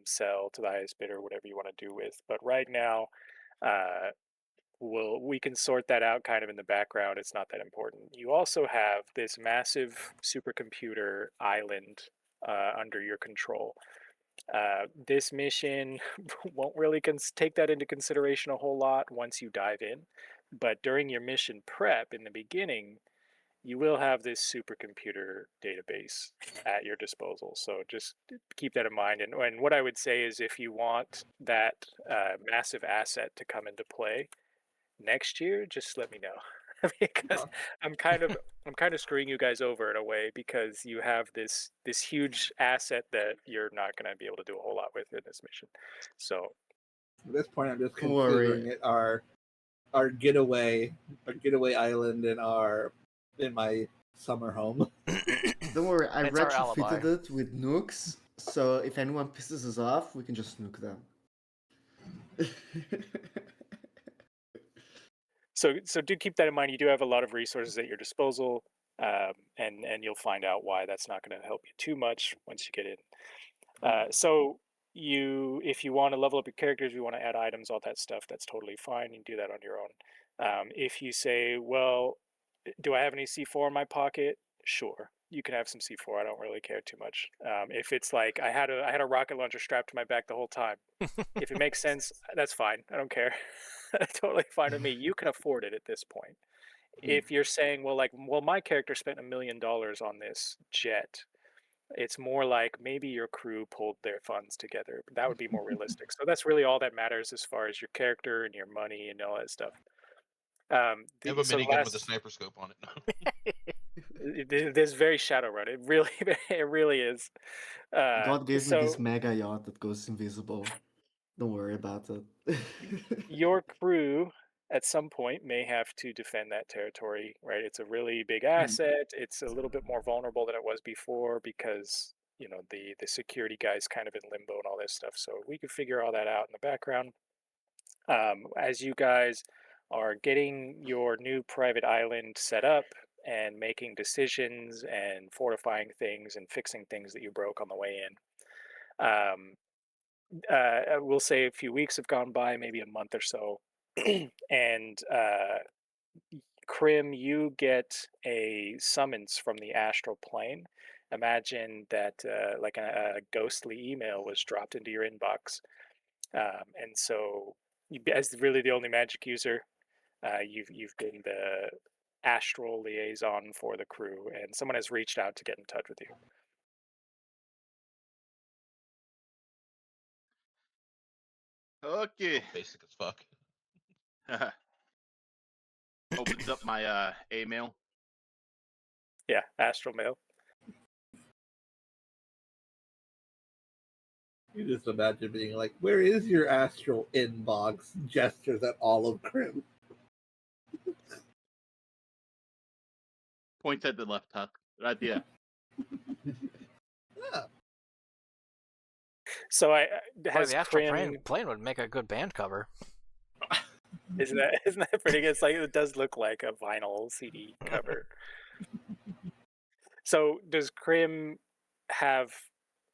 sell to the highest bidder, whatever you want to do with. But right now, uh, we can sort that out kind of in the background. It's not that important. You also have this massive supercomputer island under your control. This mission won't really take that into consideration a whole lot once you dive in, but during your mission prep in the beginning, you will have this supercomputer database at your disposal. So just keep that in mind. And what I would say is if you want that massive asset to come into play next year, just let me know. Because Uh, I'm kind of I'm kind of screwing you guys over in a way because you have this huge asset that you're not going to be able to do a whole lot with in this mission. So at this point, I'm just Don't worry. considering it our getaway island in my summer home. Don't worry, I It's our alibi. retrofitted it with nukes, so if anyone pisses us off, we can just nuke them. so do keep that in mind. You do have a lot of resources at your disposal, and you'll find out why that's not going to help you too much once you get in. So if you want to level up your characters, you want to add items, all that stuff, that's totally fine. You can do that on your own. If you say, well, do I have any C4 in my pocket? Sure, you can have some C4. I don't really care too much. If it's like I had a rocket launcher strapped to my back the whole time, if it makes sense, that's fine. I don't care. Totally fine with me. You can afford it at this point. If you're saying, well, my character spent $1 million on this jet, it's more like maybe your crew pulled their funds together. That would be more realistic. So that's really all that matters as far as your character and your money and all that stuff. I have a So the minigun with a last, sniper scope on it. this very Shadowrun. It really, it really is. God gave me this So mega yacht that goes invisible. Don't worry about it. your crew at some point may have to defend that territory, right? It's a really big asset. It's a little bit more vulnerable than it was before because the security guy's kind of in limbo and all this stuff. So we could figure all that out in the background. As you guys are getting your new private island set up and making decisions and fortifying things and fixing things that you broke on the way in. We'll say a few weeks have gone by, maybe a month or so, and Krim, you get a summons from the astral plane. Imagine that like a ghostly email was dropped into your inbox, and so as really the only magic user, you've been the astral liaison for the crew, and someone has reached out to get in touch with you. Okay. Basic as fuck. Opens up my email. Yeah, astral mail. You just imagine being like, "Where is your astral inbox?" Gestures at all of Krim. Points at the left tuck. Right there. Yeah. So Boy, has the astral Krim. plane would make a good band cover. Isn't that pretty good? It's like it does look like a vinyl CD cover. So does Krim have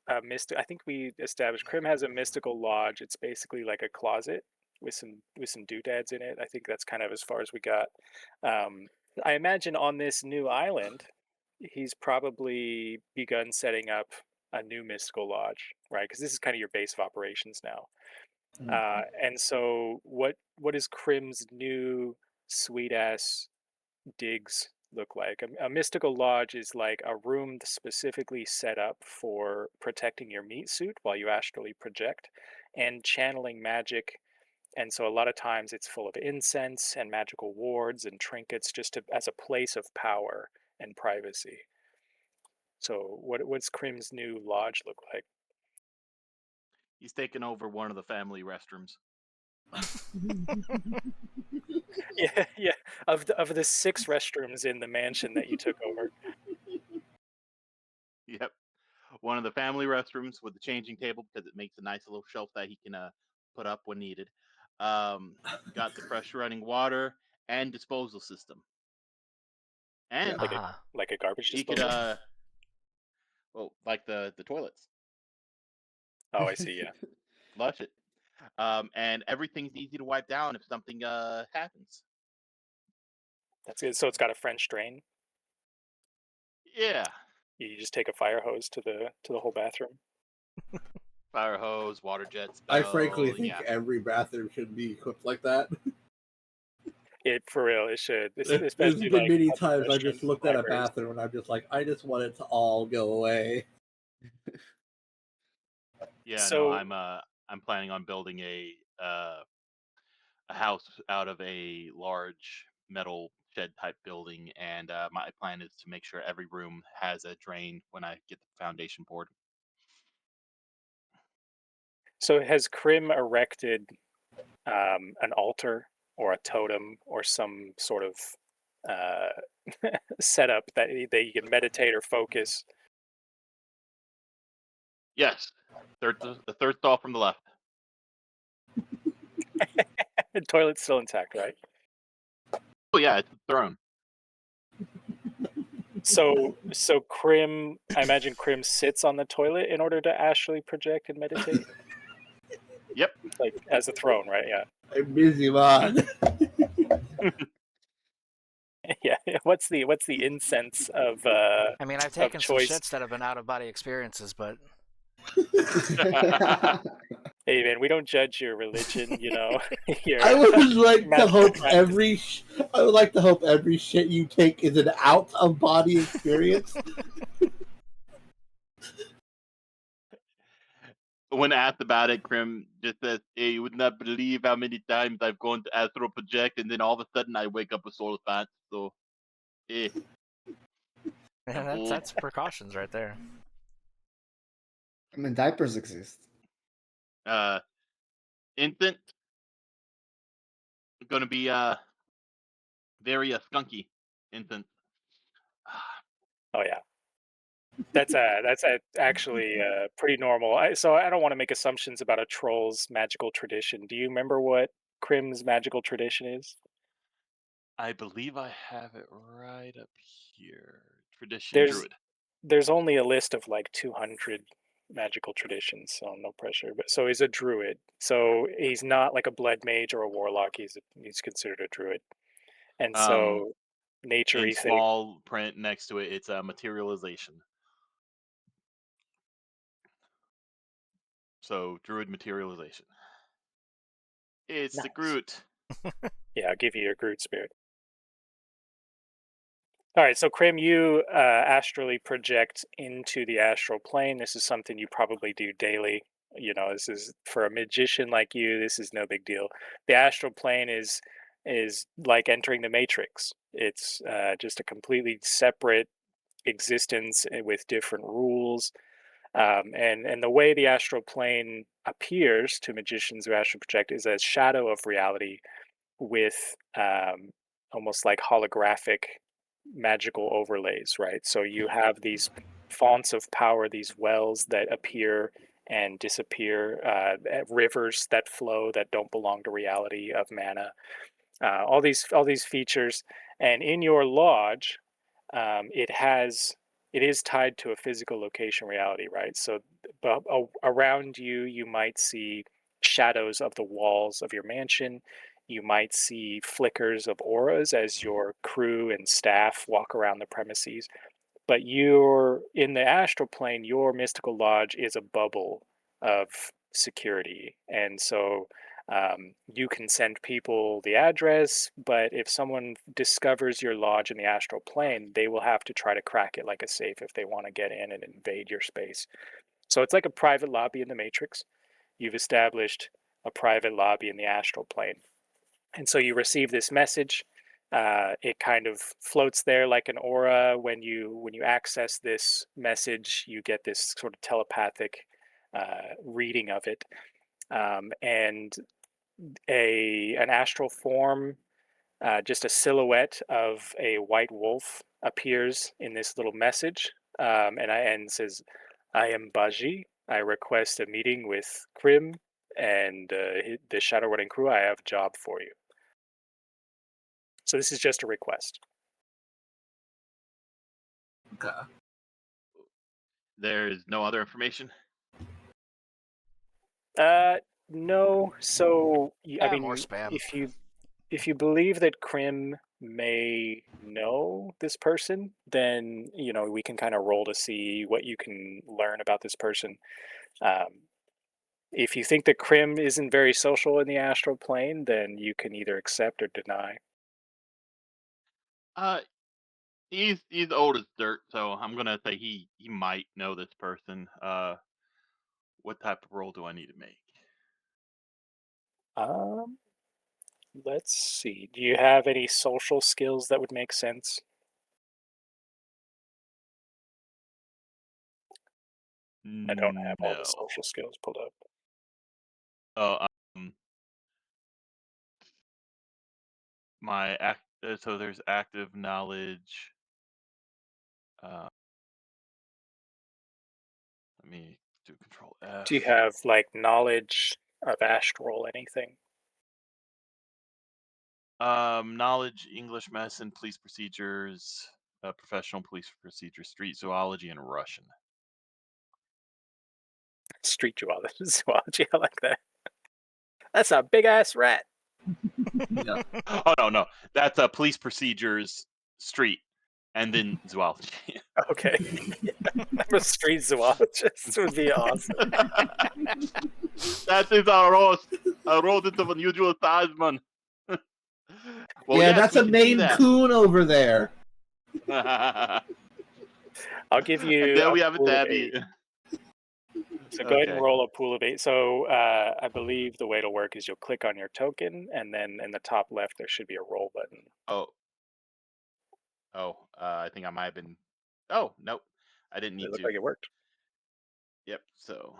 a mystic? I think we established Krim has a mystical lodge. It's basically like a closet with some doodads in it. I think that's kind of as far as we got. Um, I imagine on this new island, he's probably begun setting up a new mystical lodge, right? Because this is kind of your base of operations now. And so what is Krim's new sweet ass digs look like? A mystical lodge is like a room specifically set up for protecting your meat suit while you astrally project and channeling magic. And so a lot of times it's full of incense and magical wards and trinkets as a place of power and privacy. So what's Krim's new lodge look like? He's taken over one of the family restrooms. Yeah, yeah. Of the 6 restrooms in the mansion that you took over. Yep. One of the family restrooms with the changing table because it makes a nice little shelf that he can put up when needed. Got the fresh running water and disposal system. Yeah, And like a garbage he could disposal. well, like the toilets. Oh, I see. Yeah, Flush it. And everything's easy to wipe down if something happens. that's good. So it's got a French drain. Yeah. You just take a fire hose to the whole bathroom. Fire hose, water jet I spell. frankly think Yeah. every bathroom should be equipped like that. It for real. It should, There's especially been like many public times I just restrooms, looked at a libraries. bathroom and I'm just like, I just want it to all go away. Yeah, no, So I'm planning on building a house out of a large metal shed type building, and my plan is to make sure every room has a drain when I get the foundation poured. so has Krim erected an altar or a totem or some sort of setup that you can meditate or focus? Yes, the third stall from the left. The toilet's still intact, right? Oh yeah, it's a throne. So Krim, I imagine Krim sits on the toilet in order to astrally project and meditate, Yep. like as a throne, right? Yeah. I'm busy, man. Yeah. What's the incense of I mean, I've taken some choice? shits that have been out of body experiences, but Hey man, we don't judge your religion, you know. Your I would like to magical hope practice. I would like to hope every shit you take is an out of body experience. When asked about it, Krim just says, "Hey, you would not believe how many times I've gone to astral project, and then all of a sudden I wake up with solar pants." So, eh, yeah, I'm that's old. that's precautions right there. I mean, diapers exist. Infant gonna be very skunky. Infant. Oh yeah. That's actually pretty normal. So I don't want to make assumptions about a troll's magical tradition. Do you remember what Krim's magical tradition is? I believe I have it right up here. Tradition There's druid. there's only a list of like 200 magical traditions, so no pressure. But so he's a druid. So he's not like a blood mage or a warlock. He's considered a druid. And Um, so nature in thing. small print next to it, it's a materialization. So druid materialization. It's the Nice. Groot. Yeah, I'll give you your Groot spirit. All right, so Krim, you astrally project into the astral plane. This is something you probably do daily. You know, this is for a magician like you. This is no big deal. The astral plane is like entering the Matrix. It's just a completely separate existence with different rules. And the way the astral plane appears to magicians who astral project is a shadow of reality with almost like holographic magical overlays, right? So you have these fonts of power, these wells that appear and disappear, rivers that flow that don't belong to reality of mana, all these features. And in your lodge, it is tied to a physical location reality, right? So around you, you might see shadows of the walls of your mansion. You might see flickers of auras as your crew and staff walk around the premises. But you're in the astral plane, your mystical lodge is a bubble of security. And so you can send people the address, but if someone discovers your lodge in the astral plane, they will have to try to crack it like a safe if they want to get in and invade your space. So it's like a private lobby in the Matrix. You've established a private lobby in the astral plane. And so you receive this message. It kind of floats there like an aura. When you access this message, you get this sort of telepathic reading of it, and an astral form, just a silhouette of a white wolf appears in this little message, and says, "I am Baji. I request a meeting with Krim and the Shadowrunning crew. I have a job for you." So this is just a request. Okay. There's no other information. No. So I More mean, spam. if you believe that Krim may know this person, then we can kind of roll to see what you can learn about this person. If you think that Krim isn't very social in the astral plane, then you can either accept or deny. Uh, he's old as dirt, so I'm gonna say he might know this person. What type of roll do I need to make? Um, let's see. Do you have any social skills that would make sense? I don't have all the No. social skills pulled up. Oh, so there's active knowledge. Let me do Control F. Do you have like knowledge of astral anything? Knowledge, English, medicine, police procedures, professional police procedures, street zoology, and Russian. Street zoology, I like that. That's a big ass rat. Yeah. Oh no, that's police procedures, street, and then zoology. Okay. I'm a street zoologist. Would be awesome. That is our host. A rodent of unusual size, man. Well, yeah, yes, that's we a can see Maine that. Coon over there. I'll give you. And then we have a pool of tabby. 8. So go ahead and roll a pool of 8. So I believe the way to work is you'll click on your token, and then in the top left there should be a roll button. I think I might have been. Oh nope, I didn't need It looked to. like it worked. Yep. So.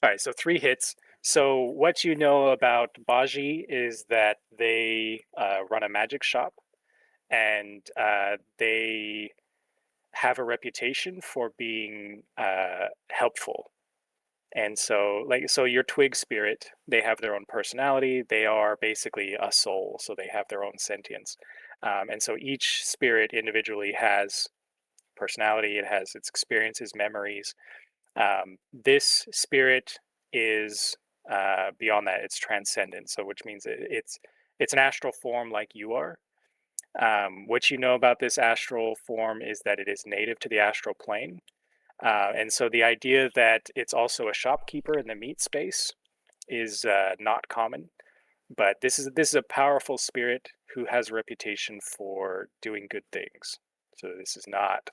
All right, so 3 hits. So what you know about Baji is that they run a magic shop, and they have a reputation for being helpful. And so, so your twig spirit, they have their own personality. They are basically a soul, so they have their own sentience. And so each spirit individually has personality. It has its experiences, memories. This spirit is beyond that. It's transcendent. So, which means it's an astral form like you are. What you know about this astral form is that it is native to the astral plane. And so the idea that it's also a shopkeeper in the meat space is not common. But this is a powerful spirit who has a reputation for doing good things. So this is not,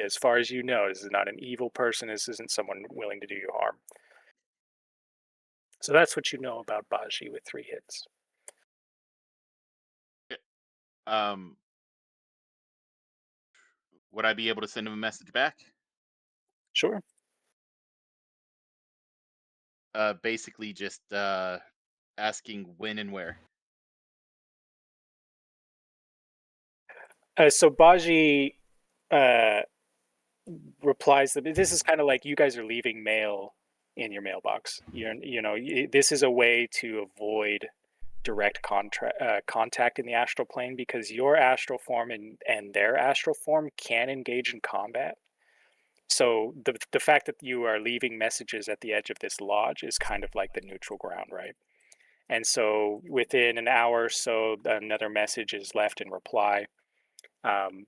as far as you know, this is not an evil person. This isn't someone willing to do you harm. So that's what you know about Baji with 3 hits. Would I be able to send him a message back? Sure. Basically just asking when and where. So Baji replies that this is kind of like you guys are leaving mail in your mailbox. This is a way to avoid direct contact in the astral plane, because your astral form and their astral form can engage in combat. So the fact that you are leaving messages at the edge of this lodge is kind of like the neutral ground, right? And so within an hour or so, another message is left in reply.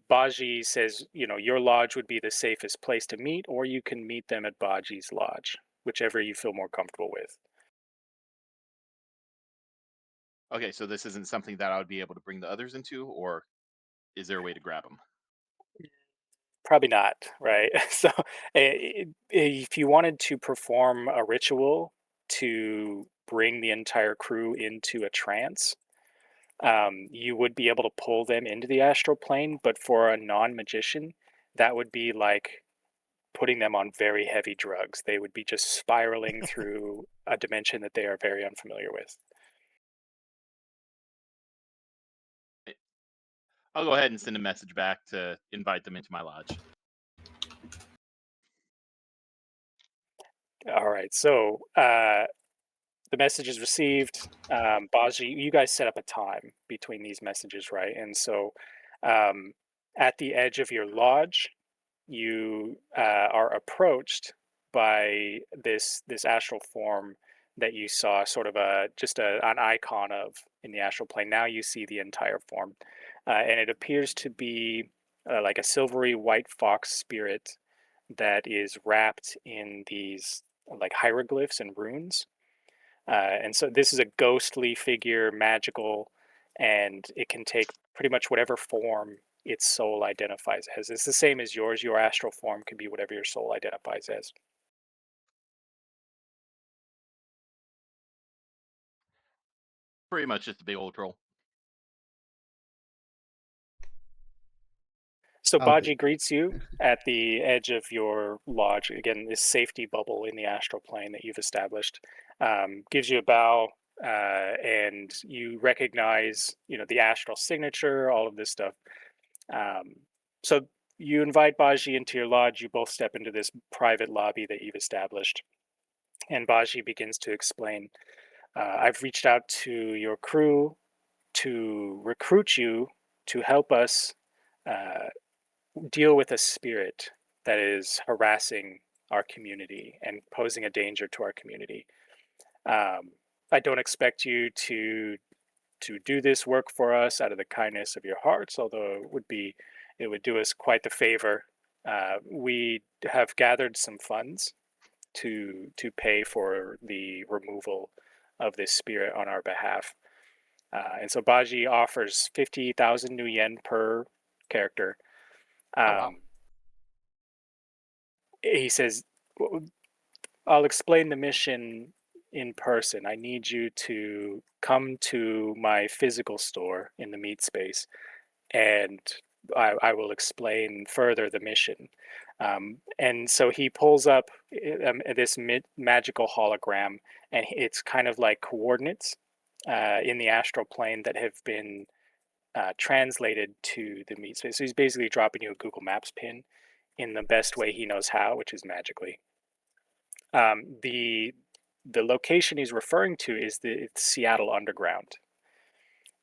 Baji says, your lodge would be the safest place to meet, or you can meet them at Baji's lodge, whichever you feel more comfortable with. Okay, so this isn't something that I would be able to bring the others into, or is there a way to grab them? Probably not, right? So if you wanted to perform a ritual to bring the entire crew into a trance, you would be able to pull them into the astral plane, but for a non-magician, that would be like putting them on very heavy drugs. They would be just spiraling through a dimension that they are very unfamiliar with. I'll go ahead and send a message back to invite them into my lodge. All right, so the message is received. Baji, you guys set up a time between these messages, right? And so at the edge of your lodge, you are approached by this astral form that you saw, sort of an icon of in the astral plane. Now you see the entire form, and it appears to be like a silvery white fox spirit that is wrapped in these like hieroglyphs and runes. And so this is a ghostly figure, magical, and it can take pretty much whatever form its soul identifies as. It's the same as yours. Your astral form can be whatever your soul identifies as. Pretty much just a big old troll. So Okay. Baji greets you at the edge of your lodge. Again, this safety bubble in the astral plane that you've established. Gives you a bow, and you recognize, the astral signature, all of this stuff. So you invite Baji into your lodge. You both step into this private lobby that you've established, and Baji begins to explain. I've reached out to your crew to recruit you to help us deal with a spirit that is harassing our community and posing a danger to our community. I don't expect you to do this work for us out of the kindness of your hearts, although it would do us quite the favor. We have gathered some funds to pay for the removal of this spirit on our behalf. And so Baji offers 50,000 new yen per character. wow. He says, I'll explain the mission in person. I need you to come to my physical store in the meat space, and I will explain further the mission. And so he pulls up this magical hologram, and it's kind of like coordinates in the astral plane that have been translated to the meat space. So he's basically dropping you a Google Maps pin in the best way he knows how, which is magically. The location he's referring to is the Seattle Underground.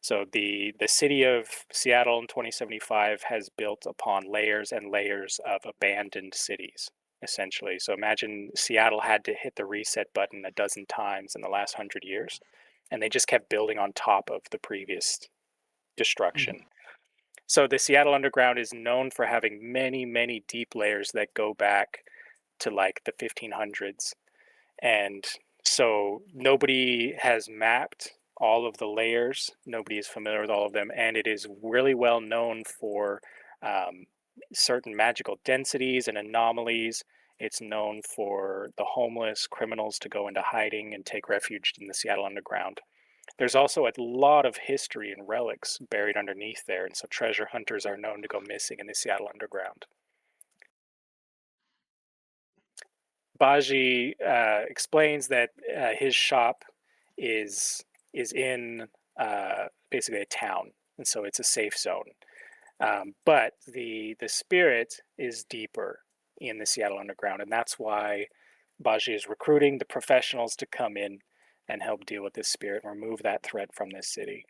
So the city of Seattle in 2075 has built upon layers and layers of abandoned cities, essentially. So imagine Seattle had to hit the reset button a dozen times in the last 100 years, and they just kept building on top of the previous destruction. So the Seattle Underground is known for having many, many deep layers that go back to like the 1500s. And so nobody has mapped all of the layers. Nobody is familiar with all of them. And it is really well known for certain magical densities and anomalies. It's known for the homeless, criminals to go into hiding and take refuge in the Seattle Underground. There's also a lot of history and relics buried underneath there, and so treasure hunters are known to go missing in the Seattle Underground. Baji explains that his shop is in basically a town, and so it's a safe zone. But the spirit is deeper in the Seattle Underground, and that's why Baji is recruiting the professionals to come in and help deal with this spirit and remove that threat from this city.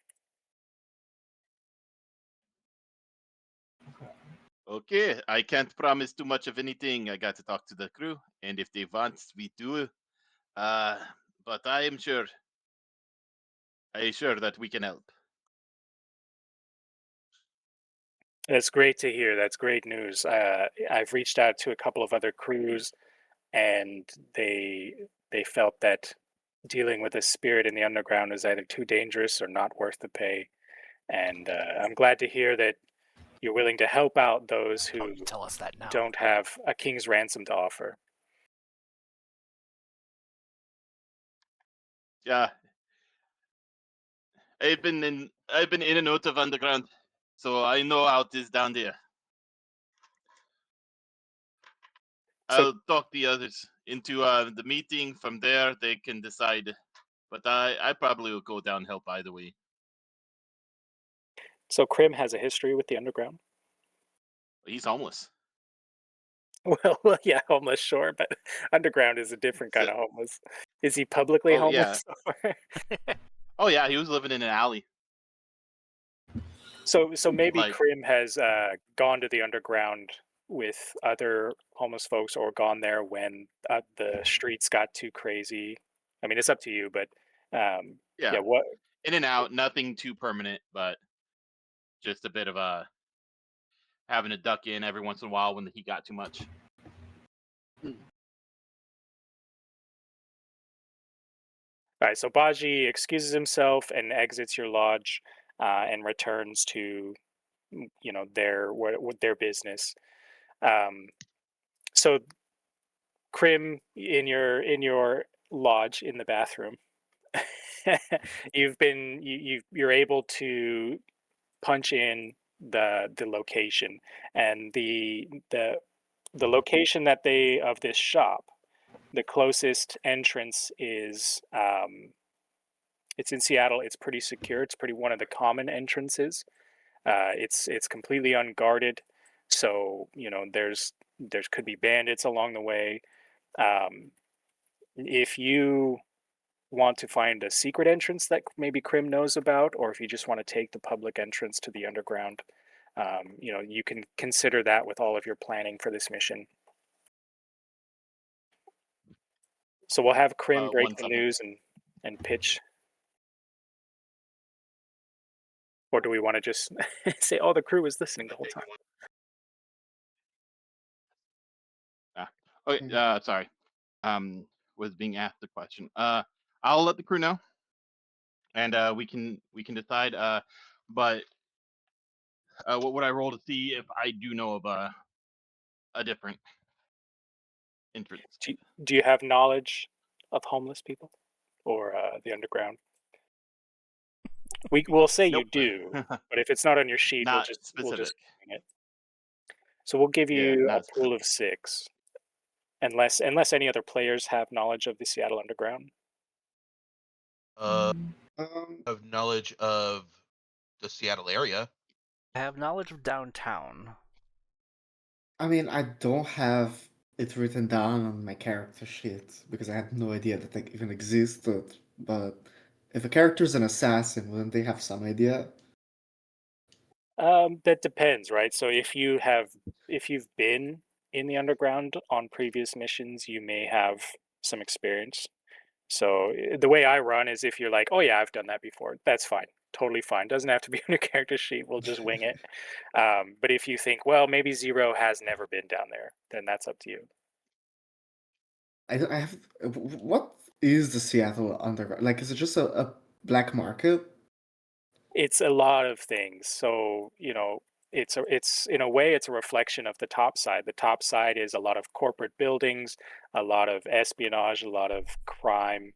Okay, I can't promise too much of anything. I got to talk to the crew, and if they want, we do. But I am sure that we can help. That's great to hear. That's great news. I've reached out to a couple of other crews, and they felt that dealing with a spirit in the underground is either too dangerous or not worth the pay. And I'm glad to hear that you're willing to help out those who Don't tell us that now. don't have a king's ransom to offer. Yeah, I've been in and out of underground, so I know how it is down there. So, I'll talk the others into the meeting. From there, they can decide. But I probably will go down and help either way. so Krim has a history with the underground. He's homeless. Well, yeah, homeless, sure, but underground is a different kind of homeless. Is he publicly Oh, yeah. homeless? Oh yeah, he was living in an alley. So maybe Like- Krim has gone to the underground with other homeless folks or gone there when the streets got too crazy? I mean, it's up to you, but Yeah, yeah, what? in and out, nothing too permanent, but just a bit of a having to duck in every once in a while when the heat got too much. All right, so Baji excuses himself and exits your lodge and returns to their business. Um, so Krim, in your lodge in the bathroom, you're able to punch in the location, and the location that they of this shop, the closest entrance is it's in Seattle. It's pretty secure. It's pretty one of the common entrances. It's completely unguarded, so there's could be bandits along the way. Um, if you want to find a secret entrance that maybe Krim knows about, or if you just want to take the public entrance to the underground, you can consider that with all of your planning for this mission. So we'll have Krim break One the second. news and pitch. Or do we want to just say, "Oh, the crew was listening the whole time"? Okay, sorry. Was being asked the question. I'll let the crew know, and we can decide. But what would I roll to see if I do know of a different entrance? Do you have knowledge of homeless people or the underground? We'll say you Nope. do, but if it's not on your sheet, we'll Not just specific. wing it. So we'll give Yeah, you a not pool specific. of 6, unless any other players have knowledge of the Seattle Underground. Uh, Um, of knowledge of the Seattle area. I have knowledge of downtown. I mean, I don't have it written down on my character sheet because I had no idea that they even existed. But if a character's an assassin, wouldn't they have some idea? That depends, right? So if you've been in the underground on previous missions, you may have some experience. So the way I run is if you're like, "Oh yeah, I've done that before," that's fine, totally fine. Doesn't have to be on your character sheet. We'll just wing it. But if you think, well, maybe Zero has never been down there, then that's up to you. I have. What is the Seattle Underground? Like, is it just a black market? It's a lot of things. So, it's in a way it's a reflection of the top side. The top side is a lot of corporate buildings, a lot of espionage, a lot of crime,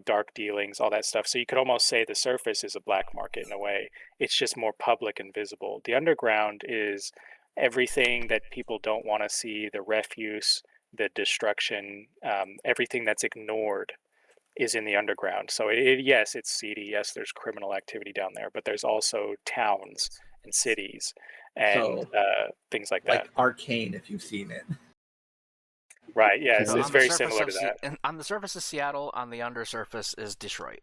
dark dealings, all that stuff. So you could almost say the surface is a black market in a way. It's just more public and visible. The underground is everything that people don't want to see, the refuse, the destruction, everything that's ignored is in the underground. So yes, it's seedy. Yes, there's criminal activity down there, but there's also towns and cities and So, things like that. like Arcane, if you've seen it. Right. Yeah, Okay. it's, So it's on the very surface similar of to that. on the surface is Seattle, on the undersurface is Detroit.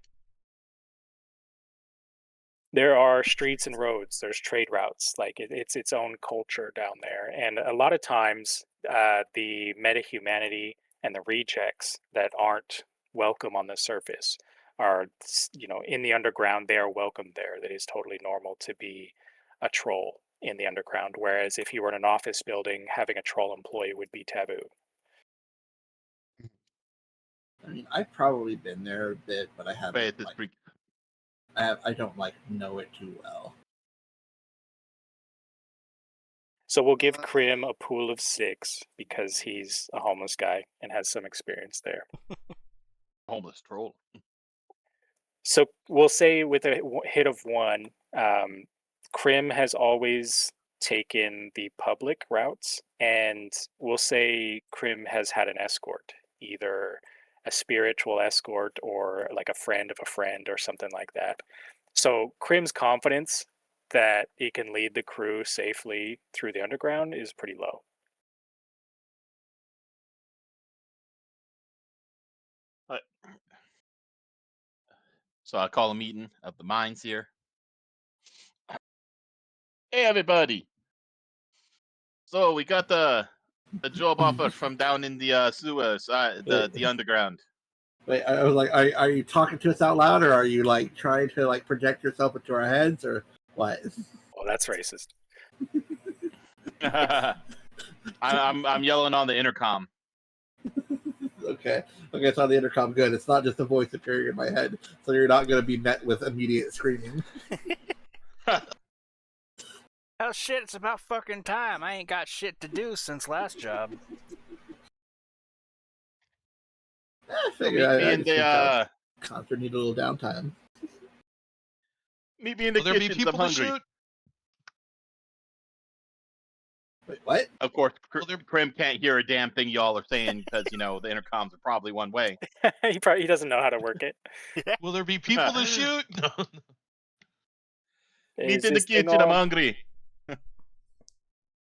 There are streets and roads. There's trade routes. Like it's its own culture down there, and a lot of times the meta humanity and the rejects that aren't welcome on the surface are, in the underground. They are welcome there. That is totally normal to be a troll in the underground. Whereas if you were in an office building, having a troll employee would be taboo. I mean, I've probably been there a bit, but I haven't Faith is like freak. I don't like know it too well. So we'll give Krim a pool of 6 because he's a homeless guy and has some experience there. Homeless troll. So we'll say with a hit of 1, Krim has always taken the public routes, and we'll say Krim has had an escort, either a spiritual escort or like a friend of a friend or something like that. So Krim's confidence that he can lead the crew safely through the underground is pretty low. But so I call a meeting of the minds here. Hey everybody! So we got the job offer from down in the sewers, the underground. Wait, I was like, are you talking to us out loud, or are you like trying to like project yourself into our heads, or what? Well, that's racist. I'm yelling on the intercom. Okay, it's on the intercom. Good. It's not just a voice appearing in my head, so you're not going to be met with immediate screaming. Oh shit, it's about fucking time. I ain't got shit to do since last job. I So figured meet me in the concert need a little downtime. meet me in the Will there be kitchens. I'm people to hungry. shoot? Wait, what? Of course, Will there- Krim can't hear a damn thing y'all are saying because the intercoms are probably one way. he doesn't know how to work it. Will there be people to shoot? No. Meet Is in the this thing kitchen. I'm on? hungry.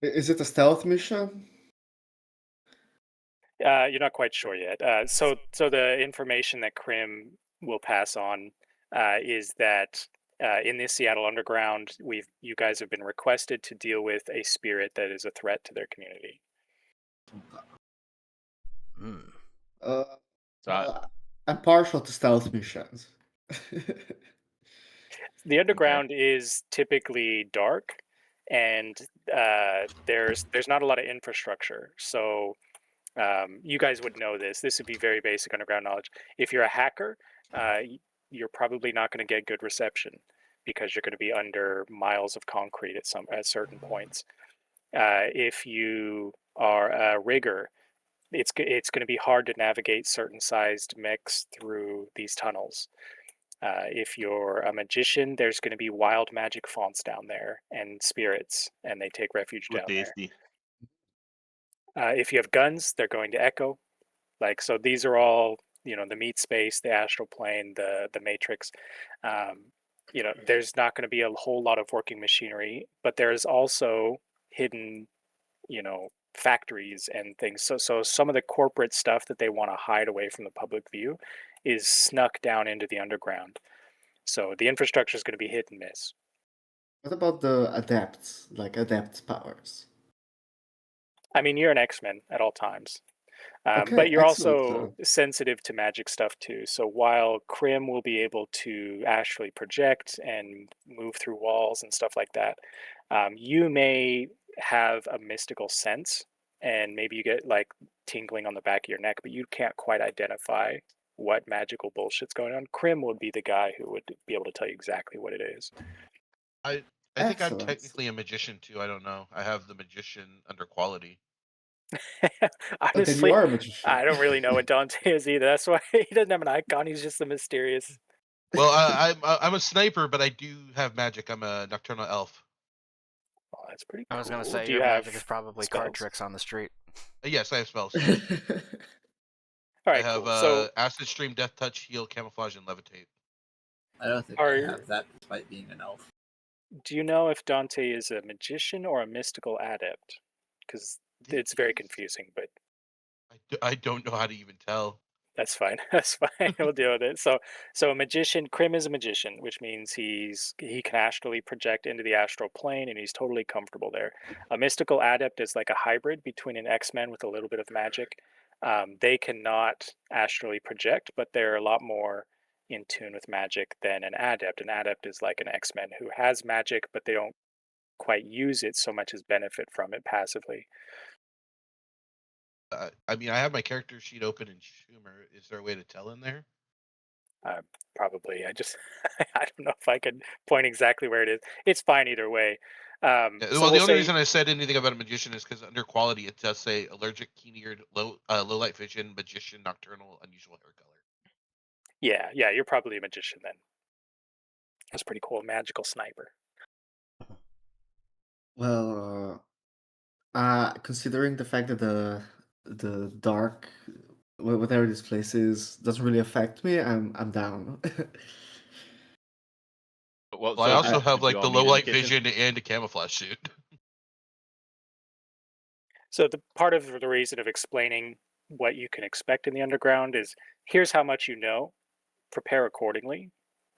Is it a stealth mission? You're not quite sure yet. So the information that Krim will pass on is that in this Seattle Underground, you guys have been requested to deal with a spirit that is a threat to their community. Hmm. I'm partial to stealth missions. The underground is typically dark, and there's not a lot of infrastructure. So you guys would know this. This would be very basic underground knowledge. If you're a hacker, you're probably not going to get good reception because you're going to be under miles of concrete at certain points. If you are a rigger, it's going to be hard to navigate certain sized mechs through these tunnels. If you're a magician, there's going to be wild magic fonts down there and spirits, and they take refuge down there. If you have guns, they're going to echo. So these are all, the meat space, the astral plane, the matrix. There's not going to be a whole lot of working machinery, but there's also hidden, factories and things. So some of the corporate stuff that they want to hide away from the public view is snuck down into the underground. So the infrastructure is going to be hit and miss. What about the adepts, like adept powers? I mean, you're an X-Men at all times. Okay, but you're excellent. also sensitive to magic stuff too. So while Krim will be able to actually project and move through walls and stuff like that, you may have a mystical sense, and maybe you get like tingling on the back of your neck, but you can't quite identify what magical bullshit's going on. Krim would be the guy who would be able to tell you exactly what it is. I think I'm Excellent. technically a magician too. I don't know. I have the magician under quality. But then you Honestly, are a magician. I don't really know what Dante is either. That's why he doesn't have an icon. He's just the mysterious. Well, I'm a sniper, but I do have magic. I'm a nocturnal elf. Oh, that's pretty I cool. was gonna say Do your you have magic is probably spells? card tricks on the street. Yes, I have spells. All I right, have cool. So acid stream, death touch, heal, camouflage, and levitate. I don't think I have that, despite being an elf. do you know if Dante is a magician or a mystical adept? Because it's very confusing, but I don't know how to even tell. that's fine. That's fine. We'll deal with it. So a magician, Krim is a magician, which means he can astrally project into the astral plane, and he's totally comfortable there. A mystical adept is like a hybrid between an X-Men with a little bit of magic. They cannot astrally project, but they're a lot more in tune with magic than an adept. An adept is like an X-Men who has magic, but they don't quite use it so much as benefit from it passively. I mean, I have my character sheet open in Schumer. Is there a way to tell in there? Probably. I just I don't know if I could point exactly where it is. It's fine either way. Yeah, So well, the we'll only say, reason I said anything about a magician is because under quality it does say allergic, keen-eared, low light vision, magician, nocturnal, unusual hair color. yeah, you're probably a magician then. That's pretty cool. Magical sniper. Well, considering the fact that the dark, whatever this place is, doesn't really affect me, I'm down. Well, I also have like the low light kitchen? vision and a camouflage suit. So the part of the reason of explaining what you can expect in the underground is here's how much you know, prepare accordingly,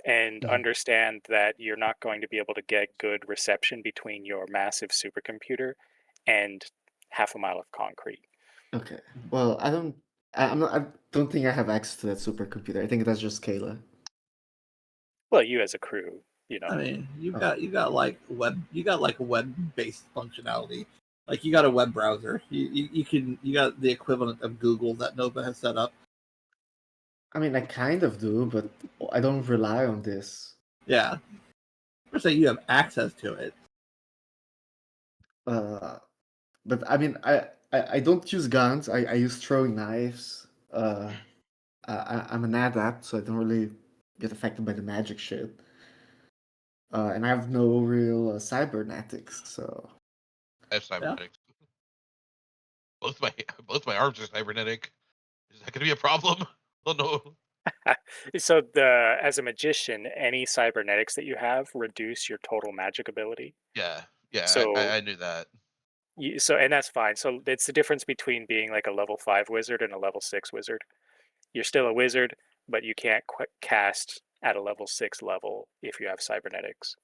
and Mhm. understand that you're not going to be able to get good reception between your massive supercomputer and half a mile of concrete. Okay. Well, I don't. I'm not. I don't think I have access to that supercomputer. I think that's just Kayla. Well, you as a crew, you know. I mean, Oh. you got like web based functionality. Like you got a web browser. You got the equivalent of Google that Nova has set up. I mean, I kind of do, but I don't rely on this. Yeah. I'm saying you have access to it. But I mean, I don't use guns. I use throwing knives. I'm an adept, so I don't really get affected by the magic shit. And I have no real cybernetics, so I have cybernetics. Both my arms are cybernetic. Is that going to be a problem? Oh no. So as a magician, any cybernetics that you have reduce your total magic ability. Yeah, So I knew that. and that's fine. So it's the difference between being like a level 5 wizard and a level 6 wizard. You're still a wizard, but you can't cast at a level 6 level if you have cybernetics.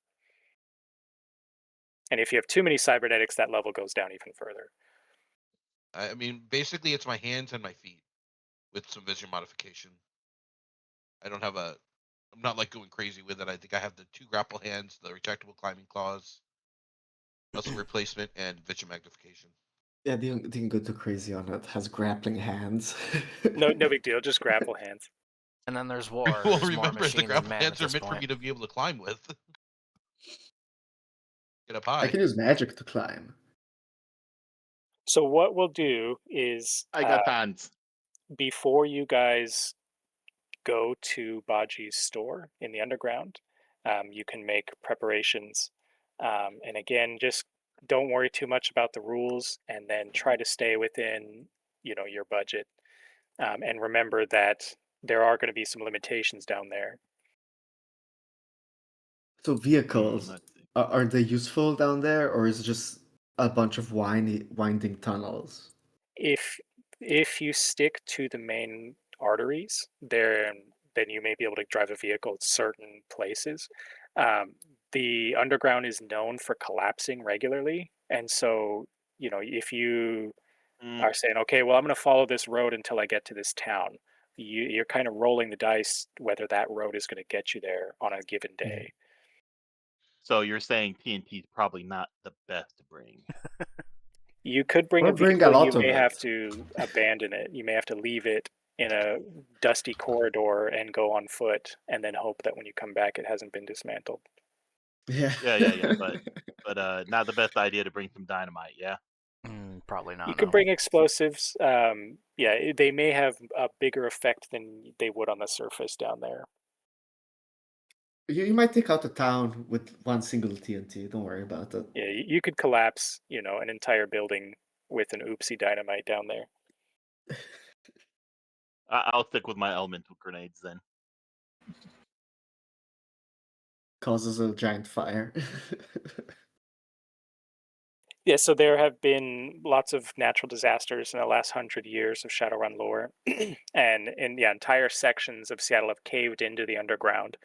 And if you have too many cybernetics, that level goes down even further. I mean, basically, it's my hands and my feet with some vision modification. I don't have a. I'm not like going crazy with it. I think I have the 2 grapple hands, the retractable climbing claws, muscle replacement, and vision magnification. yeah, didn't go too crazy on it. Has grappling hands. No big deal. Just grapple hands. And then there's war. Well, Who's more remember, the machine than grapple man at hands are this meant for me point? to be able to climb with. Get up I high. can use magic to climb. So what we'll do is I got hands. before you guys go to Baji's store in the underground, you can make preparations. And again, just don't worry too much about the rules, and then try to stay within, your budget. And remember that there are going to be some limitations down there. So vehicles, Let's see. are they useful down there, or is it just a bunch of winding tunnels? If you stick to the main arteries, then you may be able to drive a vehicle at certain places. Um, the underground is known for collapsing regularly, and so if you Mm, are saying, okay, well, I'm going to follow this road until I get to this town, you're kind of rolling the dice whether that road is going to get you there on a given day. so you're saying TNT is probably not the best to bring. You could bring Or a bring a vehicle, you lot of may have it. to abandon it. You may have to leave it in a dusty corridor and go on foot and then hope that when you come back it hasn't been dismantled. Yeah. Yeah. But not the best idea to bring some dynamite. Yeah. Probably You not. could No. bring explosives. Yeah, they may have a bigger effect than they would on the surface down there. You might take out the town with one single TNT. Don't worry about it. Yeah, you could collapse, an entire building with an oopsie dynamite down there. I'll stick with my elemental grenades then. Causes a giant fire. Yeah, so there have been lots of natural disasters in the last 100 years of Shadowrun lore, and yeah, entire sections of Seattle have caved into the underground,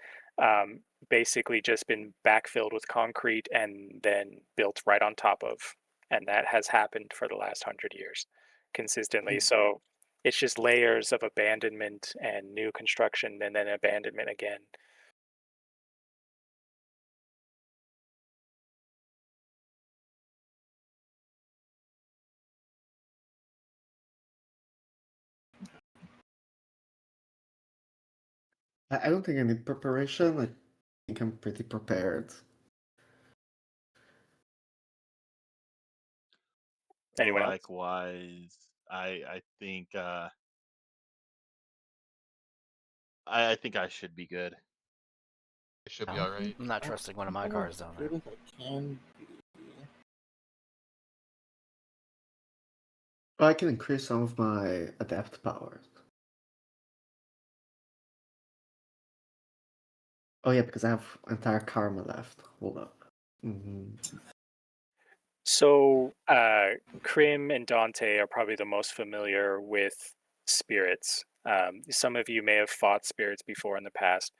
basically just been backfilled with concrete and then built right on top of, and that has happened for the last 100 years consistently. So it's just layers of abandonment and new construction and then abandonment again. I don't think I need preparation. I think I'm pretty prepared. Anyone else? Likewise, I think I think I should be good. It should be No, all right. I'm not trusting one of my cars down there. I can increase some of my adapt powers. Oh yeah, because I have entire karma left. Hold up. So, Krim and Dante are probably the most familiar with spirits. Some of you may have fought spirits before in the past.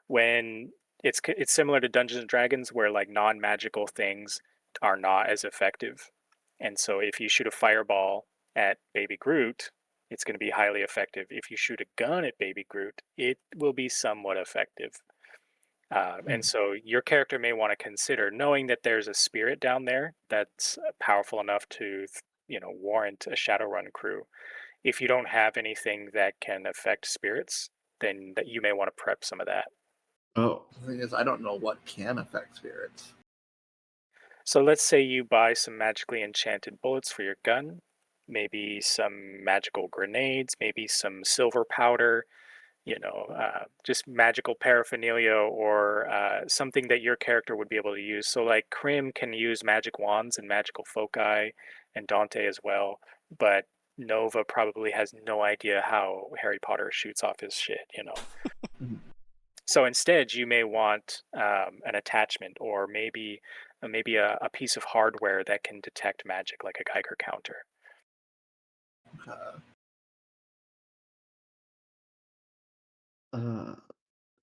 When it's similar to Dungeons and Dragons, where like non-magical things are not as effective. And so if you shoot a fireball at Baby Groot, it's going to be highly effective. If you shoot a gun at Baby Groot, it will be somewhat effective. And so your character may want to consider, knowing that there's a spirit down there that's powerful enough to, warrant a Shadowrun crew. If you don't have anything that can affect spirits, then that you may want to prep some of that. Oh, The thing is, I don't know what can affect spirits. So let's say you buy some magically enchanted bullets for your gun, maybe some magical grenades, maybe some silver powder, just magical paraphernalia or something that your character would be able to use. So like Krim can use magic wands and magical foci, and Dante as well, but Nova probably has no idea how Harry Potter shoots off his shit. So instead, you may want an attachment or maybe a piece of hardware that can detect magic, like a Geiger counter.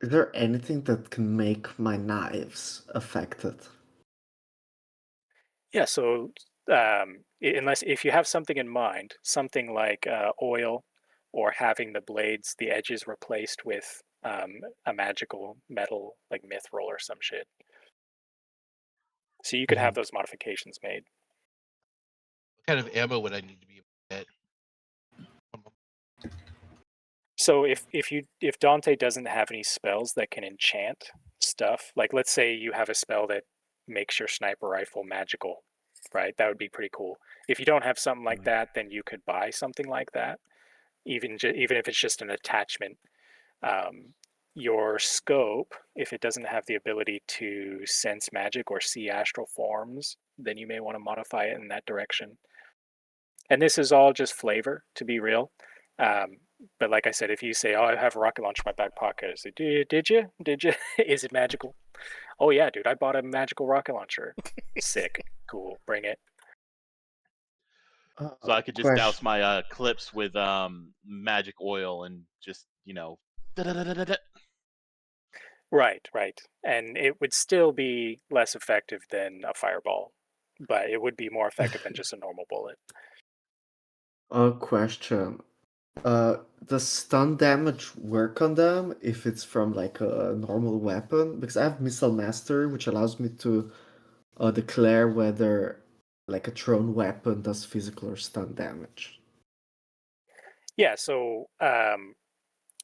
Is there anything that can make my knives affected? Yeah, so unless if you have something in mind, something like oil or having the edges replaced with a magical metal like mithril or some shit. So you could have those modifications made. What kind of ammo would I need to be able to get? So if Dante doesn't have any spells that can enchant stuff, like let's say you have a spell that makes your sniper rifle magical, right? That would be pretty cool. If you don't have something like that, then you could buy something like that, even if it's just an attachment. Your scope, if it doesn't have the ability to sense magic or see astral forms, then you may want to modify it in that direction. And this is all just flavor, to be real. But like I said, if you say, "Oh, I have a rocket launcher in my back pocket," I say, "Did you? Did you? Is it magical?" "Oh yeah, dude, I bought a magical rocket launcher." "Sick, cool, bring it." So I could just douse my clips with magic oil and just da-da-da-da-da-da. Right, and it would still be less effective than a fireball, but it would be more effective than just a normal bullet. Question. Does stun damage work on them if it's from like a normal weapon? Because I have Missile Mastery, which allows me to declare whether like a thrown weapon does physical or stun damage. Yeah, so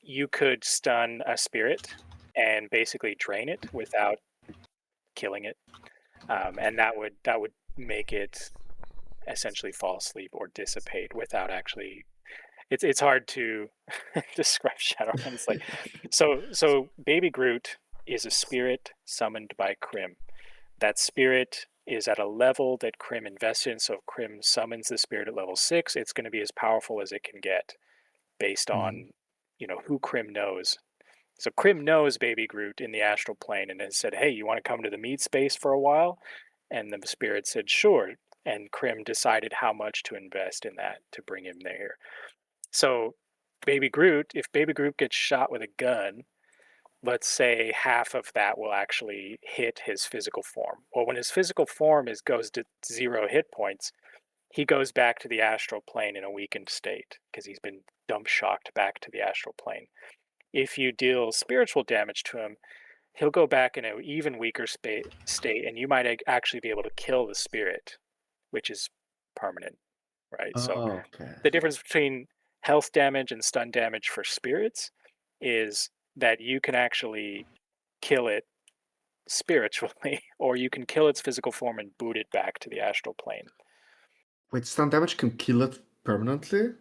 you could stun a spirit and basically drain it without killing it, and that would make it essentially fall asleep or dissipate without actually. It's hard to describe Shadowrun. It's like so Baby Groot is a spirit summoned by Krim. That spirit is at a level that Krim invested in. So if Krim summons the spirit at level 6, it's going to be as powerful as it can get based on who Krim knows. So Krim knows Baby Groot in the astral plane and has said, "Hey, you want to come to the meat space for a while?" And the spirit said, "Sure." And Krim decided how much to invest in that to bring him there. So if Baby Groot gets shot with a gun, let's say half of that will actually hit his physical form. Well, when his physical form goes to 0 hit points, he goes back to the astral plane in a weakened state because he's been dump shocked back to the astral plane. If you deal spiritual damage to him, he'll go back in an even weaker state, and you might actually be able to kill the spirit, which is permanent, right? So Okay. the difference between health damage and stun damage for spirits is that you can actually kill it spiritually, or you can kill its physical form and boot it back to the astral plane. Wait, stun damage can kill it permanently?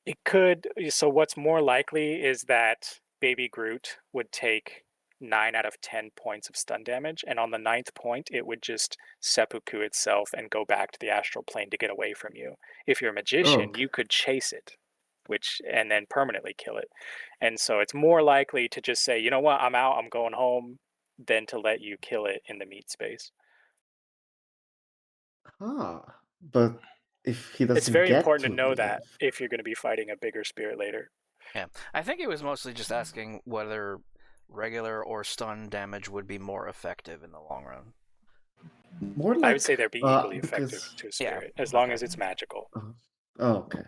It could. So what's more likely is that Baby Groot would take 9 out of 10 points of stun damage, and on the 9th point, it would just seppuku itself and go back to the astral plane to get away from you. If you're a magician, okay. you could chase it, and then permanently kill it. And so it's more likely to just say, "You know what, I'm out, I'm going home," than to let you kill it in the meat space. But if he It's doesn't very get important to to know that live. if you're going to be fighting a bigger spirit later. Yeah, I think he was mostly just asking whether regular or stun damage would be more effective in the long run. More I would like say they'd be equally effective because to a Yeah, spirit, as long okay. as it's magical. oh, okay. In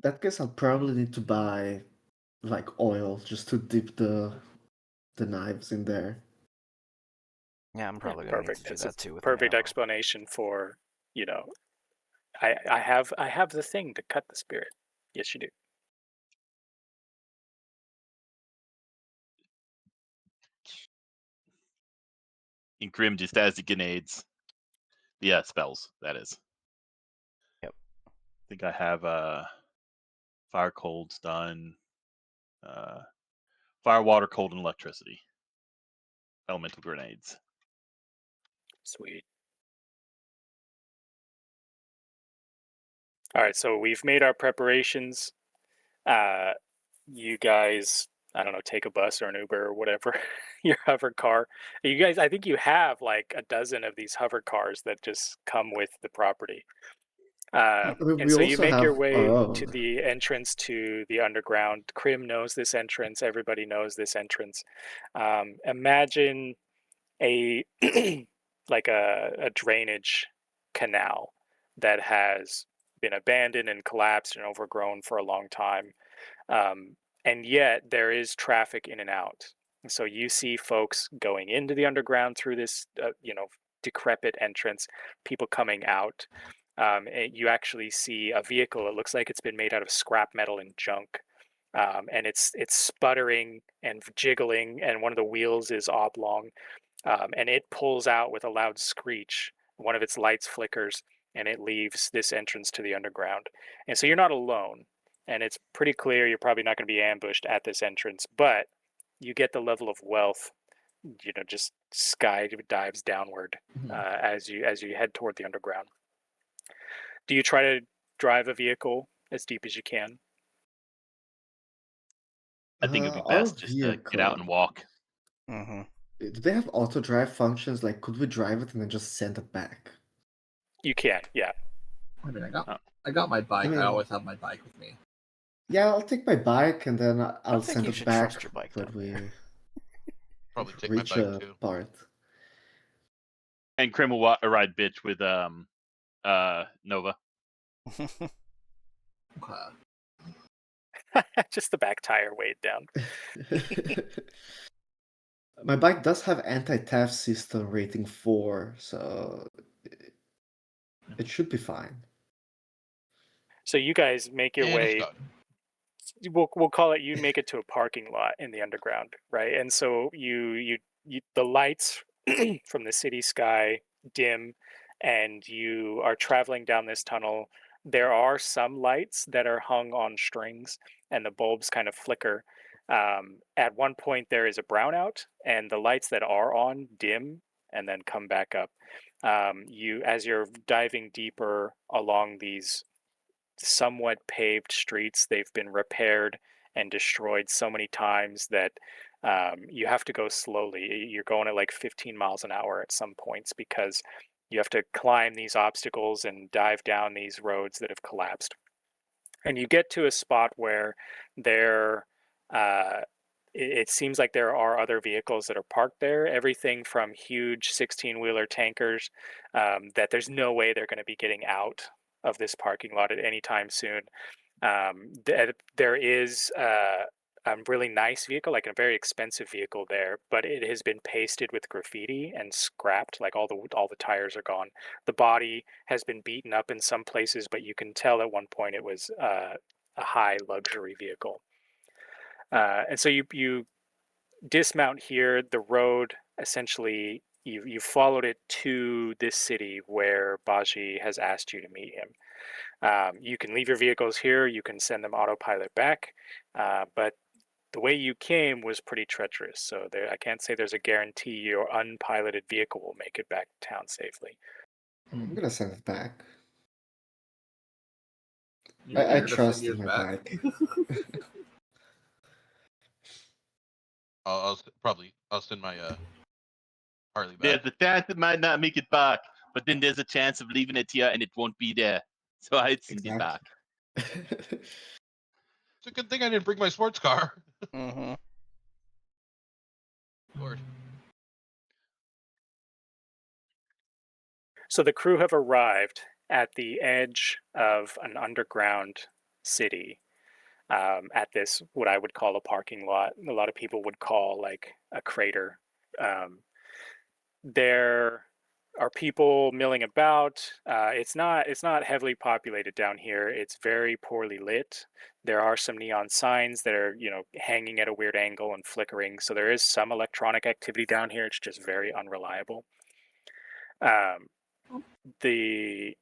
that case, I'll probably need to buy like oil just to dip the knives in there. Yeah, I'm Yeah, probably gonna need perfect. to do That's a that too with perfect ammo. explanation for, I have the thing to cut the spirit. Yes, you do. And Grim just has the grenades. Yeah, spells, that is. Yep. I think I have fire cold's done. Fire, water, cold, and electricity. Elemental grenades. Sweet. All right, so we've made our preparations. You guys, I don't know, take a bus or an Uber or whatever, your hover car. You guys, I think you have like a dozen of these hover cars that just come with the property. I mean, And we so you also make your have our way to own. the entrance to the underground. Krim knows this entrance. Everybody knows this entrance. Imagine a like a drainage canal that has been abandoned and collapsed and overgrown for a long time, and yet there is traffic in and out. So you see folks going into the underground through this decrepit entrance, people coming out. And you actually see a vehicle. It looks like it's been made out of scrap metal and junk, and it's sputtering and jiggling, and one of the wheels is oblong, and it pulls out with a loud screech. One of its lights flickers, and it leaves this entrance to the underground. And so you're not alone, and it's pretty clear you're probably not going to be ambushed at this entrance, but you get the level of wealth, just sky dives downward as you head toward the underground. Do you try to drive a vehicle as deep as you can? I think it'd be Our best just to get out and vehicle. walk. Mm-hmm. Do they have auto drive functions? Like, could we drive it and then just send it back? You can, yeah. I mean, Oh. I got my bike. mean- I always have my bike with me. Yeah, I'll take my bike and then I'll think send you it should back trust your bike when down we there. Probably take my reach bike a too. part. And Krim will ride bitch with Nova. Okay. Just the back tire weighed down. My bike does have anti-theft system rating 4, so it should be fine. So you guys make your And it's way. done. We'll call it. You make it to a parking lot in the underground, right? And so you the lights from the city sky dim, and you are traveling down this tunnel. There are some lights that are hung on strings, and the bulbs kind of flicker. At one point, there is a brownout, and the lights that are on dim and then come back up. As you're diving deeper along these somewhat paved streets, they've been repaired and destroyed so many times that you have to go slowly. You're going at like 15 miles an hour at some points because you have to climb these obstacles and dive down these roads that have collapsed. And you get to a spot where there, it seems like there are other vehicles that are parked there. Everything from huge 16-wheeler tankers that there's no way they're going to be getting out of this parking lot at any time soon. There is a really nice vehicle, like a very expensive vehicle there, but it has been pasted with graffiti and scrapped. Like all the tires are gone. The body has been beaten up in some places, but you can tell at one point it was a high luxury vehicle. And so you dismount here. The road essentially you followed it to this city where Baji has asked you to meet him. You can leave your vehicles here. You can send them autopilot back, but the way you came was pretty treacherous. So I can't say there's a guarantee your unpiloted vehicle will make it back to town safely. I'm gonna send it back. You're I gonna send trust yours in my back? bike. I'll send my Harley There's back. a chance it might not make it back, but then there's a chance of leaving it here and it won't be there. So I'd send it back. It's a good thing I didn't bring my sports car. Mm-hmm. Lord. So the crew have arrived at the edge of an underground city, at this, what I would call a parking lot. A lot of people would call like a crater. Um, there are people milling about. It's not heavily populated down here. It's very poorly lit. There are some neon signs that are, hanging at a weird angle and flickering. So there is some electronic activity down here. It's just very unreliable. Um, the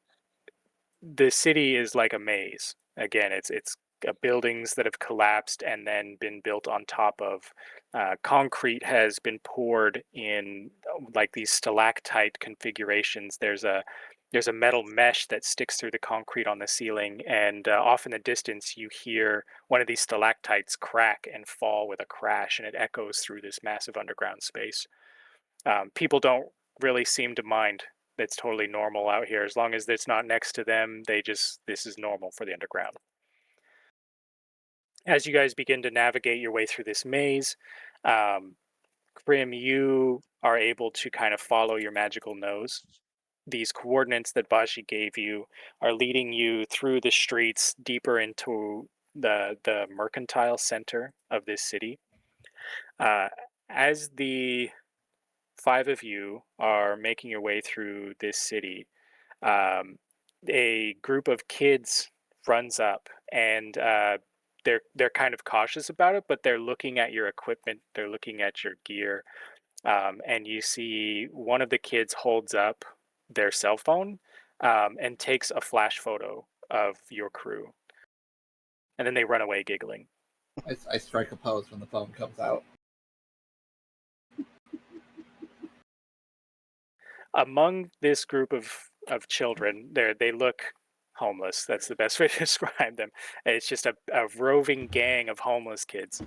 the city is like a maze. Again, it's buildings that have collapsed and then been built on top of. Concrete has been poured in like these stalactite configurations. There's a metal mesh that sticks through the concrete on the ceiling, and off in the distance you hear one of these stalactites crack and fall with a crash, and it echoes through this massive underground space. People don't really seem to mind. It's totally normal out here. As long as it's not next to them, this is normal for the underground. As you guys begin to navigate your way through this maze, um, Grim, you are able to kind of follow your magical nose. These coordinates that Bashi gave you are leading you through the streets deeper into the mercantile center of this city. Uh, as the five of you are making your way through this city, um, a group of kids runs up, and they're kind of cautious about it, but they're looking at your equipment, they're looking at your gear, and you see one of the kids holds up their cell phone, and takes a flash photo of your crew, and then they run away giggling. I strike a pose when the phone comes out. Among this group of children, they look homeless. That's the best way to describe them. It's just a roving gang of homeless kids,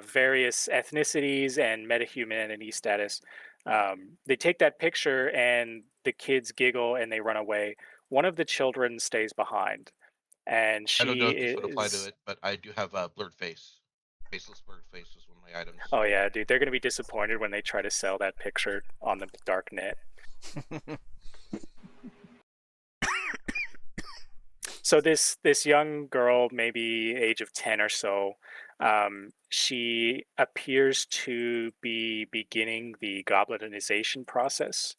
various ethnicities and metahumanity status. They take that picture, and the kids giggle and they run away. One of the children stays behind, and I don't know she if this would apply to is. it, but I do have a blurred face. Faceless blurred face is one of my items. Oh yeah, dude, they're gonna be disappointed when they try to sell that picture on the dark net. So this young girl, maybe age of 10 or so, she appears to be beginning the goblinization process,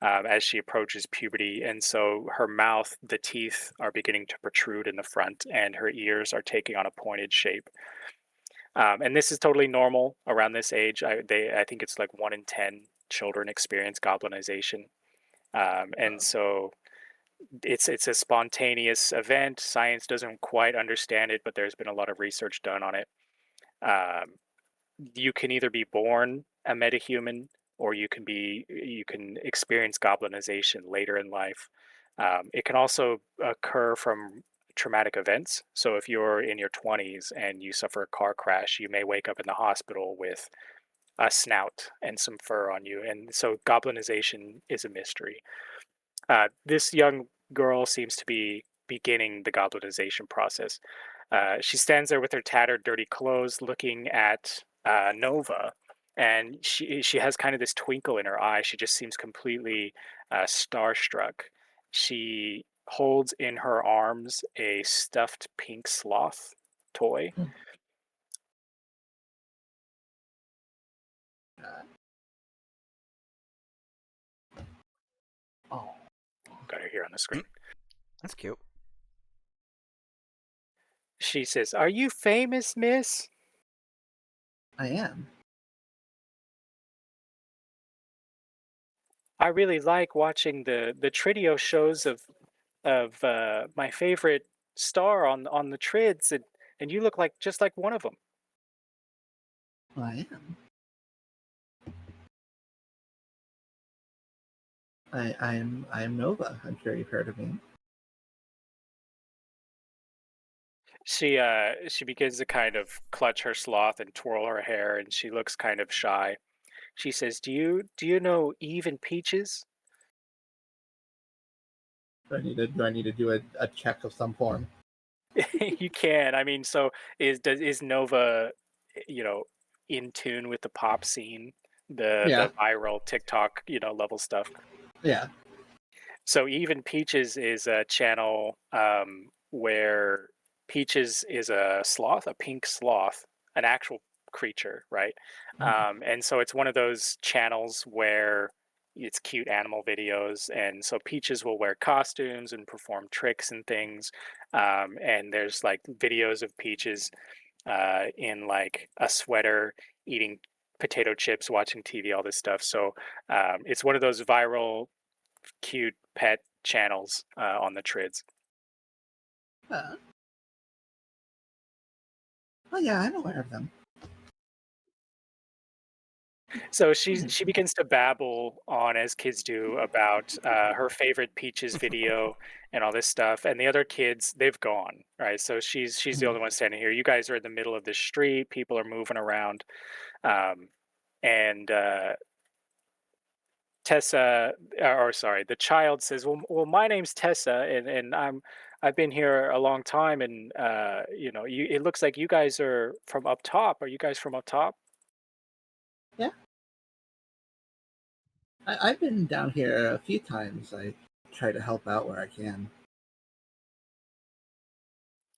as she approaches puberty, and so her mouth, the teeth are beginning to protrude in the front, and her ears are taking on a pointed shape. And this is totally normal around this age. I think it's like 1 in 10 children experience goblinization, and so it's a spontaneous event. Science doesn't quite understand it, but there's been a lot of research done on it. Um, you can either be born a metahuman, or you can experience goblinization later in life. It can also occur from traumatic events. So if you're in your 20s and you suffer a car crash, you may wake up in the hospital with a snout and some fur on you. And so goblinization is a mystery. This young girl seems to be beginning the goblinization process. She stands there with her tattered, dirty clothes, looking at Nova, and she has kind of this twinkle in her eye. She just seems completely starstruck. She holds in her arms a stuffed pink sloth toy. Oh, Got her here on the screen. That's cute. She says, "Are you famous, miss?" I am. I really like watching the Tridio shows of my favorite star on the trids, and you look like just like one of them. I am. I am Nova. I'm sure you've heard of me. She begins to kind of clutch her sloth and twirl her hair, and she looks kind of shy. She says, "Do you know Eve and Peaches?" Do I need to do a check of some form? You can. I mean, so is Nova, you know, in tune with the pop scene? the viral TikTok, level stuff. Yeah. So Even Peaches is a channel where Peaches is a sloth, a pink sloth, an actual creature, right? And so it's one of those channels where it's cute animal videos, and so Peaches will wear costumes and perform tricks and things. And there's like videos of Peaches in like a sweater, eating potato chips, watching TV, all this stuff. So it's one of those viral cute pet channels on the trids. Oh yeah, I'm aware of them. So she begins to babble on, as kids do, about her favorite Peaches video and all this stuff. And the other kids, they've gone, right? So she's the only one standing here. You guys are in the middle of the street. People are moving around, and Tessa, or sorry, the child says, "Well, my name's Tessa, and I've been here a long time, and it looks like you guys are from up top. Are you guys from up top?" Yeah. I've been down here a few times. I try to help out where I can.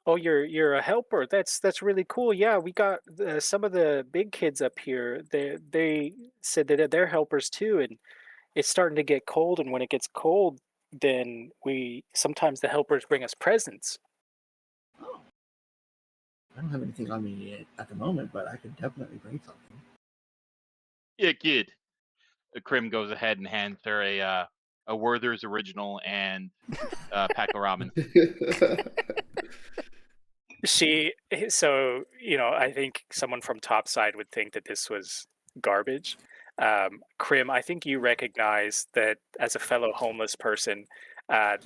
Oh, you're a helper. That's really cool. Yeah, we got some of the big kids up here. They said that they're helpers too, and it's starting to get cold. And when it gets cold, then we sometimes the helpers bring us presents. Oh. I don't have anything on me at the moment, but I could definitely bring something. Yeah, kid. The Krim goes ahead and hands her a Werther's original and pack of ramen. I think someone from Topside would think that this was garbage. Krim, I think you recognize that as a fellow homeless person,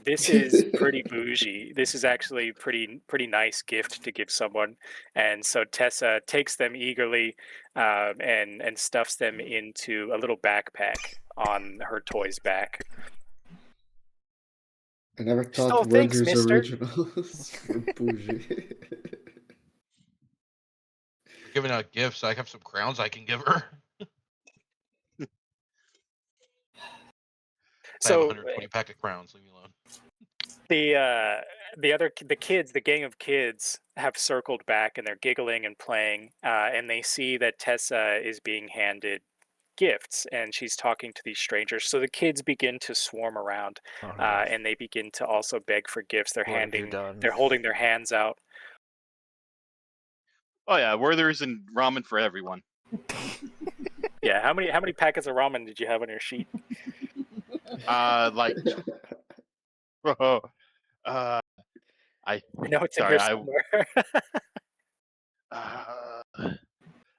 this is pretty bougie. This is actually pretty nice gift to give someone. And so Tessa takes them eagerly and stuffs them into a little backpack on her toy's back. I never thought Oh, thanks, Werther's mister. originals were bougie. We're giving out gifts. I have some crowns I can give her. I have So 120 pack of crowns. Leave me alone. the kids, the gang of kids, have circled back and they're giggling and playing, and they see that Tessa is being handed gifts and she's talking to these strangers. So the kids begin to swarm around, Oh, no. and they begin to also beg for gifts. They're What have you done? they're holding their hands out. Oh yeah, Werther's and ramen for everyone. Yeah, how many packets of ramen did you have on your sheet? Like, I I know it's sorry, in here somewhere.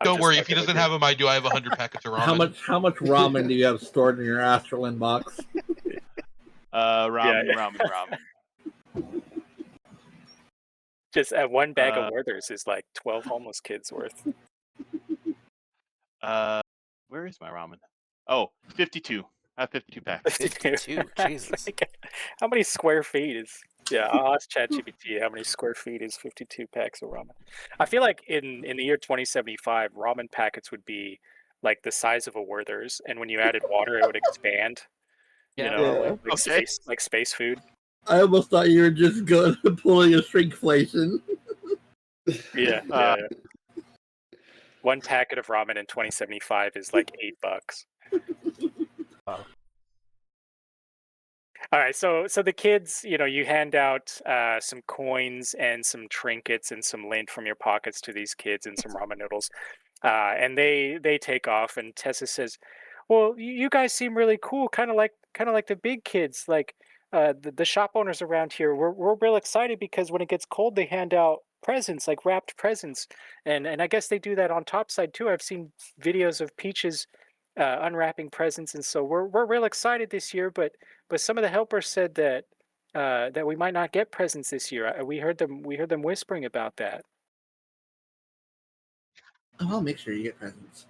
Don't worry, if he doesn't have them, I do. I have 100 packets of ramen. How much ramen do you have stored in your astral inbox? ramen. Just one bag of Werther's is like 12 homeless kids worth. Where is my ramen? Oh, 52. I have 52 packs. 52, Jesus. Like, how many square feet is? Yeah, I'll ask ChatGPT how many square feet is 52 packs of ramen. I feel like in the year 2075, ramen packets would be like the size of a Werther's, and when you added water, it would expand. Yeah, probably. Like Okay. space food. I almost thought you were just pulling a shrinkflation. Yeah, yeah. One packet of ramen in 2075 is like $8. Wow. All right, so the kids, you hand out some coins and some trinkets and some lint from your pockets to these kids and some ramen noodles, and they take off. And Tessa says, "Well, you guys seem really cool, kind of like the big kids. Like the shop owners around here. We're real excited because when it gets cold, they hand out presents, like wrapped presents, and I guess they do that on Topside too. I've seen videos of Peaches unwrapping presents, and so we're real excited this year. But some of the helpers said that that we might not get presents this year. We heard them whispering about that." Oh, I'll make sure you get presents.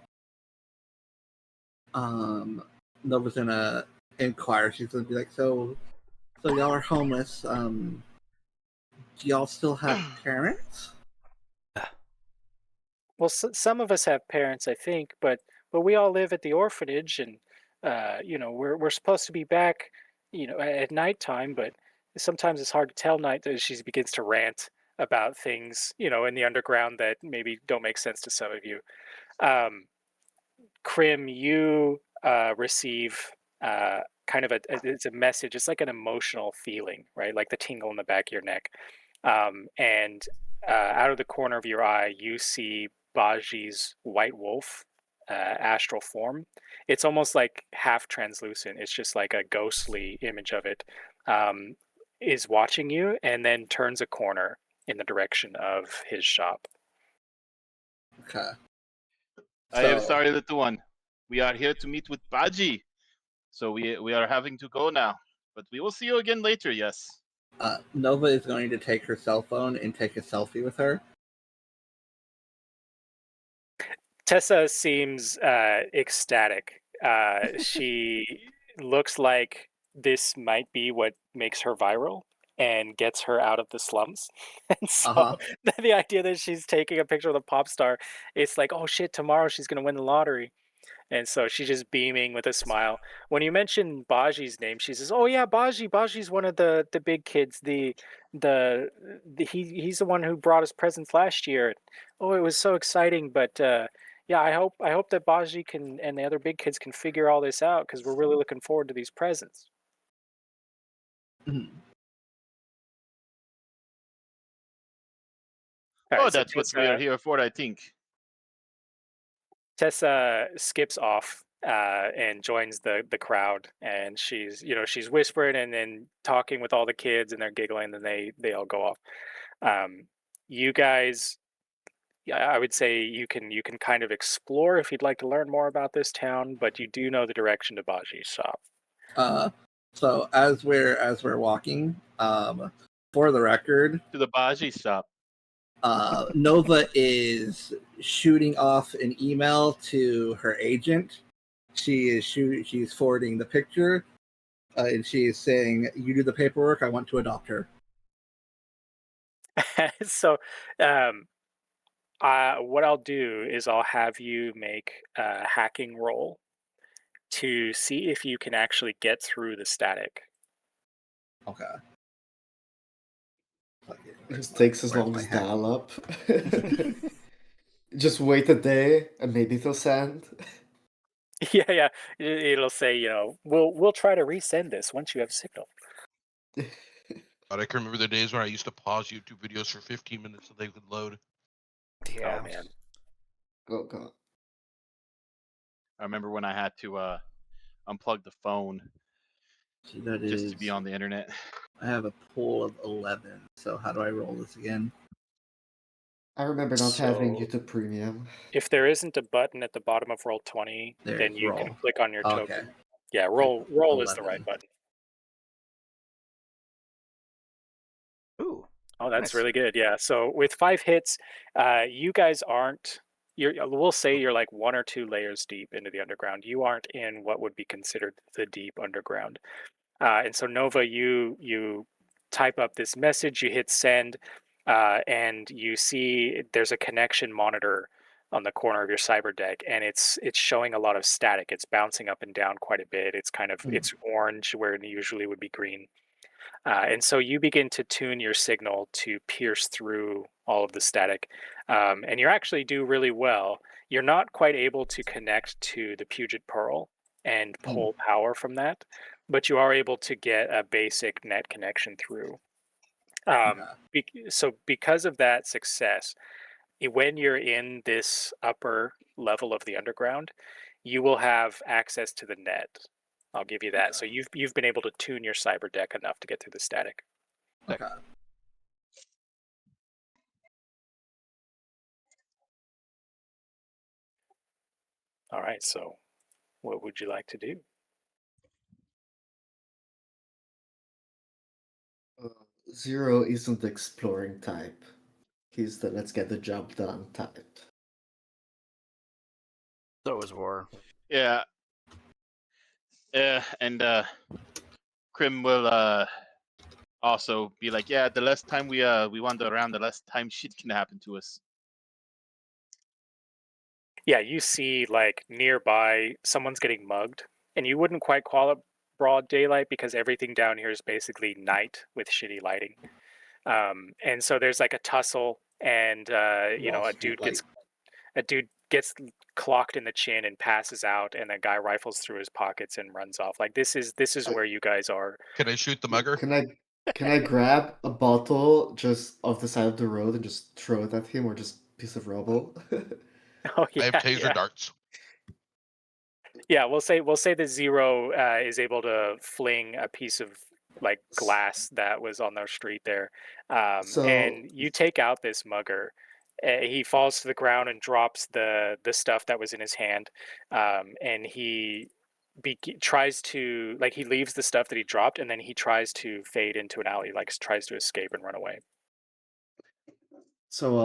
Nova's gonna inquire. She's gonna be like, so y'all are homeless. Do y'all still have parents? Well, some of us have parents, I think, but but we all live at the orphanage, and we're supposed to be back, at nighttime, but sometimes it's hard to tell night." She begins to rant about things, in the underground that maybe don't make sense to some of you. Um, Krim, you receive kind of it's a message. It's like an emotional feeling, right? Like the tingle in the back of your neck. And out of the corner of your eye, you see Baji's white wolf astral form. It's almost like half translucent. It's just like a ghostly image of it. Um, is watching you and then turns a corner in the direction of his shop. Okay. I am So, sorry, little one. We are here to meet with Baji. So we are having to go now. But we will see you again later, yes. Nova is going to take her cell phone and take a selfie with her. Tessa seems ecstatic. She looks like this might be what makes her viral and gets her out of the slums. And so Uh-huh. the idea that she's taking a picture of the pop star, it's like, oh shit, tomorrow she's going to win the lottery. And so she's just beaming with a smile. When you mention Baji's name, she says, "Oh yeah, Baji. Baji's one of the big kids. He's the one who brought us presents last year. Oh, it was so exciting. But yeah, I hope that Baji can and the other big kids can figure all this out because we're really looking forward to these presents." Mhm. All Oh, right, so that's what we are here for, I think. Tessa skips off and joins the crowd, and she's whispering and then talking with all the kids, and they're giggling, and they all go off. You guys, yeah, I would say you can kind of explore if you'd like to learn more about this town, but you do know the direction to Baji's shop. Uh, so as we're walking, for the record, To the Baji shop. Nova is shooting off an email to her agent. She's forwarding the picture, and she is saying, "You do the paperwork. I want to adopt her." So, um, what I'll do is I'll have you make a hacking roll to see if you can actually get through the static. Okay. It just takes as Where's long my as hacking? dial up. Just wait a day and maybe it'll send. Yeah, yeah. It'll say, we'll try to resend this once you have signal. God, I can remember the days when I used to pause YouTube videos for 15 minutes so they could load. Yeah. Oh man. Oh god. I remember when I had to unplug the phone So that just is. to be on the internet. I have a pool of 11. So how do I roll this again? I remember not having So YouTube Premium. if there isn't a button at the bottom of roll 20, then There's you can roll. click on your Okay. token. Yeah, Click roll is the right 11. button. Ooh. Oh, that's Nice. really good. Yeah. So with 5 hits, you guys aren't. We'll say you're like 1 or 2 layers deep into the underground. You aren't in what would be considered the deep underground. And so Nova, you type up this message, you hit send, and you see there's a connection monitor on the corner of your cyber deck, and it's showing a lot of static. It's bouncing up and down quite a bit. It's orange where it usually would be green. And so you begin to tune your signal to pierce through all of the static. And you actually do really well. You're not quite able to connect to the Puget Pearl and pull power from that, but you are able to get a basic net connection through. Okay. So, because of that success, when you're in this upper level of the underground, you will have access to the net. I'll give you that. So Okay. you've been able to tune your cyber deck enough to get through the static. Okay. All right. So what would you like to do? Zero isn't the exploring type. He's the let's get the job done type. So was War. Yeah. And Krim will also be like, yeah, the less time we wander around, the less time shit can happen to us. Yeah, you see like nearby someone's getting mugged, and you wouldn't quite call it broad daylight because everything down here is basically night with shitty lighting. And so there's like a tussle, and you know, a dude gets clocked in the chin and passes out, and the guy rifles through his pockets and runs off. Like this is I- where you guys are. Can I shoot the mugger? Can I grab a bottle just off the side of the road and just throw it at him, or just piece of rubble? Oh I have yeah, taser yeah. darts. Yeah, we'll say that Zero is able to fling a piece of like glass that was on their street there, So and you take out this mugger. He falls to the ground and drops the stuff that was in his hand, and tries to like he leaves the stuff that he dropped, and then he tries to fade into an alley, like tries to escape and run away. So,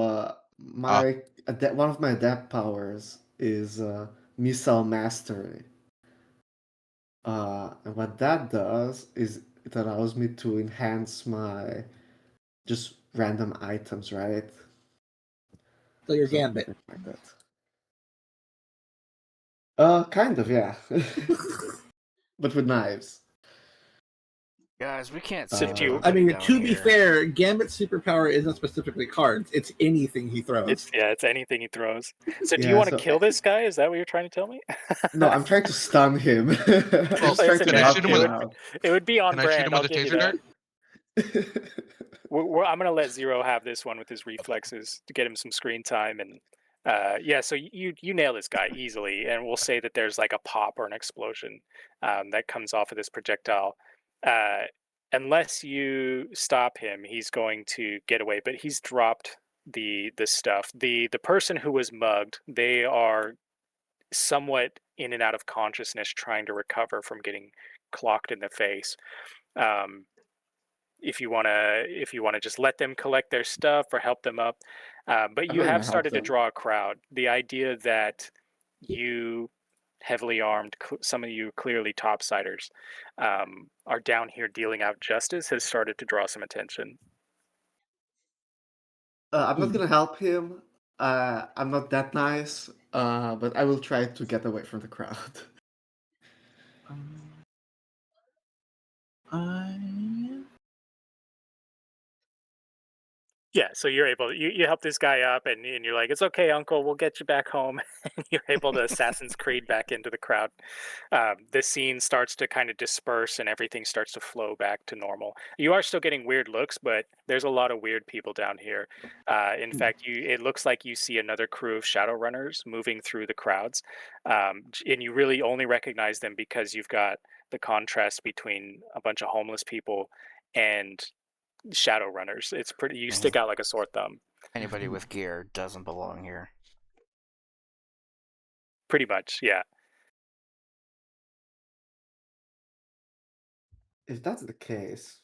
Ah, one of my adapt powers is missile mastery. And what that does is it allows me to enhance my just random items, right? So your So gambit. like that. Kind of, yeah, but with knives. Guys, we can't So save do you? I everybody mean, down to be here. fair, Gambit's superpower isn't specifically cards; it's anything he throws. It's anything he throws. So do you Yeah. want to So kill this guy? Is that what you're trying to tell me? no, I'm trying to stun him. I'm well, just trying Listen, to can I man, shoot knock him him with? out. it would be on Can I shoot brand. him I'll with a give you taser that. dart? I'm gonna let Zero have this one with his reflexes to get him some screen time, and yeah. So you nail this guy easily, and we'll say that there's like a pop or an explosion that comes off of this projectile. Uh, unless you stop him, he's going to get away. But he's dropped the stuff. The person who was mugged, they are somewhat in and out of consciousness, trying to recover from getting clocked in the face. Um, if you wanna just let them collect their stuff or help them up. But I'm you not have gonna help started to them. draw a crowd. The idea that you heavily armed, some of you clearly topsiders, are down here dealing out justice has started to draw some attention. I'm not gonna help him. I'm not that nice. But I will try to get away from the crowd. I Yeah, so you're able you help this guy up, and you're like, "It's okay, uncle, we'll get you back home." And you're able to Assassin's Creed back into the crowd. The scene starts to kind of disperse and everything starts to flow back to normal. You are still getting weird looks, but there's a lot of weird people down here. In fact, it looks like you see another crew of Shadowrunners moving through the crowds, and you really only recognize them because you've got the contrast between a bunch of homeless people and Shadowrunners. It's pretty. You stick out like a sore thumb. Anybody with gear doesn't belong here. Pretty much, yeah. If that's the case,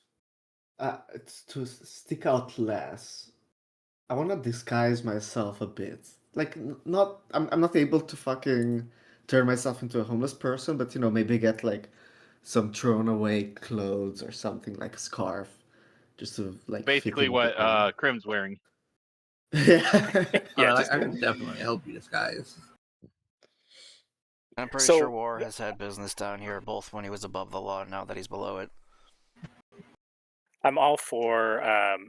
it's to stick out less. I want to disguise myself a bit. Like, not, I'm not able to fucking turn myself into a homeless person, but maybe get like some thrown away clothes or something, like a scarf, just to like fit Basically, in a what bit more. Crim's wearing. Yeah. Yeah, just I can definitely help you disguise. I'm pretty So- sure War has had business down here, both when he was above the law and now that he's below it. I'm all for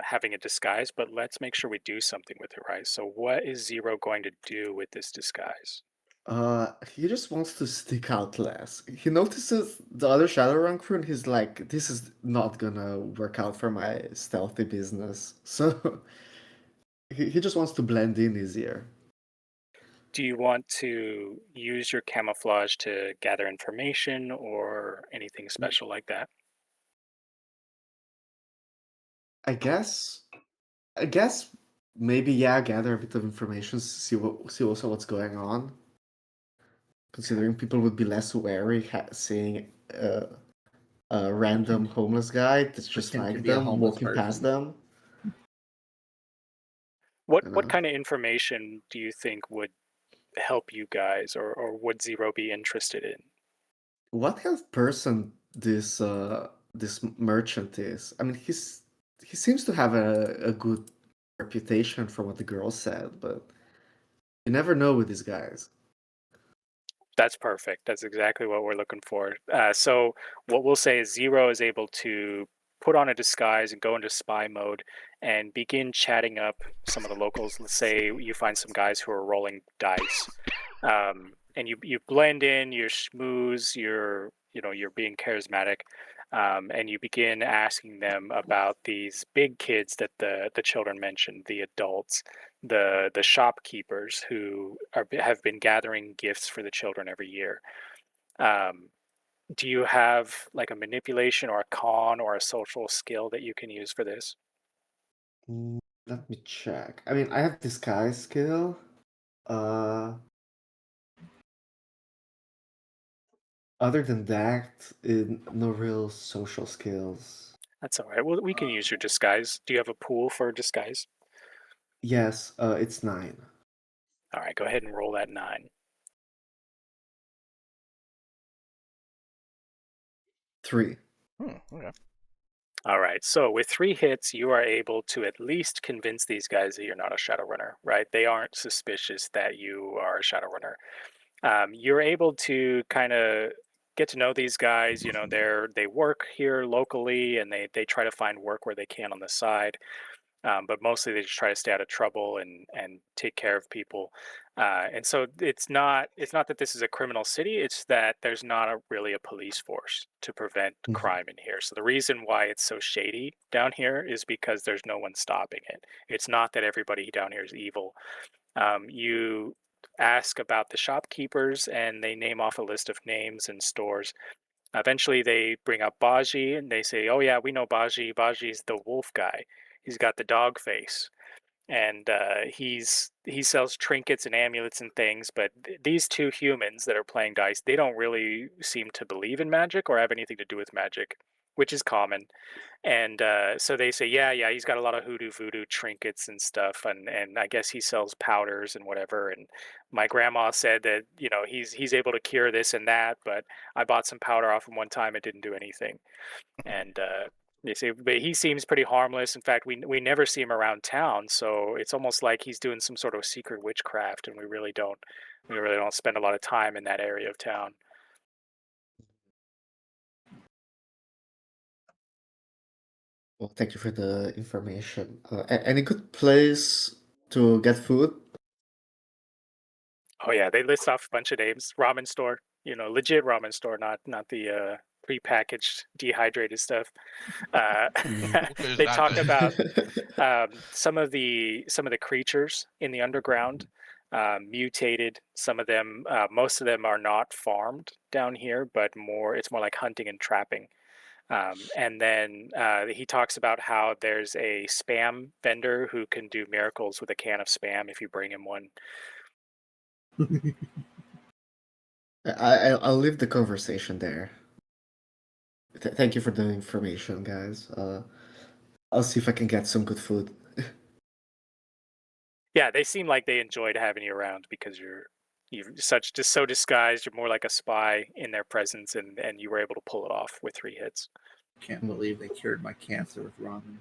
having a disguise, but let's make sure we do something with it, right? So, what is Zero going to do with this disguise? He just wants to stick out less. He notices the other Shadowrun crew and he's like, this is not gonna work out for my stealthy business. So he just wants to blend in easier. Do you want to use your camouflage to gather information or anything special like that? I guess maybe, yeah, gather a bit of information, see also what's going on. Considering people would be less wary seeing a random homeless guy that's just Pretend to like be a them homeless walking past person. them. What kind of information do you think would help you guys, or would Zero be interested in? What kind of person this merchant is? I mean, he seems to have a good reputation from what the girl said, but you never know with these guys. That's perfect. That's exactly what we're looking for. So what we'll say is Zero is able to put on a disguise and go into spy mode and begin chatting up some of the locals. Let's say you find some guys who are rolling dice, and you blend in, you're schmooze, you're being charismatic, and you begin asking them about these big kids that the children mentioned, the adults, the shopkeepers who have been gathering gifts for the children every year. Um, do you have like a manipulation or a con or a social skill that you can use for this? Let me check. I mean, I have disguise skill. Uh, Other than that, no real social skills. That's all right. Well, we can use your disguise. Do you have a pool for disguise? Yes, it's 9. All right, go ahead and roll that 9. 3. Okay. All right. So with 3 hits, you are able to at least convince these guys that you're not a Shadowrunner, right? They aren't suspicious that you are a Shadowrunner. You're able to kind of get to know these guys. They work here locally, and they try to find work where they can on the side. But mostly they just try to stay out of trouble and take care of people. And so it's not that this is a criminal city. It's that there's not really a police force to prevent Mhm. crime in here. So the reason why it's so shady down here is because there's no one stopping it. It's not that everybody down here is evil. You ask about the shopkeepers, and they name off a list of names and stores. Eventually, they bring up Baji, and they say, "Oh yeah, we know Baji. Baji's the wolf guy. He's got the dog face, and he sells trinkets and amulets and things." But these two humans that are playing dice, they don't really seem to believe in magic or have anything to do with magic, which is common. And so they say, yeah, yeah, he's got a lot of hoodoo voodoo trinkets and stuff, and I guess he sells powders and whatever. And my grandma said that he's able to cure this and that, but I bought some powder off him one time, it didn't do anything. And they say, but he seems pretty harmless. In fact, we never see him around town, so it's almost like he's doing some sort of secret witchcraft, and we really don't spend a lot of time in that area of town. Well, thank you for the information. Any good place to get food? Oh yeah, they list off a bunch of names. Ramen store, legit ramen store, not the prepackaged dehydrated stuff. Uh, Okay, it's they not talk good. about some of the creatures in the underground, mutated. Some of them, most of them are not farmed down here, but it's more like hunting and trapping. And then he talks about how there's a spam vendor who can do miracles with a can of spam if you bring him one. I'll leave the conversation there. Thank you for the information, guys. I'll see if I can get some good food. Yeah, they seem like they enjoyed having you around because you're just so disguised. You're more like a spy in their presence, and you were able to pull it off with 3 hits. Can't believe they cured my cancer with ramen.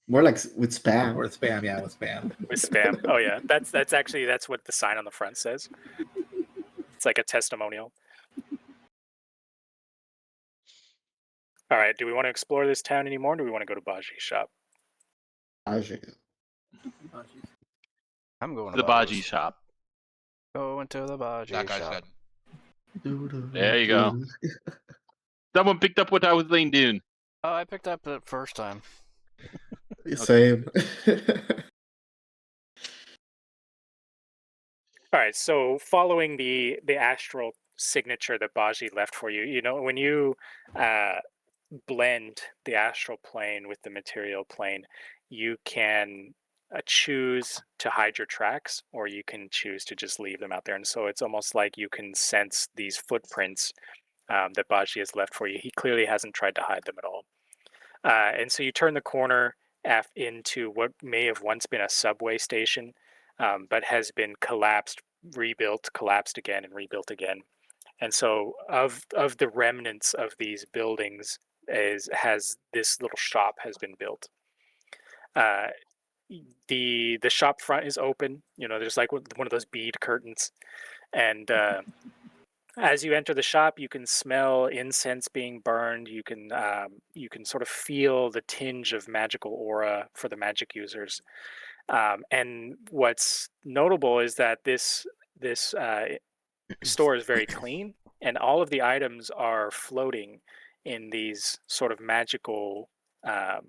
More like with spam. Or spam, yeah, with spam. With spam. Oh yeah, that's what the sign on the front says. It's like a testimonial. All right, do we want to explore this town anymore? Or do we want to go to Baji's shop? I'm going to The Baji Baji's. shop. Going to the Baji That guy shop. said. There you go. Someone picked up what I was doing. Oh, I picked up the first time. Same. All right, so following the astral signature that Baji left for you, when you blend the astral plane with the material plane, you can choose to hide your tracks, or you can choose to just leave them out there. And so it's almost like you can sense these footprints that Baji has left for you. He clearly hasn't tried to hide them at all. And so you turn the corner into what may have once been a subway station, but has been collapsed, rebuilt, collapsed again, and rebuilt again. And so, of the remnants of these buildings, has this little shop has been built. Uh, the shop front is open. You know, there's like one of those bead curtains, and as you enter the shop, you can smell incense being burned. You can sort of feel the tinge of magical aura for the magic users. And what's notable is that this store is very clean, and all of the items are floating in these sort of magical, um,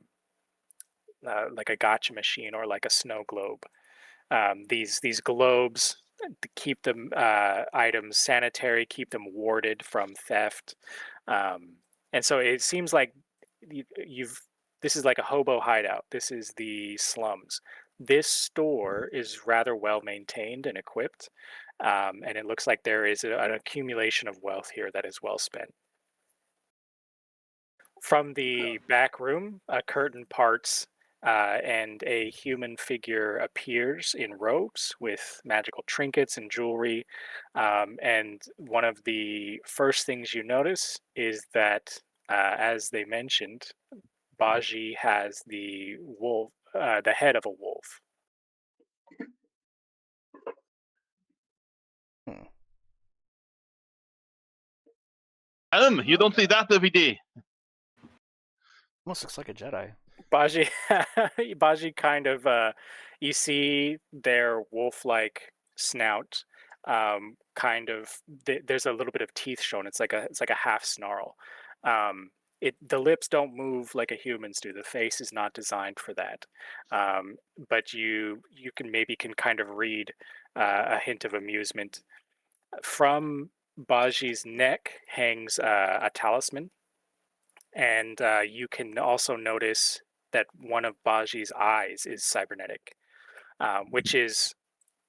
like a gotcha machine or like a snow globe. These globes to keep them items sanitary, keep them warded from theft, and so it seems like you've. This is like a hobo hideout. This is the slums. This store is rather well maintained and equipped, and it looks like there is an accumulation of wealth here that is well spent. From the back room, a curtain parts and a human figure appears in robes with magical trinkets and jewelry. And one of the first things you notice is that, as they mentioned, Baji has the wolf, the head of a wolf. You don't see that every day. Almost looks like a Jedi. Baji, Baji kind of, you see their wolf-like snout, kind of. There's a little bit of teeth shown. It's like a half snarl. The lips don't move like a human's do. The face is not designed for that. But you can kind of read a hint of amusement. From Baji's neck hangs a talisman, and you can also notice that one of Baji's eyes is cybernetic, which is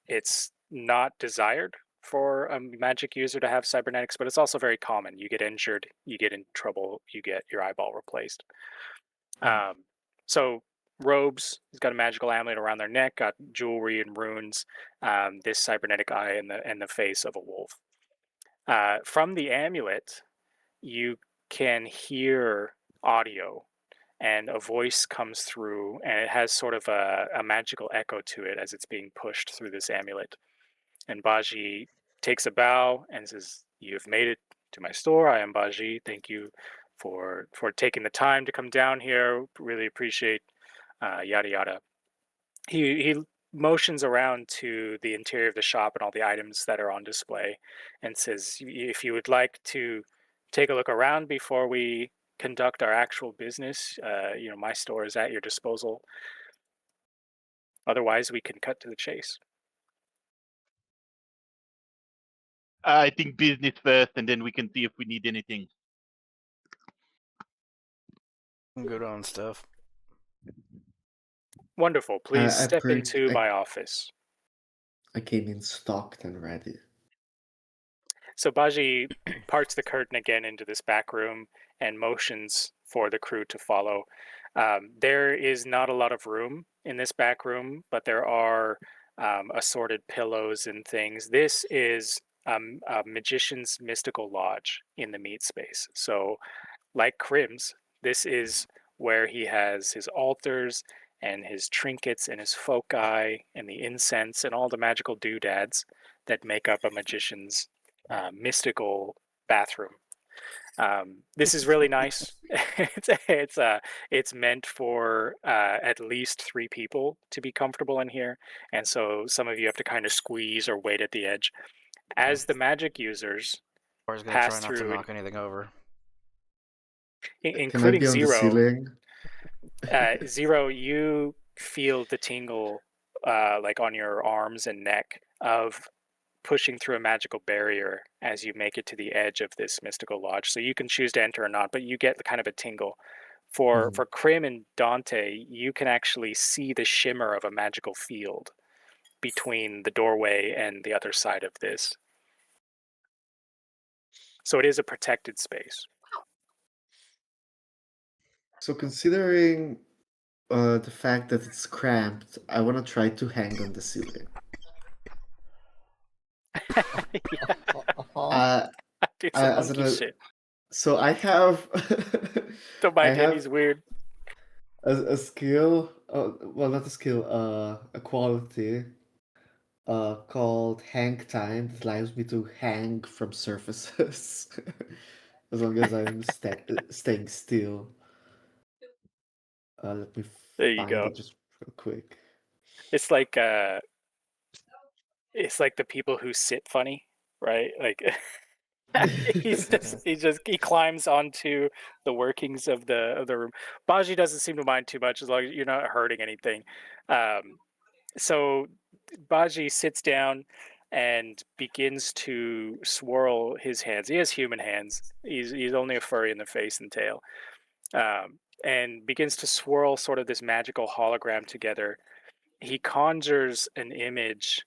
it's not desired for a magic user to have cybernetics, but it's also very common. You get injured, you get in trouble, you get your eyeball replaced. So robes, he's got a magical amulet around their neck, got jewelry and runes, this cybernetic eye, and the face of a wolf. From the amulet, you can hear audio, and a voice comes through, and it has sort of a magical echo to it as it's being pushed through this amulet. And Baji takes a bow and says, "You've made it to my store. I am Baji. Thank you for taking the time to come down here. Really appreciate yada yada." He motions around to the interior of the shop and all the items that are on display, and says, "If you would like to take a look around before we conduct our actual business, my store is at your disposal. Otherwise, we can cut to the chase." I think business first, and then we can see if we need anything. Good on stuff. Wonderful. Please step I into my office. I came in stocked and ready. So Baji parts the curtain again into this back room and motions for the crew to follow. There is not a lot of room in this back room, but there are assorted pillows and things. This is a magician's mystical lodge in the meat space. So, like Krim's, this is where he has his altars and his trinkets and his foci and the incense and all the magical doodads that make up a magician's mystical bathroom. This is really nice. It's meant for at least 3 people to be comfortable in here, and so some of you have to kind of squeeze or wait at the edge. As the magic users Or is gonna pass try not to through, knock anything over. Can I including be on the Zero. ceiling? Zero, you feel the tingle like on your arms and neck of pushing through a magical barrier as you make it to the edge of this mystical lodge. So you can choose to enter or not, but you get kind of a tingle. For Krim and Dante, you can actually see the shimmer of a magical field between the doorway and the other side of this. So it is a protected space. So considering the fact that it's cramped, I want to try to hang on the ceiling. Do some as monkey shit. So I have Don't I mind him, have he's weird. a skill well, not a skill, a quality, called hang time that allows me to hang from surfaces as long as I'm staying still. Let me There you find go. it just real quick. It's like the people who sit funny, right? Like he climbs onto the workings of the room. Baji doesn't seem to mind too much as long as you're not hurting anything. So Baji sits down and begins to swirl his hands. He has human hands. He's only a furry in the face and tail, and begins to swirl sort of this magical hologram together. He conjures an image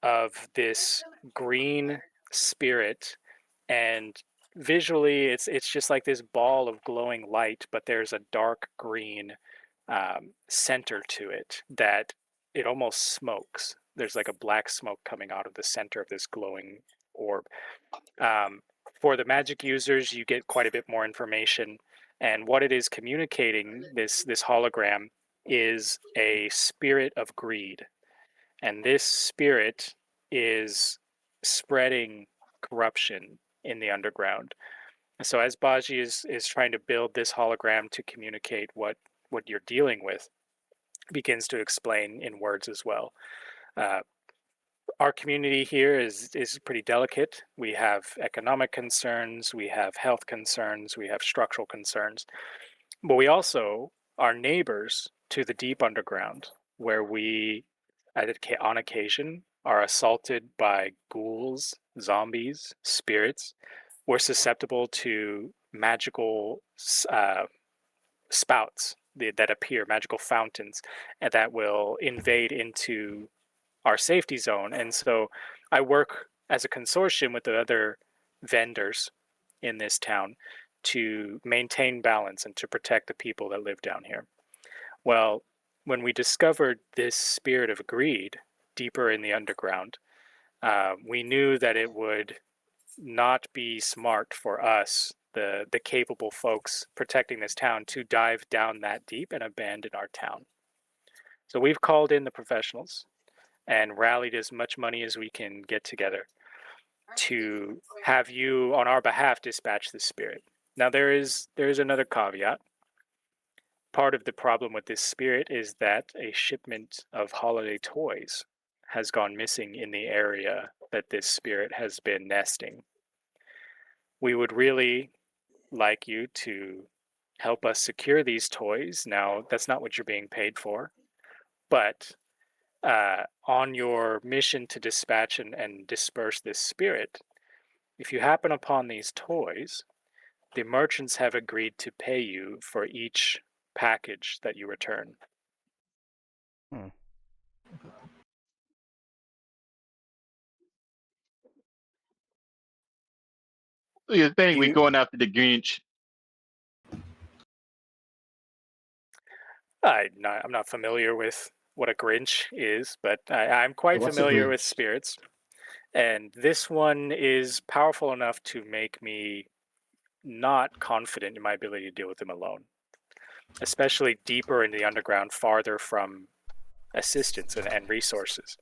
of this green spirit, and visually it's just like this ball of glowing light, but there's a dark green center to it that it almost smokes. There's like a black smoke coming out of the center of this glowing orb. um, for the magic users, you get quite a bit more information, and what it is communicating, this hologram, is a spirit of greed, and this spirit is spreading corruption in the underground. So as Baji is trying to build this hologram to communicate what you're dealing with, begins to explain in words as well. Uh, our community here is pretty delicate. We have economic concerns, we have health concerns, we have structural concerns, but we also are neighbors to the deep underground, where we, on occasion, are assaulted by ghouls, zombies, spirits. We're susceptible to magical spouts that appear, magical fountains, and that will invade into our safety zone. And so I work as a consortium with the other vendors in this town to maintain balance and to protect the people that live down here. Well, when we discovered this spirit of greed deeper in the underground, we knew that it would not be smart for us, the capable folks protecting this town, to dive down that deep and abandon our town. So we've called in the professionals and rallied as much money as we can get together to have you on our behalf dispatch the spirit. Now there is another caveat. Part of the problem with this spirit is that a shipment of holiday toys has gone missing in the area that this spirit has been nesting. We would really like you to help us secure these toys. Now, that's not what you're being paid for, but on your mission to dispatch and disperse this spirit, if you happen upon these toys, the merchants have agreed to pay you for each package that you return. So you're saying we're You- going after the Grinch? I'm not familiar with what a Grinch is, but I'm quite What's a familiar with Grinch? spirits. And this one is powerful enough to make me not confident in my ability to deal with them alone, especially deeper into the underground, farther from assistance and resources.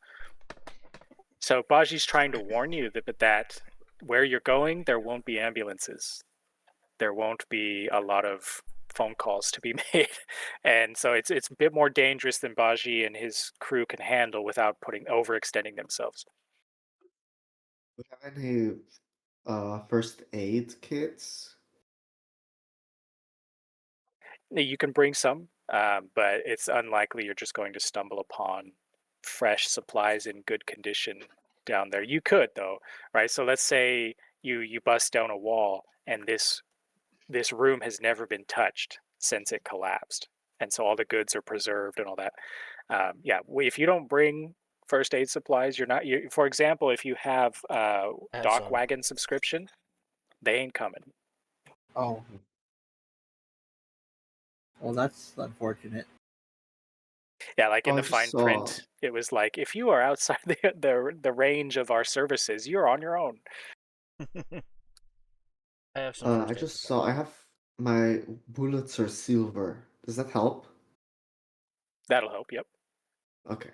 So Baji's trying to warn you that where you're going, there won't be ambulances. There won't be a lot of phone calls to be made. And so it's a bit more dangerous than Baji and his crew can handle without overextending themselves. Do you have any first aid kits? You can bring some, but it's unlikely you're just going to stumble upon fresh supplies in good condition down there. You could though, right? So let's say you bust down a wall and this room has never been touched since it collapsed, and so all the goods are preserved and all that. Yeah, if you don't bring first aid supplies, you're not. For example, if you have dock some. wagon subscription, they ain't coming. Oh, well, that's unfortunate. Yeah, like in Oh, I the just fine saw. print, it was like, if you are outside the range of our services, you're on your own. I have some first I aid just supplies. saw. I have my bullets are silver. Does that help? That'll help. Yep. Okay.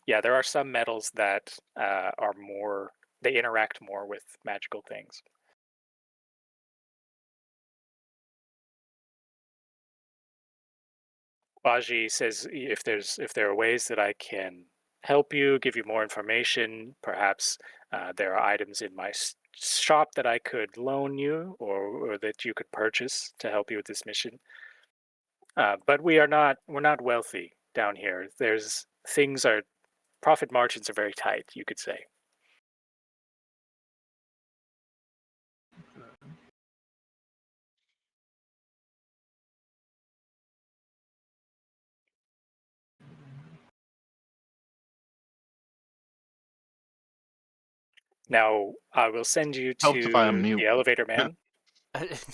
Yeah, there are some metals that are more. They interact more with magical things. Baji says if there are ways that I can help you, give you more information, perhaps there are items in my shop that I could loan you or that you could purchase to help you with this mission. But we're not wealthy down here. There's things are profit margins are very tight, you could say. Now I will send you Helps if I'm to mute. the elevator man,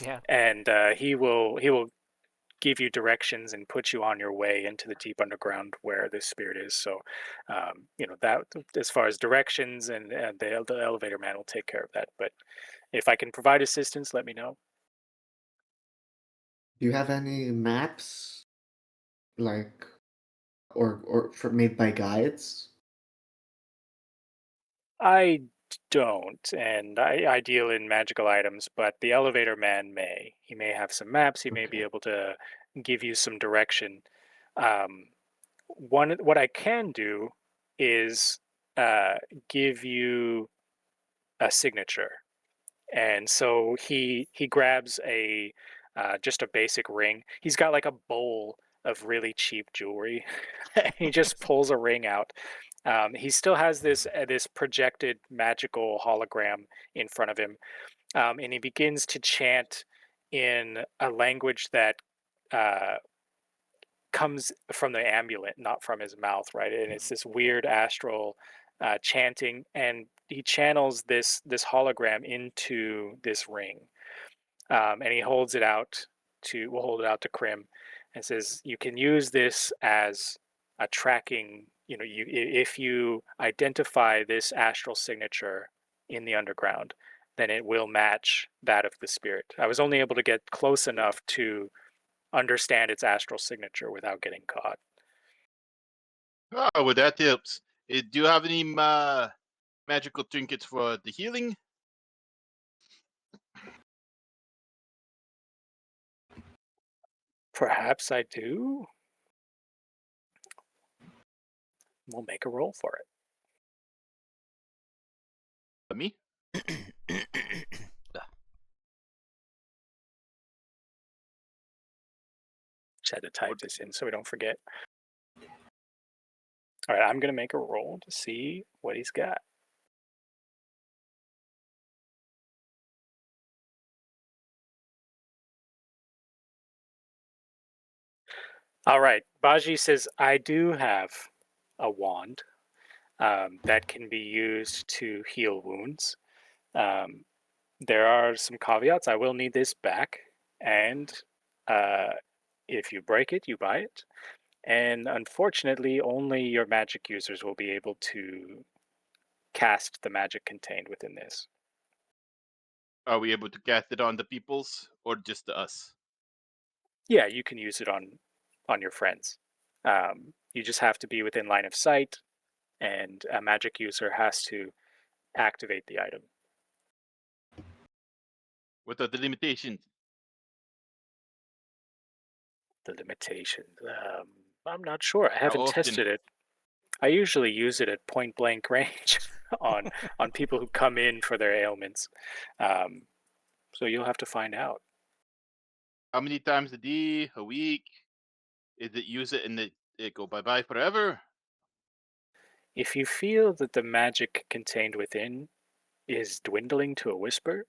Yeah. and he will give you directions and put you on your way into the deep underground where this spirit is. So, that as far as directions and the elevator man will take care of that. But if I can provide assistance, let me know. Do you have any maps, like, or for made by guides? I don't, and I deal in magical items, but the elevator man may. He may have some maps. He may be Okay. able to give you some direction. Um, what I can do is uh, give you a signature. And so he grabs a just a basic ring. He's got like a bowl of really cheap jewelry. He just pulls a ring out. He still has this projected magical hologram in front of him, and he begins to chant in a language that uh, comes from the amulet, not from his mouth, right? And it's this weird astral chanting, and he channels this hologram into this ring, and he holds it out to. We'll hold it out to Krim, and says, "You can use this as a tracking. If you identify this astral signature in the underground, then it will match that of the spirit." I was only able to get close enough to understand its astral signature without getting caught. Oh, well, that helps. Do you have any magical trinkets for the healing? Perhaps I do. We'll make a roll for it. Me? Just had to type this in so we don't forget. All right, I'm going to make a roll to see what he's got. All right, Baji says, I do have a wand that can be used to heal wounds. Um, there are some caveats. I will need this back, and uh, if you break it, you buy it. And unfortunately, only your magic users will be able to cast the magic contained within this. Are we able to cast it on the peoples or just to us? Yeah, you can use it on your friends. You just have to be within line of sight, and a magic user has to activate the item. What are the limitations? The limitations. I'm not sure. I How haven't often? tested it. I usually use it at point blank range on people who come in for their ailments. So you'll have to find out. How many times a day, a week? Is it use it and it go bye bye forever? If you feel that the magic contained within is dwindling to a whisper,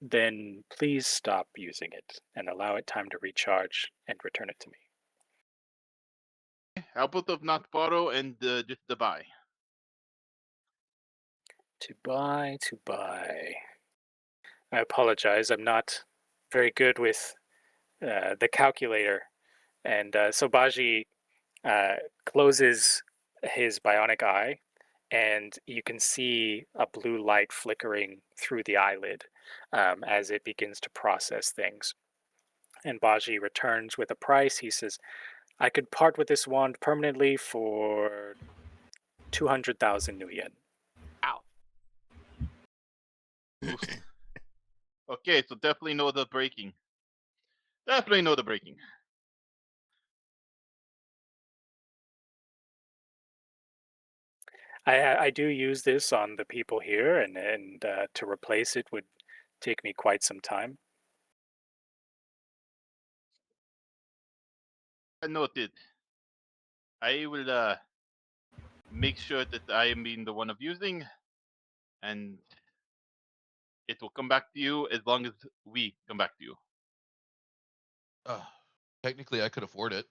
then please stop using it and allow it time to recharge and return it to me. How about of not borrow and just to buy? To buy. I apologize. I'm not very good with the calculator. And so Baji closes his bionic eye, and you can see a blue light flickering through the eyelid as it begins to process things. And Baji returns with a price. He says, I could part with this wand permanently for 200,000 new yen. Ow. Oof. Okay, so definitely know the breaking. Definitely know the breaking. I do use this on the people here, and to replace it would take me quite some time. Noted. I will make sure that I am being the one of using, and it will come back to you as long as we come back to you. Technically, I could afford it.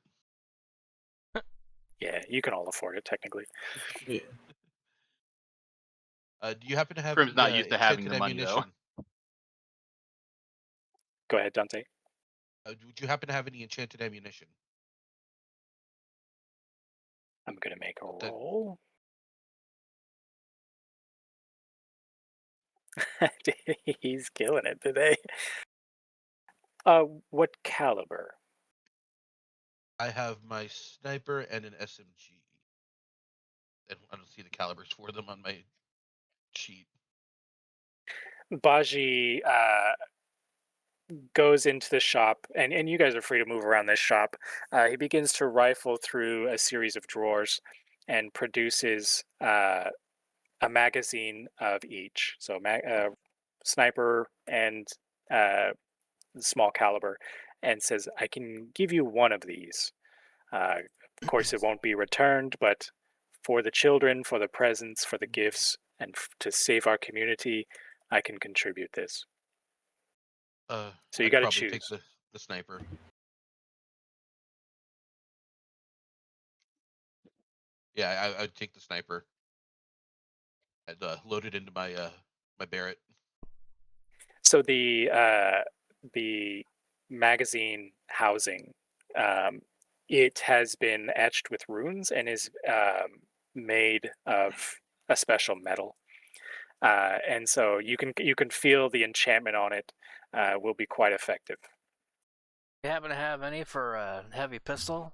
Yeah, you can all afford it technically. Yeah. Do you happen to have Crim's any not used to having enchanted the money, though. ammunition? Go ahead, Dante. Would you happen to have any enchanted ammunition? I'm gonna make a That roll. He's killing it today. What caliber? I have my sniper and an SMG. And I don't see the calibers for them on my sheet. Baji goes into the shop, and you guys are free to move around this shop. He begins to rifle through a series of drawers and produces a magazine of each. So, sniper and small caliber, and says, I can give you one of these. Of course, it won't be returned, but for the children, for the presents, for the gifts, and to save our community, I can contribute this. So you I'd got to probably take choose. the sniper. Yeah, I'd take the sniper. I'd load it into my my Barrett. So the magazine housing, it has been etched with runes and is made of a special metal, and so you can feel the enchantment on it will be quite effective. You happen to have any for a heavy pistol?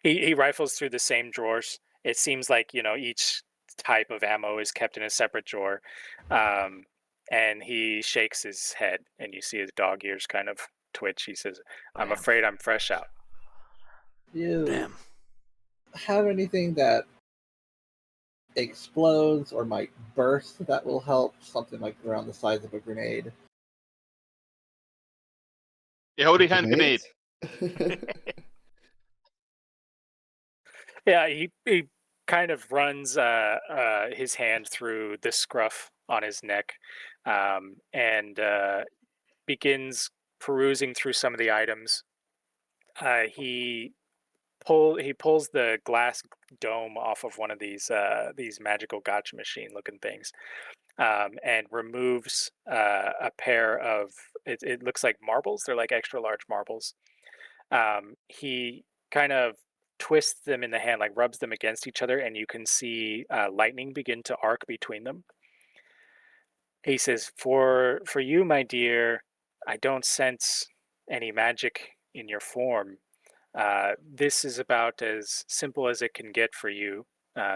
He rifles through the same drawers. It seems like each type of ammo is kept in a separate drawer, um, and he shakes his head, and you see his dog ears kind of twitch. He says, "I'm Damn. afraid I'm fresh out." You Damn. have anything that explodes or might burst that will help? Something like around the size of a grenade. Yehudi hand grenade. Yeah, he kind of runs his hand through the scruff on his neck, and begins perusing through some of the items. He pulls the glass dome off of one of these magical gotcha machine looking things, and removes a pair of it looks like marbles. They're like extra large marbles. He kind of twists them in the hand, like rubs them against each other, and you can see lightning begin to arc between them. He says, For you, my dear, I don't sense any magic in your form. This is about as simple as it can get for you.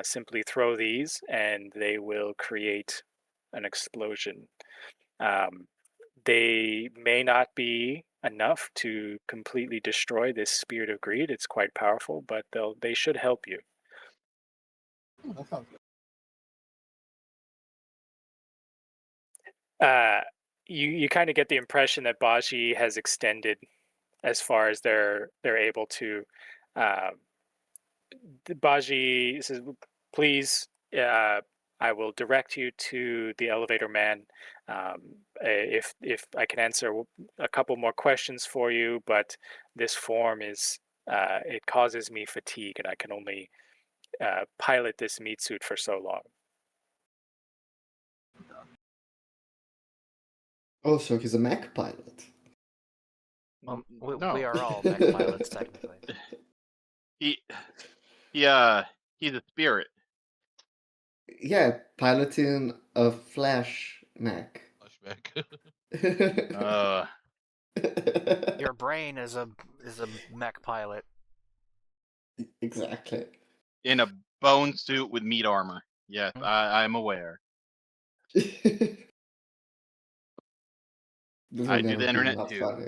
Simply throw these, and they will create an explosion. Um, they may not be enough to completely destroy this spirit of greed. It's quite powerful, but they should help you. Oh, that sounds good. Uh, you kind of get the impression that Baji has extended as far as they're able to. Uh, Baji says, "Please, I will direct you to the elevator man. If I can answer a couple more questions for you, but this form is it causes me fatigue, and I can only pilot this meat suit for so long." Oh, so he's a mech pilot. Well, we No, are all mech pilots technically. he he's a spirit. Yeah, piloting a flash mech. Flashback. Your brain is a mech pilot. Exactly. In a bone suit with meat armor. Yes, I'm aware. This will I do never the be internet not too. funny.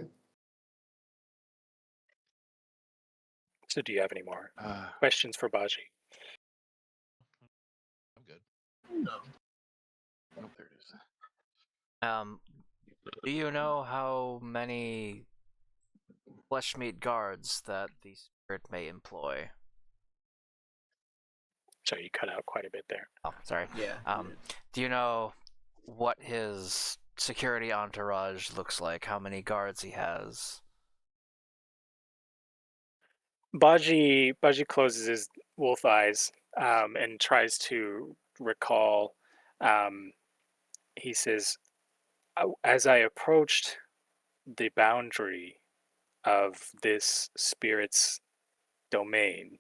So do you have any more Uh, questions for Baji? I'm good. oh, there it is. Do you know how many flesh meat guards that the spirit may employ? Sorry, you cut out quite a bit there. Oh, sorry. Yeah. Do you know what his security entourage looks like? How many guards he has? Baji closes his wolf eyes and tries to recall. He says, as I approached the boundary of this spirit's domain,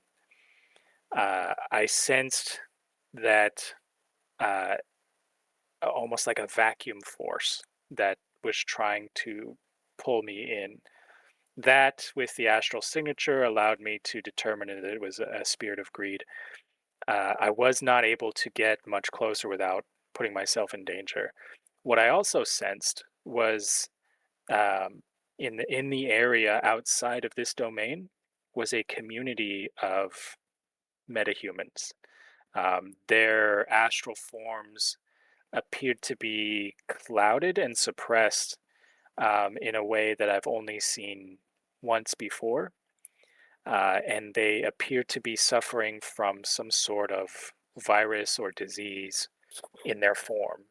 I sensed that almost like a vacuum force that was trying to pull me in. That, with the astral signature, allowed me to determine that it was a spirit of greed. I was not able to get much closer without putting myself in danger. What I also sensed was in the area outside of this domain was a community of metahumans. Their astral forms appeared to be clouded and suppressed in a way that I've only seen once before. And they appear to be suffering from some sort of virus or disease in their form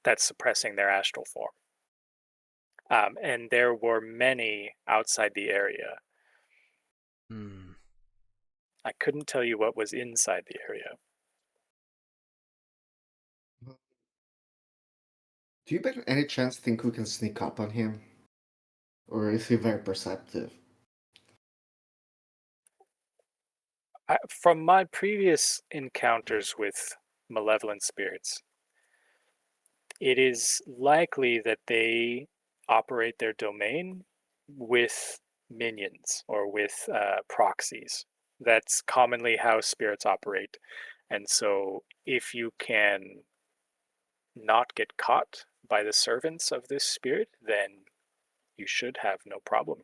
that's suppressing their astral form. And there were many outside the area. Hmm. I couldn't tell you what was inside the area. Do you by any chance think we can sneak up on him? Or is he very perceptive? From my previous encounters with malevolent spirits, it is likely that they operate their domain with minions or with proxies. That's commonly how spirits operate. And so, if you can not get caught by the servants of this spirit, then you should have no problem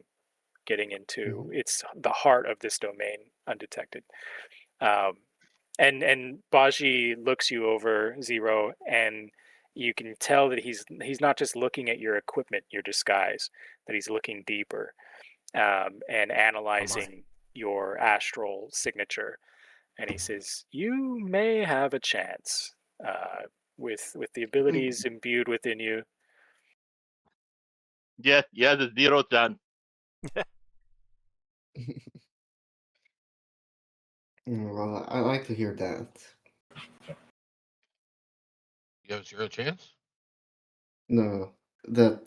getting into it's the heart of this domain undetected. Um, and Baji looks you over, Zero, and you can tell that he's not just looking at your equipment, your disguise, that he's looking deeper and analyzing your astral signature. And he says, "You may have a chance with the abilities imbued within you." Yeah, the 0 chance. Well, I like to hear that. You have 0 chance? No, that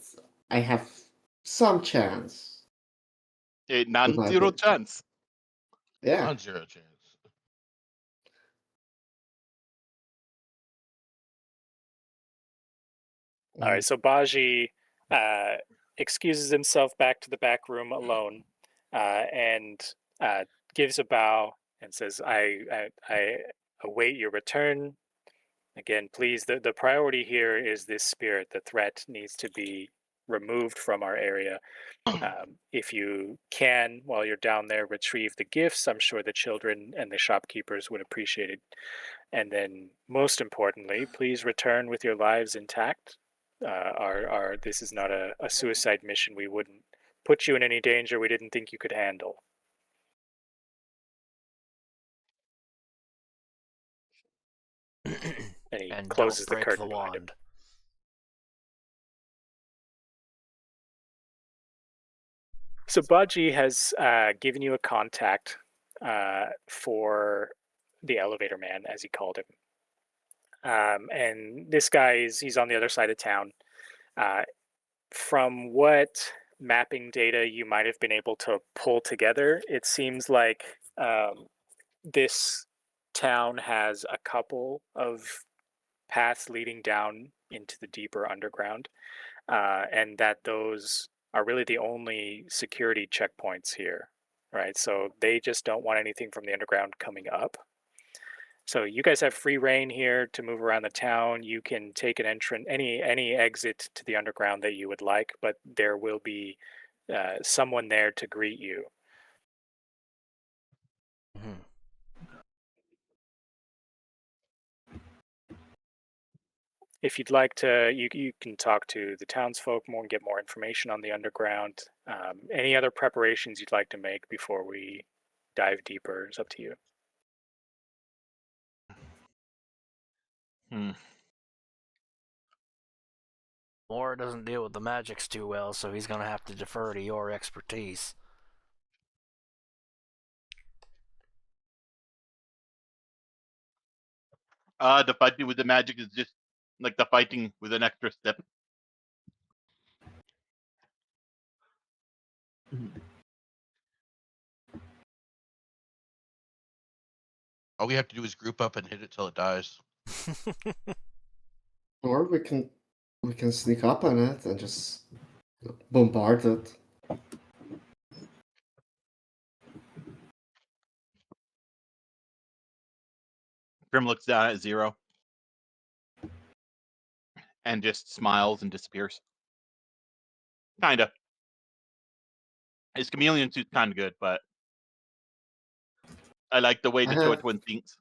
I have some chance. A With my non-zero ability. chance. Yeah. Non-zero chance. All right, so Baji excuses himself back to the back room alone and gives a bow and says, I await your return. Again, please, the priority here is this spirit. The threat needs to be removed from our area. If you can, while you're down there, retrieve the gifts, I'm sure the children and the shopkeepers would appreciate it. And then, most importantly, please return with your lives intact. This is not a suicide mission. We wouldn't put you in any danger we didn't think you could handle. And he And closes don't the break the curtain behind him. wand. So Baji has given you a contact for the elevator man, as he called him. And this guy he's on the other side of town. From what mapping data you might have been able to pull together, it seems like this town has a couple of paths leading down into the deeper underground. and that those are really the only security checkpoints here, right? So they just don't want anything from the underground coming up. So you guys have free reign here to move around the town. You can take an entrance, any exit to the underground that you would like, but there will be someone there to greet you. Mhm. If you'd like to, you can talk to the townsfolk more and get more information on the underground. Any other preparations you'd like to make before we dive deeper is up to you. Hmm. Moore doesn't deal with the magics too well, so he's gonna have to defer to your expertise. The fighting with the magic is just like the fighting with an extra step. All we have to do is group up and hit it till it dies. Or we can sneak up on it and just bombard it. Grim looks down at Zero and just smiles and disappears. Kinda. His chameleon suit's kinda good, but I like the way I the short have one thinks.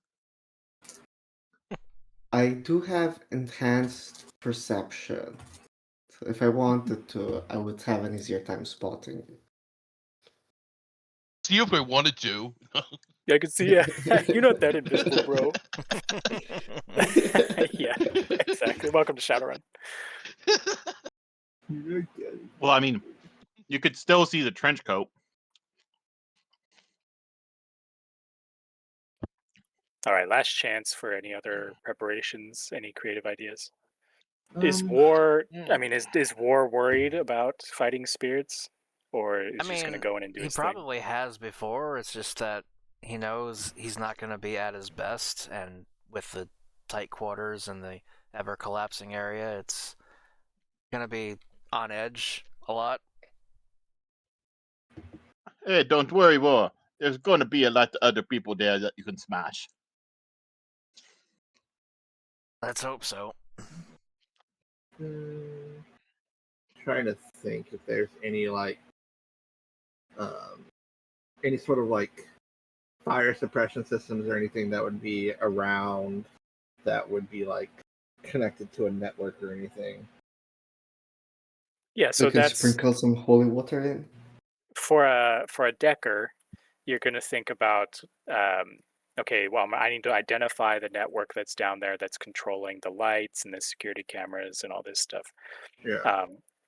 I do have enhanced perception. So if I wanted to, I would have an easier time spotting. See if I wanted to. Yeah, I can see. Yeah, you're not that invisible, bro. Yeah, exactly. Welcome to Shadowrun. Well, I mean, you could still see the trench coat. All right, last chance for any other preparations, any creative ideas. Um, Is War? I mean, is War worried about fighting spirits, or is I he just going to mean, go in and do he his thing? probably has before. It's just that he knows he's not going to be at his best, and with the tight quarters and the ever collapsing area, it's going to be on edge a lot. Hey, don't worry, War. There's going to be a lot of other people there that you can smash. Let's hope so. Trying to think if there's any any sort of fire suppression systems or anything that would be around that would be connected to a network or anything. Yeah, We so can that's sprinkle some holy water in. for a decker. You're going to think about okay, well, I need to identify the network that's down there that's controlling the lights and the security cameras and all this stuff. Yeah.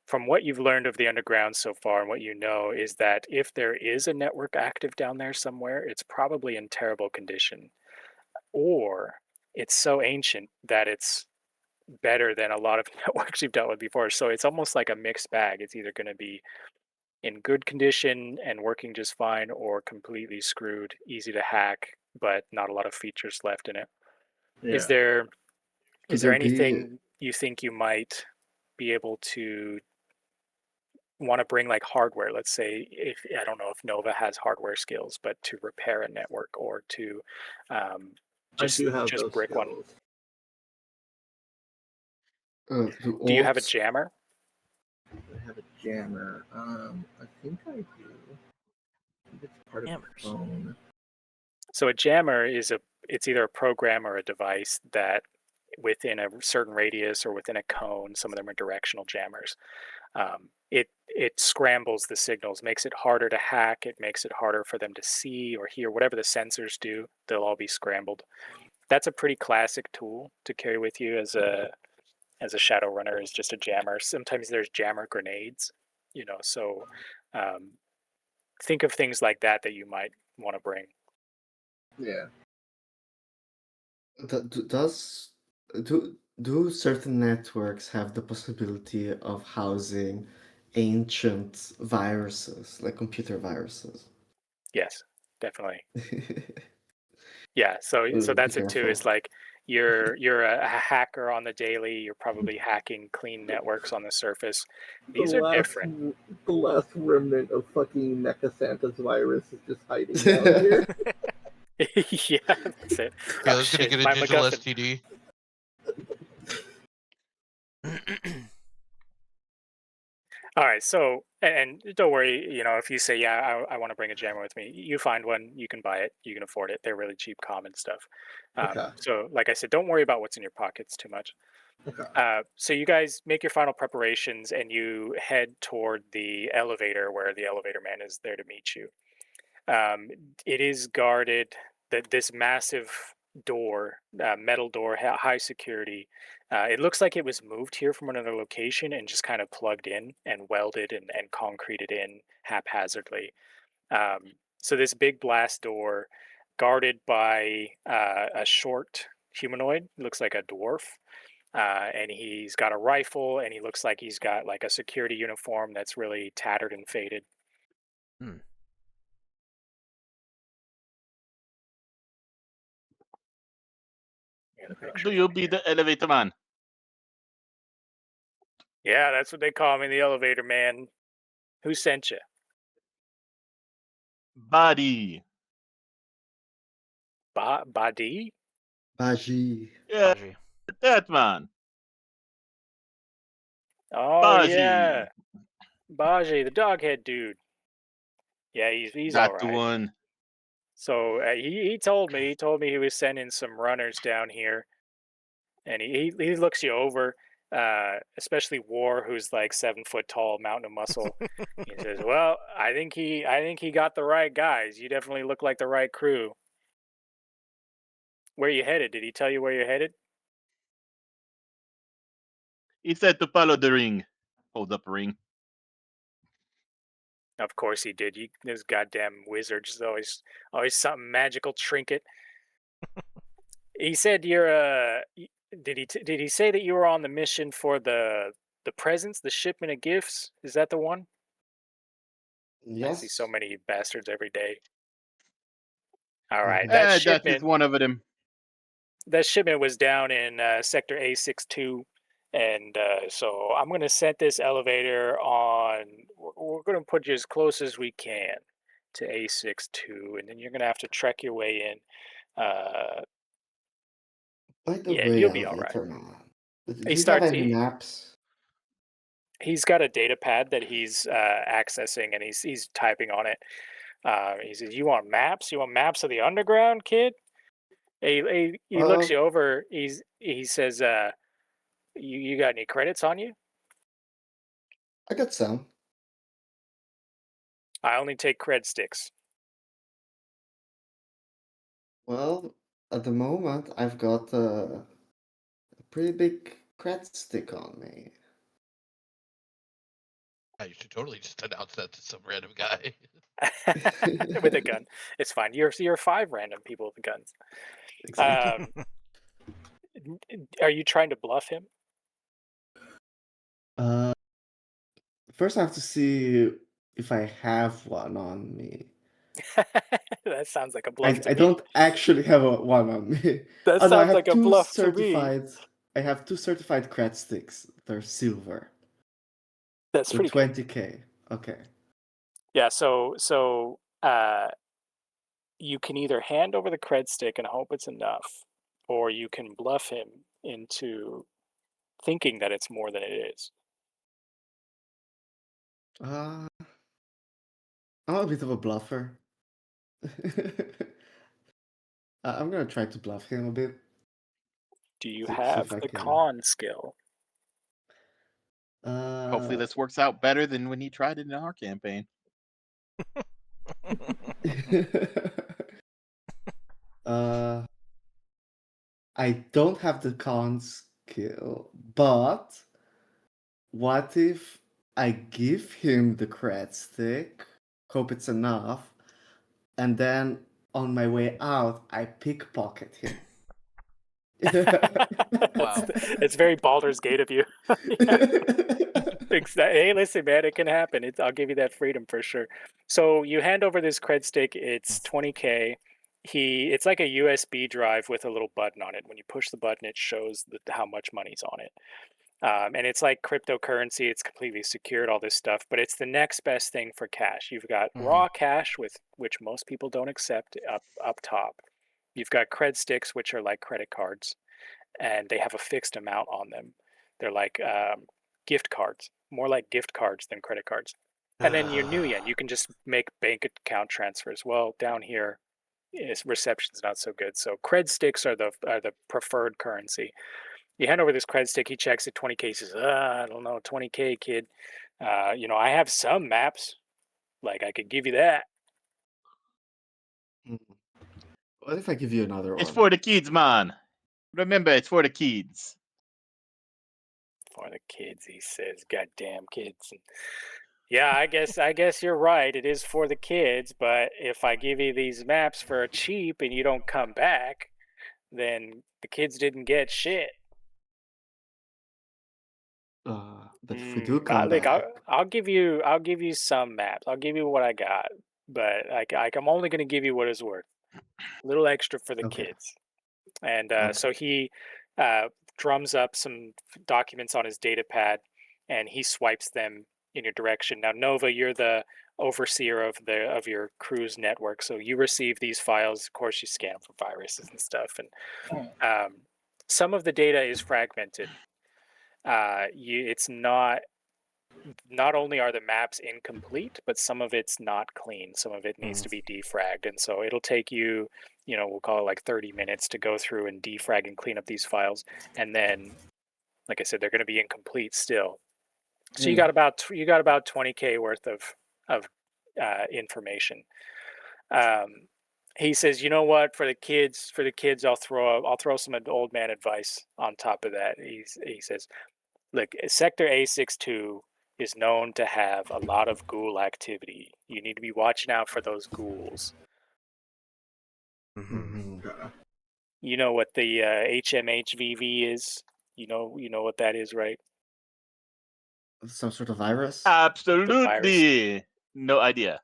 From what you've learned of the underground so far and what you know is that if there is a network active down there somewhere, it's probably in terrible condition, or it's so ancient that it's better than a lot of networks you've dealt with before. So it's almost like a mixed bag. It's either going to be in good condition and working just fine, or completely screwed, easy to hack, but not a lot of features left in it. Is Yeah. there Could is there there be anything you think you might be able to want to bring, like hardware? Let's say, if I don't know if Nova has hardware skills, but to repair a network or to um, I do have just those brick one. skills. do Do you have a orcs? jammer? I have a jammer. I think I do. I think it's part of the Jammers. phone. So a jammer is it's either a program or a device that within a certain radius or within a cone, some of them are directional jammers. It scrambles the signals, makes it harder to hack. It makes it harder for them to see or hear. Whatever the sensors do, they'll all be scrambled. That's a pretty classic tool to carry with you as a shadow runner, is just a jammer. Sometimes there's jammer grenades, so um, think of things like that you might want to bring. Yeah. Does do certain networks have the possibility of housing ancient viruses, like computer viruses? Yes, definitely. Yeah, so We'll be that's it too. careful. Is like You're a hacker on the daily. You're probably hacking clean networks on the surface. These are different. The last remnant of fucking Mecha Santa's virus is just hiding down here. Yeah, that's it. Taylor's gonna Shit, get a my digital MacGuffin. STD. All right, so and don't worry, if you say, yeah, I want to bring a jammer with me, you find one, you can buy it, you can afford it. They're really cheap, common stuff. Okay. So, like I said, don't worry about what's in your pockets too much. Okay. So you guys make your final preparations and you head toward the elevator where the elevator man is there to meet you. It is guarded. That this massive door, metal door, high security. It looks like it was moved here from another location and just kind of plugged in and welded and concreted in haphazardly. So this big blast door, guarded by a short humanoid, looks like a dwarf. And he's got a rifle, and he looks like he's got like a security uniform that's really tattered and faded. Do you be the elevator man? Yeah, that's what they call me, the elevator man. Who sent you? Body. Badi? Baji. Yeah, Baji. that man. Oh Baji. yeah, Baji, the doghead dude. Yeah, he's all That the right. one. So he told me he was sending some runners down here, and he looks you over, especially War, who's like 7 foot tall, mountain of muscle. He says, "Well, I think he got the right guys. You definitely look like the right crew. Where you headed? Did he tell you where you're headed?" He said to follow the ring. Hold up ring. Of course he did. Those goddamn wizards, always something magical trinket. He said you're did he say that you were on the mission for the presents, the shipment of gifts? Is that the one? I see so Yes. many bastards every day. All right, Mhm. That is one of them. that shipment was down in sector A62, and so I'm gonna set this elevator on. We're gonna put you as close as we can to A62, and then you're gonna have to trek your way in. By the Yeah, way, you'll be all right. elevator man, do He you have starts. any maps? He's got a data pad that he's accessing, and he's typing on it. He says, "You want maps? You want maps of the underground, kid?" He looks Well, you over. He says, "You got any credits on you?" I got some. I only take cred sticks. Well, at the moment, I've got a pretty big cred stick on me. Yeah, you should totally just announce that to some random guy. With a gun. It's fine. You're 5 random people with guns. Exactly. Are you trying to bluff him? Uh, First, I have to see if I have one on me. That sounds like a bluff to I me. don't actually have one on me. That Oh no, I sounds have like a two bluff to me. certified. I have two certified cred sticks. They're silver That's with pretty good. 20k. Okay. Yeah, so you can either hand over the cred stick and hope it's enough, or you can bluff him into thinking that it's more than it is. I'm a bit of a bluffer. I'm gonna try to bluff him a bit. Do you See have if I the can. con skill? Hopefully this works out better than when he tried it in our campaign. uh, I don't have the con skill, but what if I give him the cred stick, hope it's enough, and then on my way out, I pickpocket him? Wow. It's very Baldur's Gate of you. Yeah. Hey, listen, man, it can happen. I'll give you that freedom for sure. So you hand over this cred stick. It's 20k. it's like a USB drive with a little button on it. When you push the button, it shows how much money's on it. And it's like cryptocurrency. It's completely secured, all this stuff, but it's the next best thing for cash. You've got raw cash, which most people don't accept up top. You've got cred sticks, which are like credit cards, and they have a fixed amount on them. They're like gift cards, more like gift cards than credit cards. And then your new yen, you can just make bank account transfers. Well, down here, reception's not so good. So cred sticks are the preferred currency. You hand over this cred stick, he checks it, 20K, he says, I don't know, 20K, kid. I have some maps. Like, I could give you that. What if I give you another It's one? for the kids, man. Remember, it's for the kids. For the kids, he says, goddamn kids. And yeah, I guess you're right. It is for the kids, but if I give you these maps for cheap and you don't come back, then the kids didn't get shit. But if we do come Like back, I'll give you some maps. I'll give you what I got, but I'm only gonna give you what it's worth. A little extra for the Okay. kids. And Okay. so he drums up some documents on his data pad, and he swipes them in your direction. Now, Nova, you're the overseer of your crew's network, so you receive these files. Of course, you scan them for viruses and stuff, and some of the data is fragmented. It's not only are the maps incomplete, but some of it's not clean. Some of it needs to be defragged. And so it'll take you, we'll call it like 30 minutes to go through and defrag and clean up these files. And then, like I said, they're going to be incomplete still. So you got about 20K worth of information. He says, you know what, for the kids, I'll throw some old man advice on top of that. He says, look, Sector A62 is known to have a lot of ghoul activity. You need to be watching out for those ghouls. You know what the HMHVV is? You know what that is, right? Some sort of virus? Absolutely. No idea.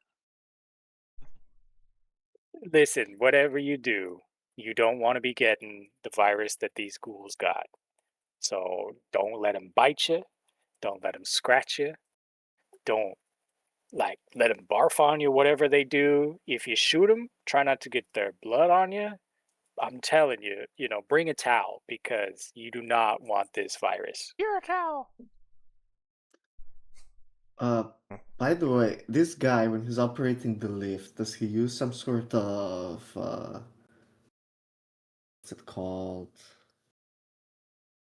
Listen, whatever you do, you don't want to be getting the virus that these ghouls got. So don't let them bite you. Don't let them scratch you. Don't let them barf on you, whatever they do. If you shoot them, try not to get their blood on you. I'm telling you, bring a towel because you do not want this virus. You're a towel. By the way, this guy, when he's operating the lift, does he use some sort of what's it called?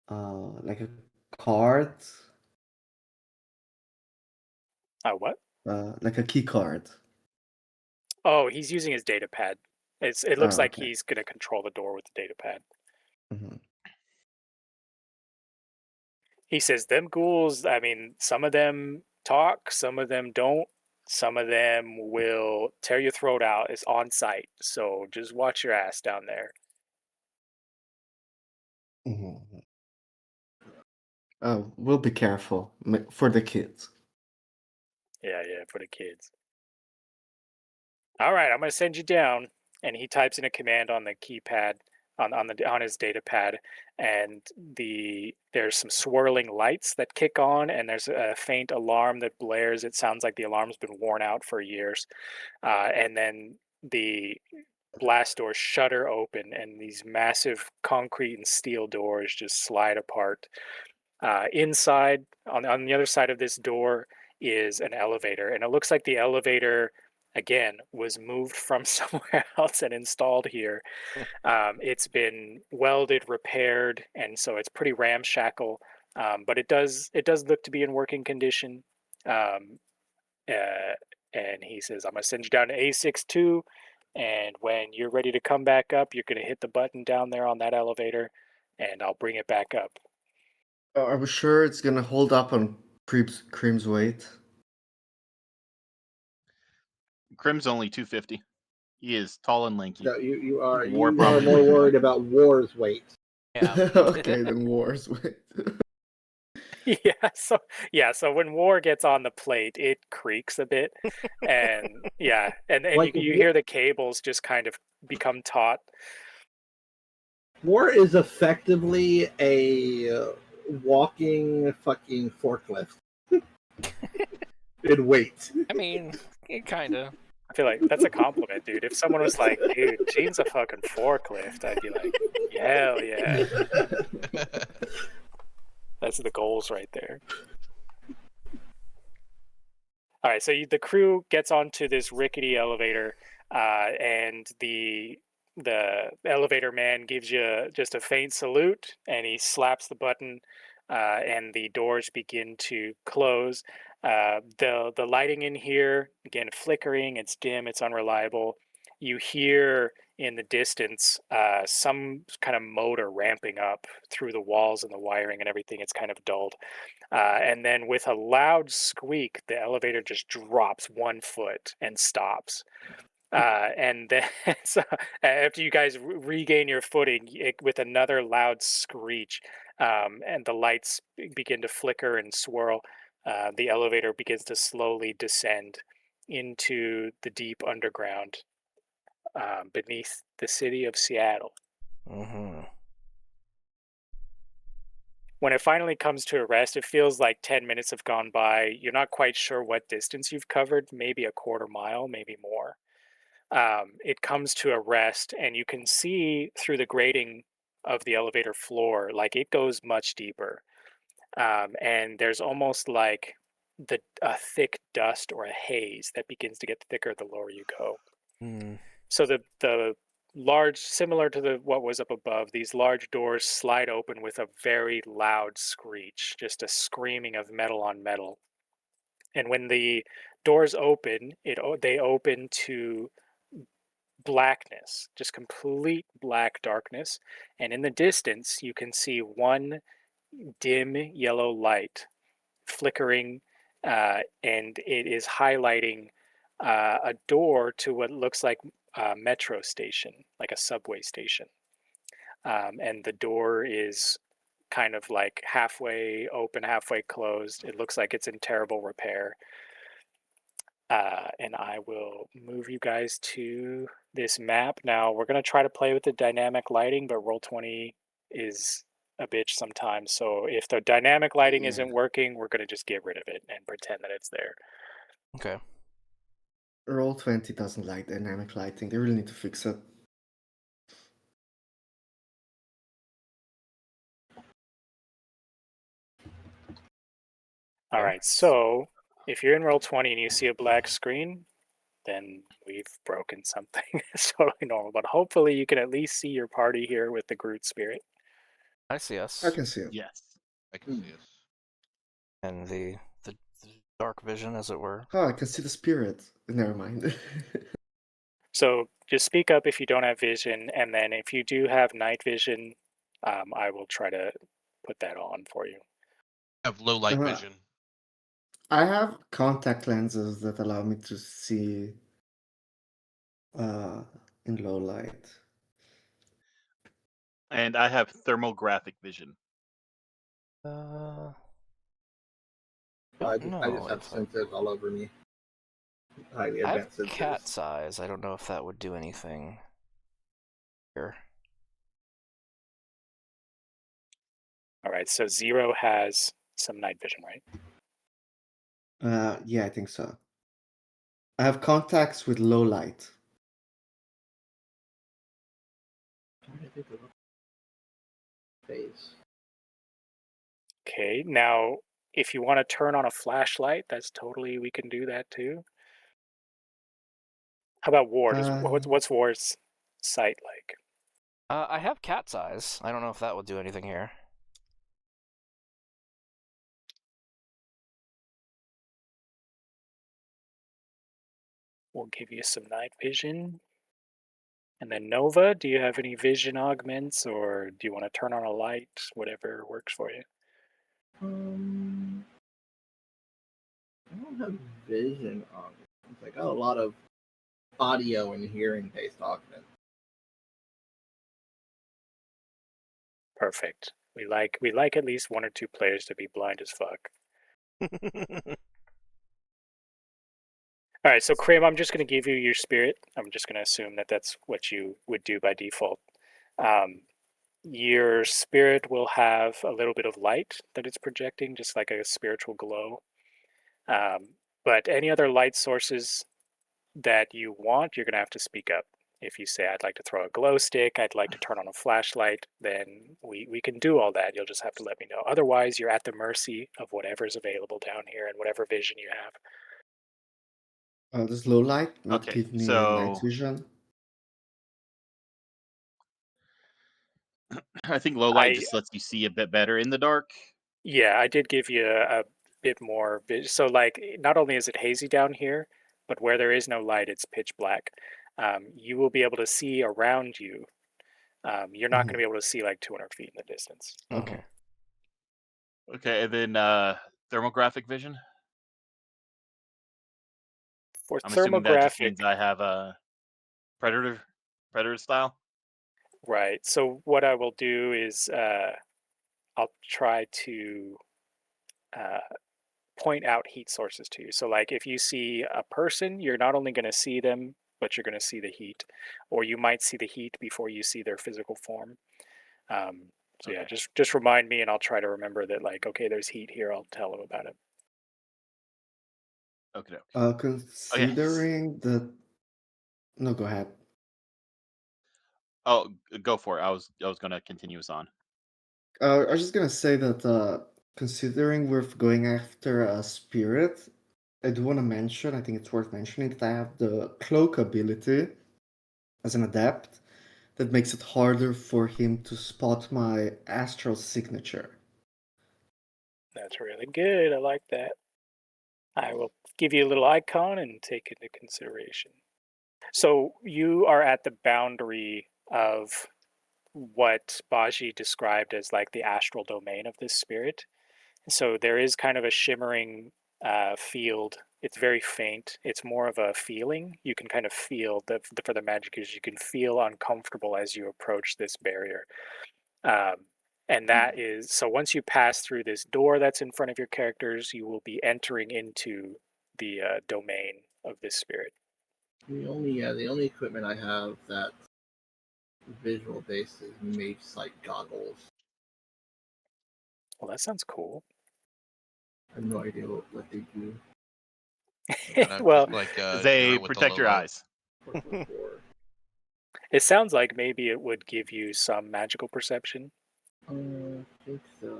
Like a card? What? Like a key card. Oh, he's using his data pad. It looks like okay. he's going to control the door with the data pad. He says, them ghouls, I mean, some of them talk, some of them don't. Some of them will tear your throat out. It's on site. So just watch your ass down there. We'll be careful for the kids. Yeah, for the kids. All right, I'm going to send you down. And he types in a command on the keypad on his data pad, and there's some swirling lights that kick on, and there's a faint alarm that blares. It sounds like the alarm's been worn out for years. And then the blast doors shutter open, and these massive concrete and steel doors just slide apart. Inside, on the other side of this door, is an elevator, and it looks like the elevator again was moved from somewhere else and installed here. It's been welded, repaired, and so it's pretty ramshackle, but it does look to be in working condition. And he says, I'm gonna send you down to A62, and when you're ready to come back up, you're gonna hit the button down there on that elevator, and I'll bring it back up. Are we sure it's gonna hold up on Cream's weight? Crim's only 250. He is tall and lanky. So you are War more probably more. worried about War's weight. Yeah. Okay, then War's weight. So when War gets on the plate, it creaks a bit, and and Like you hear the cables just kind of become taut. War is effectively a walking fucking forklift. In weight. I mean, kind of. I feel like that's a compliment, dude. If someone was like, dude, Gene's a fucking forklift, I'd be like, hell yeah. That's the goals right there. All right, so the crew gets onto this rickety elevator, and the elevator man gives you just a faint salute, and he slaps the button, and the doors begin to close. The lighting in here, again, flickering. It's dim. It's unreliable. You hear in the distance some kind of motor ramping up through the walls and the wiring and everything. It's kind of dulled. And then with a loud squeak, the elevator just drops 1 foot and stops. And then so, after you guys regain your footing, with another loud screech, and the lights begin to flicker and swirl, the elevator begins to slowly descend into the deep underground beneath the city of Seattle. Mm-hmm. When it finally comes to a rest, it feels like 10 minutes have gone by. You're not quite sure what distance you've covered, maybe a quarter mile, maybe more. It comes to a rest, and you can see through the grating of the elevator floor, like it goes much deeper. And there's almost like a thick dust or a haze that begins to get thicker the lower you go. Mm. So the large, similar to what was up above, these large doors slide open with a very loud screech, just a screaming of metal on metal. And when the doors open, they open to blackness, just complete black darkness. And in the distance, you can see one dim yellow light flickering, and it is highlighting a door to what looks like a metro station, like a subway station. And the door is kind of like halfway open, halfway closed. It looks like it's in terrible repair. And I will move you guys to this map. Now, we're going to try to play with the dynamic lighting, but Roll20 is a bitch sometimes. So if the dynamic lighting isn't working, we're going to just get rid of it and pretend that it's there. Okay. Roll20 doesn't like dynamic lighting. They really need to fix it. All right, so if you're in Roll20 and you see a black screen, then we've broken something. It's totally normal, but hopefully you can at least see your party here with the Groot spirit. I see us. I can see it. Yes. I can see us. And the dark vision, as it were. Oh, I can see the spirit. Never mind. So just speak up if you don't have vision, and then if you do have night vision, I will try to put that on for you. I have low light vision. I have contact lenses that allow me to see in low light. And I have thermographic vision. I Don't know just have if I sensors all over me. Highly have advanced sensors. cat's eyes. I don't know if that would do anything here. All right, so Zero has some night vision, right? Yeah, I think so. I have contacts with low light. Phase. Okay, now if you want to turn on a flashlight, that's totally, we can do that too. How about Ward? What's Ward's sight like? I have cat's eyes. I don't know if that would do anything here. We'll give you some night vision. And then Nova, do you have any vision augments, or do you want to turn on a light? Whatever works for you. I don't have vision augments. I got a lot of audio and hearing based augments. Perfect. We like at least 1 or 2 players to be blind as fuck. All right, so Krim, I'm just going to give you your spirit. I'm just going to assume that that's what you would do by default. Your spirit will have a little bit of light that it's projecting, just like a spiritual glow. But any other light sources that you want, you're going to have to speak up. If you say, I'd like to throw a glow stick, I'd like to turn on a flashlight, then we can do all that. You'll just have to let me know. Otherwise, you're at the mercy of whatever's available down here and whatever vision you have. Does low light not Okay, give me night so vision? I think low light just lets you see a bit better in the dark. Yeah, I did give you a bit more. So, like, not only is it hazy down here, but where there is no light, it's pitch black. You will be able to see around you. You're not going to be able to see like 200 feet in the distance. Okay. Okay, and then thermographic vision. For I'm assuming that just thermographic, means I have a predator style. right. So what I will do is I'll try to uh, point out heat sources to you. So, like, if you see a person, you're not only going to see them, but you're going to see the heat, or you might see the heat before you see their physical form. So yeah, Okay. just remind me, and I'll try to remember that. Like, okay, there's heat here. I'll tell them about it. Okay. Considering the no, go ahead. Oh, go for it. I was gonna continue us on. I was just gonna say that considering we're going after a spirit, I do want to mention. I think it's worth mentioning that I have the cloak ability as an adept that makes it harder for him to spot my astral signature. That's really good. I like that. I will give you a little icon and take into consideration. So you are at the boundary of what Baji described as like the astral domain of this spirit. So there is kind of a shimmering field. It's very faint. It's more of a feeling. You can kind of feel for the magic users, you can feel uncomfortable as you approach this barrier. And that is so once you pass through this door that's in front of your characters, you will be entering into the domain of this spirit. The only equipment I have that's visual based is mage sight goggles. Well, that sounds cool. I have no idea what they do. Well, Just like They Nero with the protect your logo. eyes. it sounds like maybe it would give you some magical perception. I think so.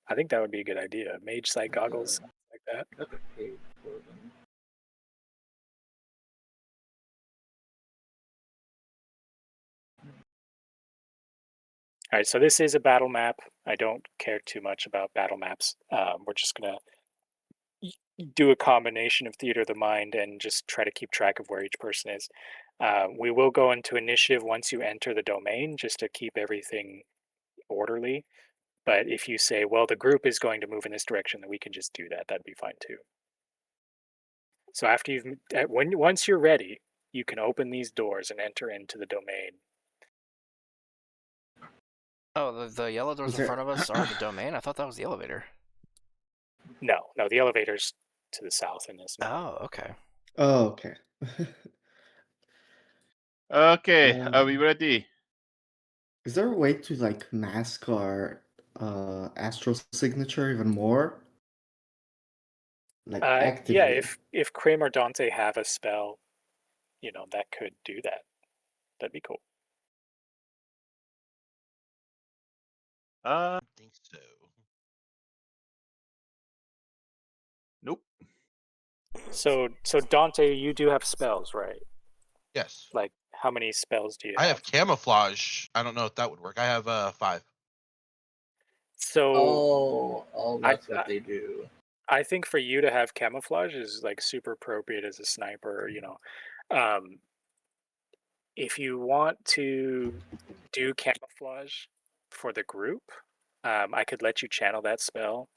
I think that would be a good idea. Mage sight goggles, like that. I got the page for them. All right, so this is a battle map. I don't care too much about battle maps. We're just gonna do a combination of theater of the mind and just try to keep track of where each person is. We will go into initiative once you enter the domain, just to keep everything orderly. But if you say, well, the group is going to move in this direction, then we can just do that. That'd be fine too. So after once you're ready, you can open these doors and enter into the domain. Oh, the yellow doors in front of us are the domain? I thought that was the elevator. No, the elevator's to the south in this. Oh, okay. Oh, okay. Okay, are we ready? Is there a way to like mask our astral signature even more? Like actively? Yeah, if Krim or Dante have a spell, that could do that. That'd be cool. I think so. Nope. So Dante, you do have spells, right? Yes. Like, how many spells do you have? I have camouflage. I don't know if that would work. I have 5. So That's what they do. I think for you to have camouflage is like super appropriate as a sniper. If you want to do camouflage for the group, I could let you channel that spell.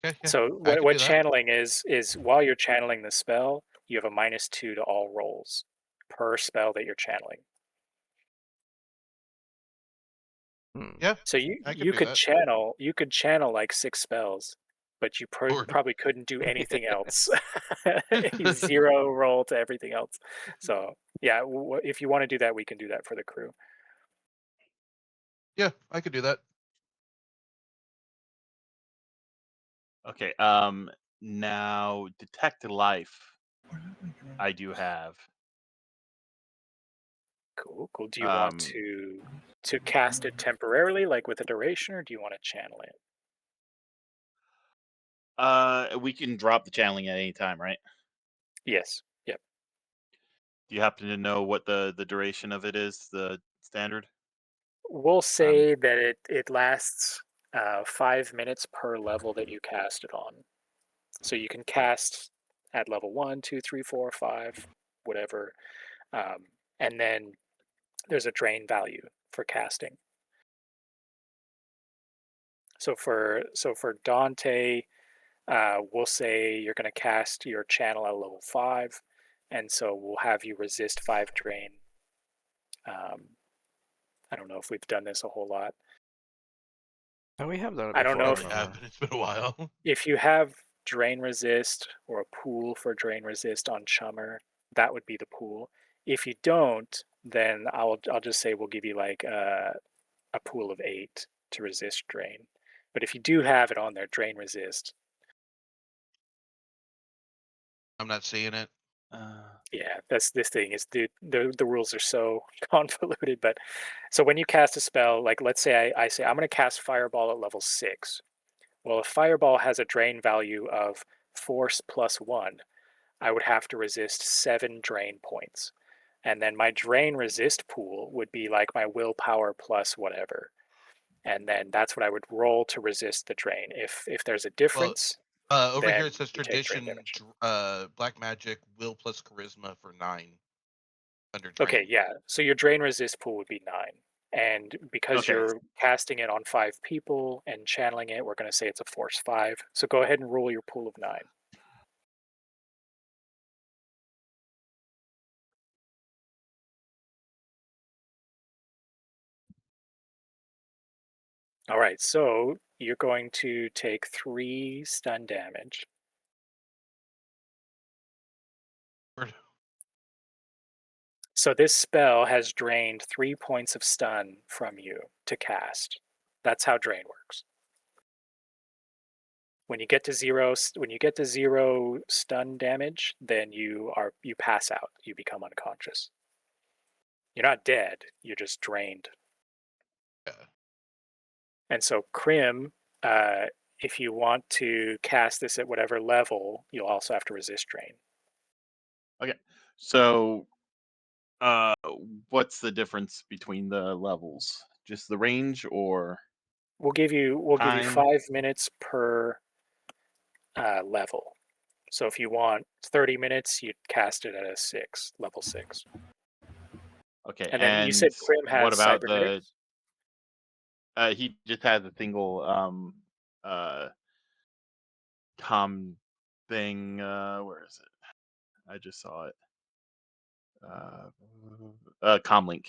Okay, yeah, So I can what do that. channeling is while you're channeling the spell, you have a -2 to all rolls per spell that you're channeling. Yeah, So I can you do could that. channel like 6 spells but you Lord. probably couldn't do anything else. You zero roll to everything else. So yeah, if you want to do that, we can do that for the crew. Yeah, I could do that. Okay. Now detect life. I do have. Cool, cool. Do you want Um. to cast it temporarily, like with a duration, or do you want to channel it? We can drop the channeling at any time, right? Yes. Yep. Do you happen to know what the duration of it is? The standard. We'll Um. say that it lasts 5 minutes per level that you cast it on. So you can cast at level 1, 2, 3, 4, 5, whatever, um, and then there's a drain value for casting. So for Dante, we'll say you're going to cast your channel at level 5, and so we'll have you resist 5 drain. I don't know if we've done this a whole lot. And we have done it I don't before. know I if Probably have, remember. but it's been a while. if you have drain resist or a pool for drain resist on Chummer, that would be the pool. If you don't, then I'll just say we'll give you like a pool of 8 to resist drain. But if you do have it on there, drain resist. I'm not seeing it. Yeah, that's this thing is the rules are so convoluted. But so when you cast a spell, like let's say I say I'm going to cast Fireball at level 6. Well, if Fireball has a drain value of Force +1, I would have to resist 7 drain points. And then my drain resist pool would be like my willpower plus whatever. And then that's what I would roll to resist the drain. If there's a Well, difference, over here then it says you take drain tradition, damage. black magic, will plus charisma for 9 under Okay, drain. yeah. So your drain resist pool would be 9. And because Okay. you're casting it on 5 people and channeling it, we're going to say it's a force 5. So go ahead and roll your pool of 9. All right, so you're going to take 3 stun damage. Lord. So this spell has drained 3 points of stun from you to cast. That's how drain works. When you get to zero stun damage, then you pass out. You become unconscious. You're not dead. You're just drained. Yeah. And so Crim, if you want to cast this at whatever level, you'll also have to resist drain. Okay. So, what's the difference between the levels? Just the range or We'll give you time? 5 minutes per level. So if you want 30 minutes, you'd cast it at a 6, level 6. Okay. And then you And said Crim what has about the? cybernetics? He just has a single uh com thing. Where is it? I just saw it. Comlink.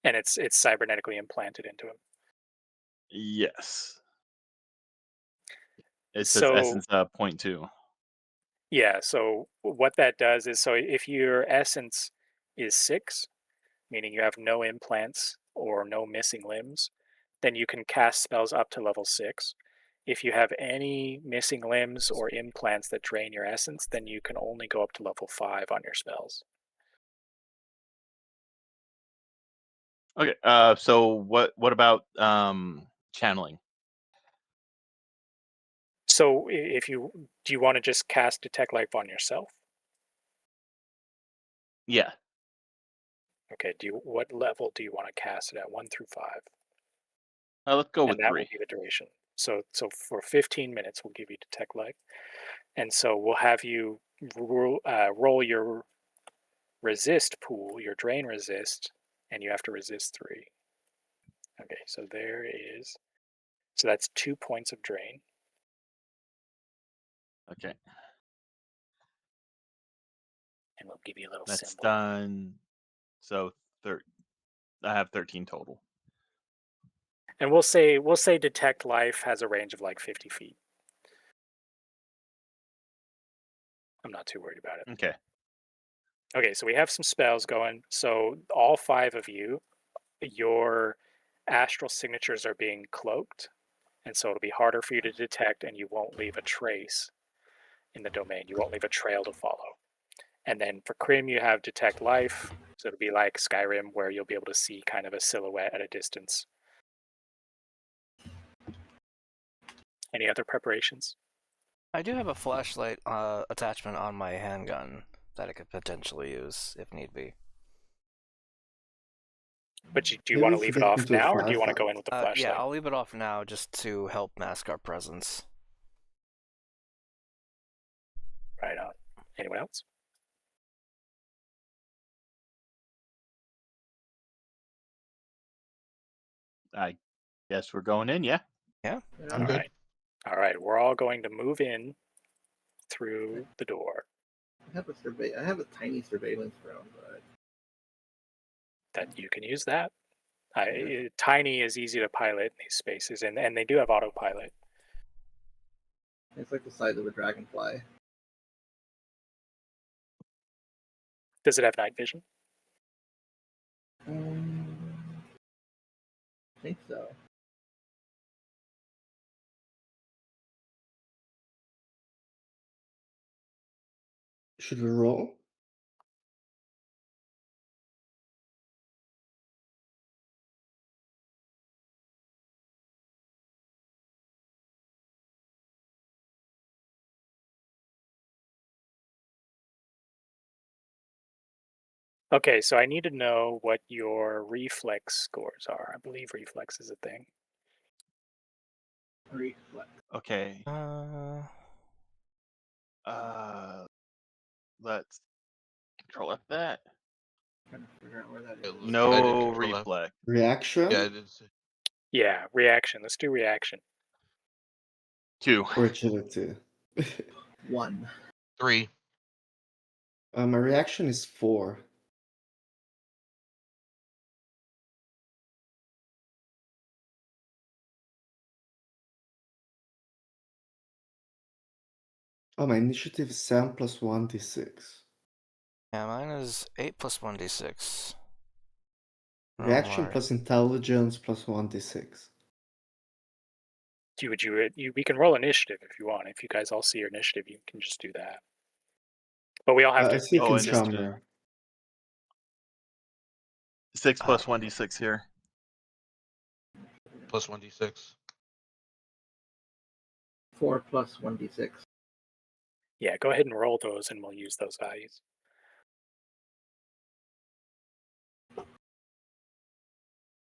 And it's cybernetically implanted into him. Yes. It says So essence point 2. yeah, so what that does is, so if your essence is 6, meaning you have no implants or no missing limbs, then you can cast spells up to level 6. If you have any missing limbs or implants that drain your essence, then you can only go up to level 5 on your spells. Okay. So what about channeling? So if you do you want to just cast Detect Life on yourself? Yeah. Okay, what level do you want to cast it at? 1 through 5. Let's go And with that will 3. be the duration. So for 15 minutes, we'll give you Detect Life. And so we'll have you roll your resist pool, your drain resist, and you have to resist 3. Okay, so there is, so that's 2 points of drain. Okay. And we'll give you a little That's symbol. done. So I have 13 total. And we'll say detect life has a range of like 50 feet. I'm not too worried about it. Okay. Okay, so we have some spells going. So all 5 of you, your astral signatures are being cloaked, and so it'll be harder for you to detect, and you won't leave a trace in the domain. You won't leave a trail to follow. And then for Krim, you have detect life, so it'll be like Skyrim, where you'll be able to see kind of a silhouette at a distance. Any other preparations? I do have a flashlight attachment on my handgun that I could potentially use if need be. But do you Maybe want to if we leave it get off into a now, or do you want to go firefight. in with the flashlight? Yeah, I'll leave it off now just to help mask our presence. Right on. Anyone else? I guess we're going in. Yeah. Yeah. Yeah. I'm good. Right. All right, we're all going to move in through the door. I have a tiny surveillance drone, but That you can use that. Tiny is easy to pilot in these spaces, and they do have autopilot. it's like the size of a dragonfly. Does it have night vision? I think so. Should we roll? Okay, so I need to know what your reflex scores are. I believe reflex is a thing. Reflex. Okay. Uh, Let's control F that. Trying to figure out where that Yeah, is. I did No Control F. reflex. Reaction Yeah, I did. Yeah, reaction. Let's do reaction. 2. or agility? 1. 3. My reaction is 4. Oh, my initiative is 7 plus 1d6. yeah, mine is 8 plus 1d6. Reaction Alright. plus intelligence plus 1d6. We can roll initiative if you want. If you guys all see your initiative, you can just do that. But we all have I to see be Oh, and consistent. Conchummer. 6 plus 1d6 here. Plus 1d6. 4 plus 1d6. Yeah, go ahead and roll those, and we'll use those values.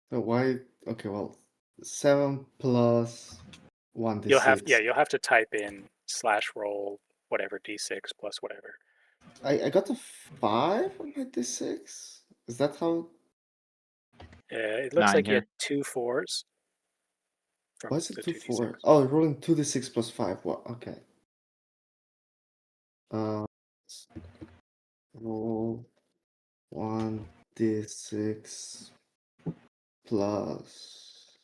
So why? Okay, well, 7 plus 1d6. You'll have to type in /roll whatever d6 plus whatever. I got a 5 on my d6. Is that how? It looks 9 like you here. had 2 4s. From Why is the it 2 2d6. 4? Oh, rolling 2d6 plus 5. What? Okay. Roll 1d6 plus.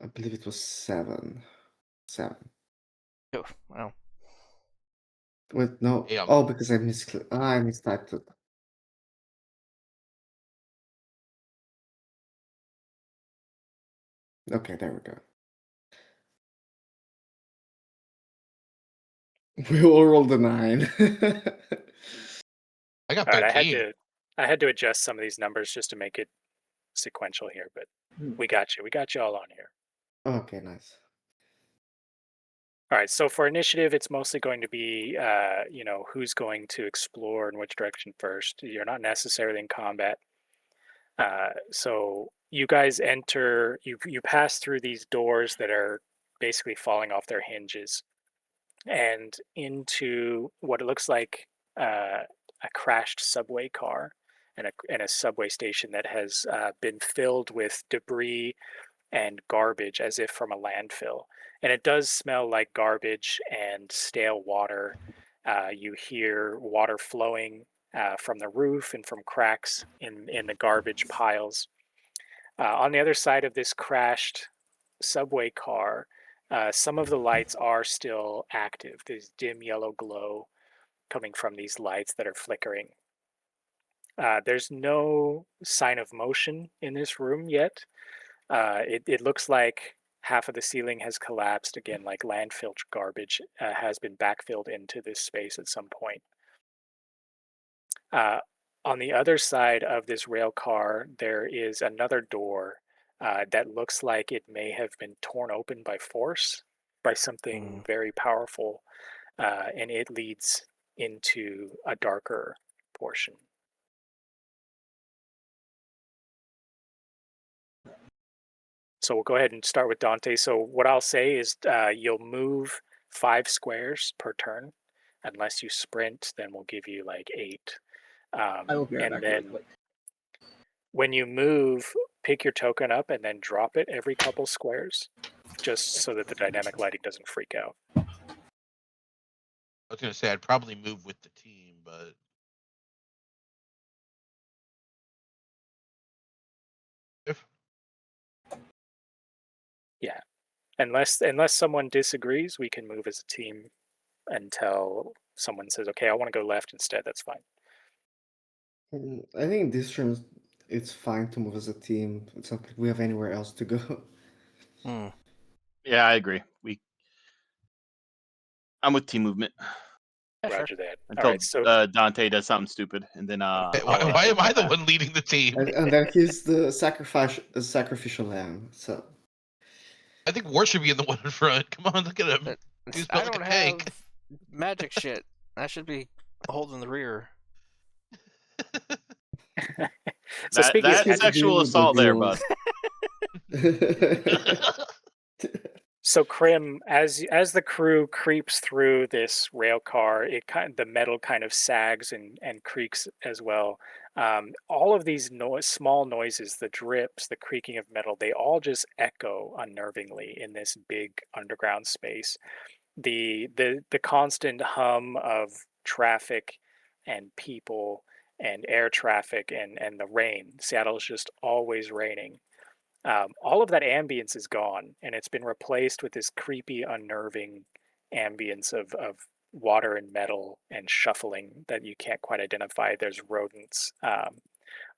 I believe it was 7. 7. Oh, well. Wait, no. Hey, Oh, because I mistyped it. Okay, there we go. We all rolled a 9. I got All right, 13. I had to adjust some of these numbers just to make it sequential here, but we got you. We got you all on here. Okay, nice. All right, so for initiative, it's mostly going to be, who's going to explore in which direction first. You're not necessarily in combat. So you guys enter, you pass through these doors that are basically falling off their hinges and into what it looks like a crashed subway car and a subway station that has been filled with debris and garbage as if from a landfill. And it does smell like garbage and stale water. You hear water flowing from the roof and from cracks in the garbage piles. On the other side of this crashed subway car, some of the lights are still active. There's dim yellow glow coming from these lights that are flickering. There's no sign of motion in this room yet. It looks like half of the ceiling has collapsed again, like landfill garbage has been backfilled into this space at some point. Uh, on the other side of this rail car, there is another door that looks like it may have been torn open by force, by something very powerful, and it leads into a darker portion. So we'll go ahead and start with Dante. So what I'll say is you'll move 5 squares per turn. Unless you sprint, then we'll give you like 8. I will be right And back really then quick. when you move, pick your token up and then drop it every couple squares, just so that the dynamic lighting doesn't freak out. I was gonna say I'd probably move with the team, but if Yeah, unless someone disagrees, we can move as a team until someone says, "Okay, I want to go left instead." That's fine. I think in this terms, it's fine to move as a team. It's not like we have anywhere else to go. Yeah, I agree. I'm with team movement Yeah, sure. Roger that. All until right, so Dante does something stupid, and then why am I the one leading the team? And then he's the sacrificial lamb. So I think War should be in the one in front. Come on, look at him. He's I built like don't a have tank. magic shit. I should be holding the rear. so speaking of that's He's magic, sexual dealing with the assault there, bud. rules. so Krim, as the crew creeps through this rail car, the metal kind of sags and creaks as well. All of these small noises, the drips, the creaking of metal, they all just echo unnervingly in this big underground space. The constant hum of traffic and people and air traffic and the rain. Seattle's just always raining. All of that ambience is gone, and it's been replaced with this creepy, unnerving ambience of water and metal and shuffling that you can't quite identify. There's rodents.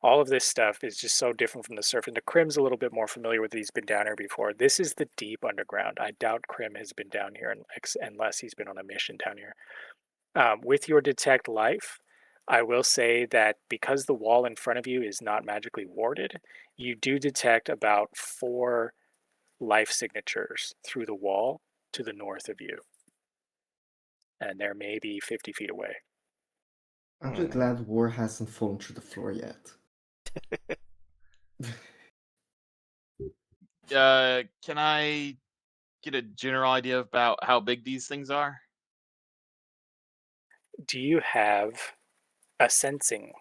All of this stuff is just so different from the surface. And the Krim's a little bit more familiar with it. He's been down here before. This is the deep underground. I doubt Krim has been down here unless he's been on a mission down here. With your detect life, I will say that because the wall in front of you is not magically warded, you do detect about 4 life signatures through the wall to the north of you. And they're maybe 50 feet away. I'm just glad War hasn't fallen through the floor yet. Can I get a general idea about how big these things are? Do you have a sensing?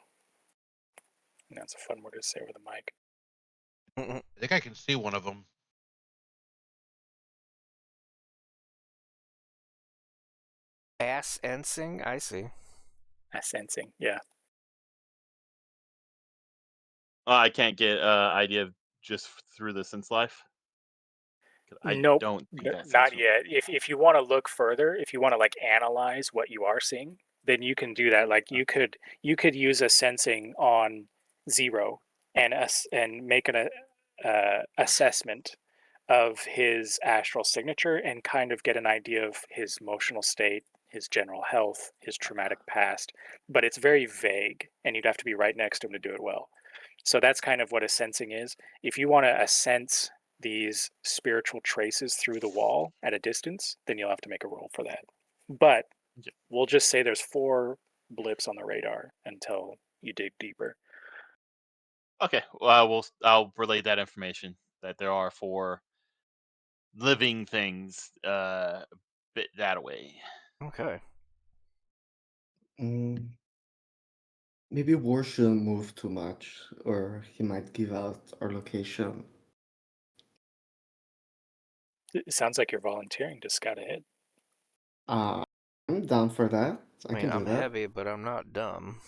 That's a fun word to say over the mic. I think I can see one of them. Ass sensing? I see. A sensing, yeah. I can't get idea just through the sense life. I Nope, don't think that sounds not familiar. yet. If you want to look further, if you want to like analyze what you are seeing, then you can do that. Like you could use a sensing on 0 and make an assessment of his astral signature and kind of get an idea of his emotional state, his general health, his traumatic past. But it's very vague, and you'd have to be right next to him to do it well. So that's kind of what a sensing is. If you want to sense these spiritual traces through the wall at a distance, then you'll have to make a roll for that. But we'll just say there's 4 blips on the radar until you dig deeper. Okay, well, I'll relay that information that there are 4 living things bit that away. Okay. Maybe War shouldn't move too much, or he might give out our location. It sounds like you're volunteering to scout ahead. I'm down for that. I can do I'm that. heavy, but I'm not dumb.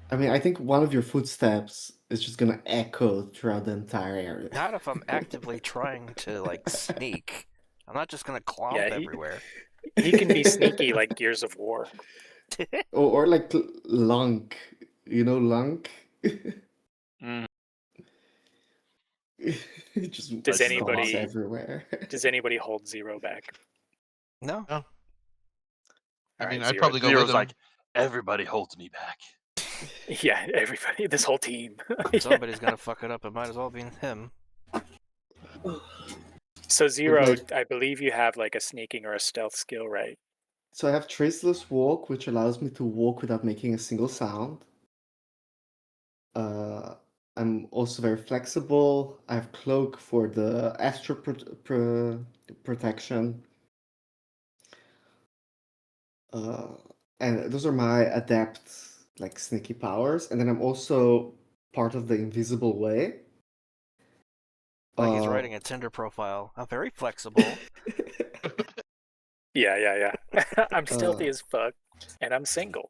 I mean, I think one of your footsteps is just gonna echo throughout the entire area. Not if I'm actively trying to like sneak. I'm not just gonna Yeah, clomp everywhere. he can be sneaky like Gears of War. Or like Lunk. You know Lunk? Mm. It just Does Legend of stomps anybody Monkey. everywhere. does anybody hold Zero back? No. No. I All mean, right, I'd Zero. probably go with Zero's him. like, everybody holds me back. Yeah, everybody, this whole team. If somebody's gonna fuck it up, it might as well be him. So Zero, like- I believe you have like a sneaking or a stealth skill, right? So I have Traceless Walk, which allows me to walk without making a single sound. I'm also very flexible. I have Cloak for the astral protection. And those are my adept, like sneaky powers. And then I'm also part of the Invisible Way. Like he's writing a Tinder profile. I'm very flexible. Yeah. I'm stealthy Uh, as fuck, and I'm single.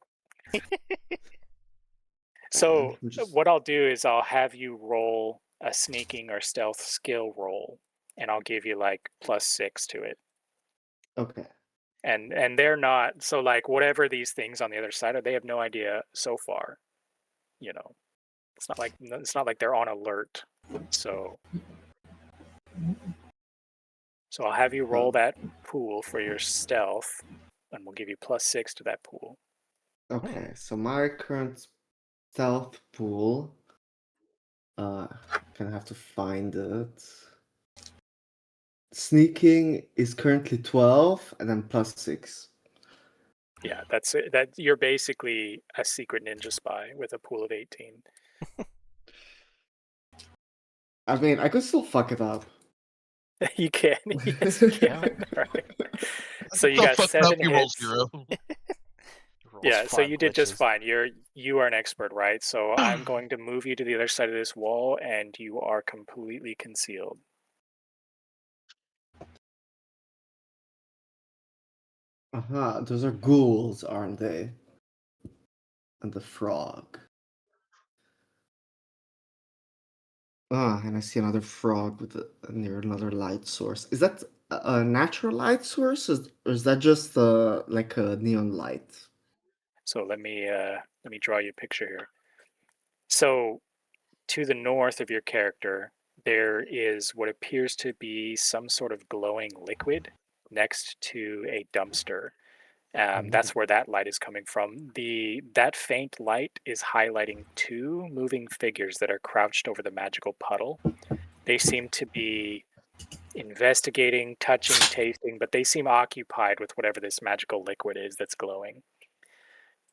So I'm just- what I'll do is I'll have you roll a sneaking or stealth skill roll, and I'll give you like +6 to it. Okay. And they're not, so like whatever these things on the other side are, they have no idea so far. You know, it's not like they're on alert. So I'll have you roll that pool for your stealth, and we'll give you +6 to that pool. Okay, so my current stealth pool, gonna have to find it. Sneaking is currently 12 and then +6. Yeah, that's it. That you're basically a secret ninja spy with a pool of 18. I mean, I could still fuck it up. You can, yes, you can. All right. So you So got fucked up, 7 you roll hits. 0. Rolls Yeah, so 5 you did just glitches. fine. You are an expert, right? So I'm going to move you to the other side of this wall, and you are completely concealed. Aha, those are ghouls, aren't they? And the frog. Ah, and I see another frog with near another light source. Is that a natural light source, or is that just like a neon light? So let me draw you a picture here. So to the north of your character, there is what appears to be some sort of glowing liquid next to a dumpster. That's where that light is coming from. That faint light is highlighting 2 moving figures that are crouched over the magical puddle. They seem to be investigating, touching, tasting, but they seem occupied with whatever this magical liquid is that's glowing.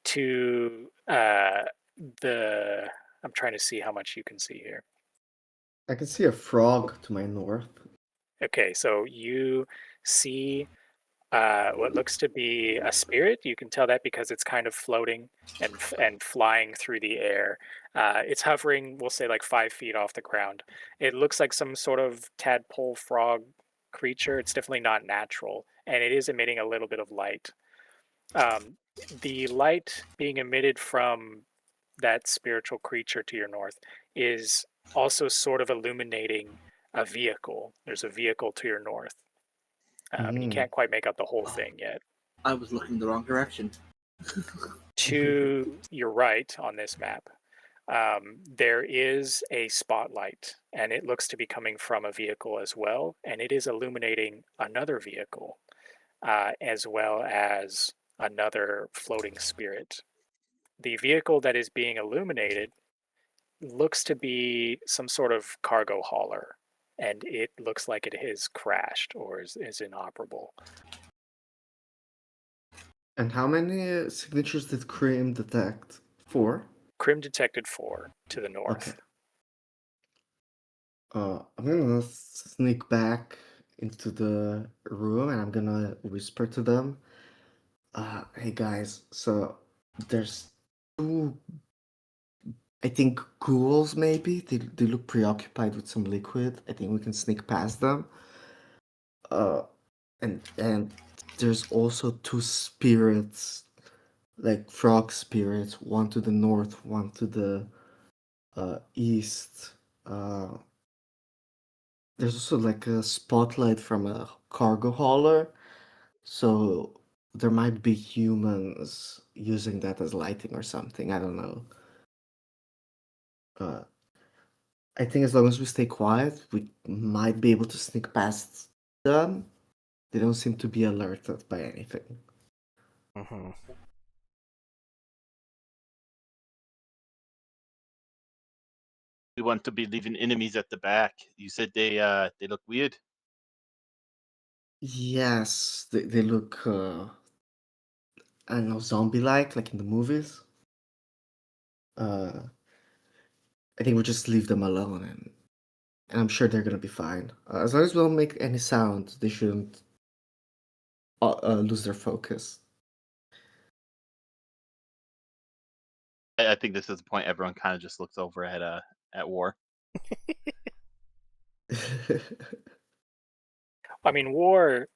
To the I'm trying to see how much you can see here. I can see a frog to my north. Okay, so you see what looks to be a spirit. You can tell that because it's kind of floating and flying through the air. It's hovering, we'll say, like 5 feet off the ground. It looks like some sort of tadpole frog creature. It's definitely not natural, and it is emitting a little bit of light. The light being emitted from that spiritual creature to your north is also sort of illuminating a vehicle. There's a vehicle to your north. You can't quite make out the whole thing yet. I was looking the wrong direction. To your right on this map, there is a spotlight, and it looks to be coming from a vehicle as well, and it is illuminating another vehicle, as well as another floating spirit. The vehicle that is being illuminated looks to be some sort of cargo hauler, and it looks like it has crashed or is inoperable. And how many signatures did Cream detect? 4? Crim detected 4 to the north. Okay. I'm gonna sneak back into the room and I'm gonna whisper to them. Hey guys, so there's 2, I think, ghouls maybe. They look preoccupied with some liquid. I think we can sneak past them. And there's also 2 spirits like frog spirits, one to the north, one to the east. Uh, there's also like a spotlight from a cargo hauler, so there might be humans using that as lighting or something. I don't know. Uh, I think as long as we stay quiet, we might be able to sneak past them. They don't seem to be alerted by anything. Mm-hmm. We want to be leaving enemies at the back. You said they look weird. Yes, they look, I don't know, zombie-like, like in the movies. Uh, I think we'll just leave them alone, and I'm sure they're gonna be fine. As long as we don't make any sound, they shouldn't lose their focus. I think this is the point everyone kind of just looks over at War. I mean, War's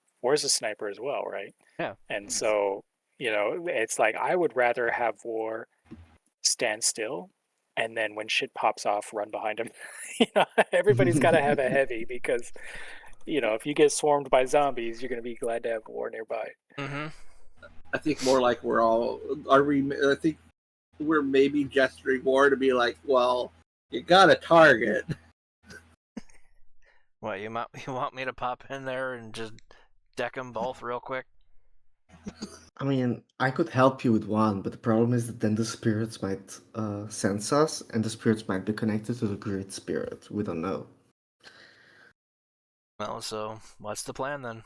a sniper as well, right? Yeah. And so, it's like I would rather have War stand still, and then when shit pops off, run behind him. Everybody's got to have a heavy because, if you get swarmed by zombies, you're going to be glad to have War nearby. Mm-hmm. I think more like I think we're maybe gesturing more to be like, well, you got a target. What, you want me to pop in there and just deck them both real quick? I mean, I could help you with one, but the problem is that then the spirits might sense us, and the spirits might be connected to the great spirit. We don't know. Well, so what's the plan then?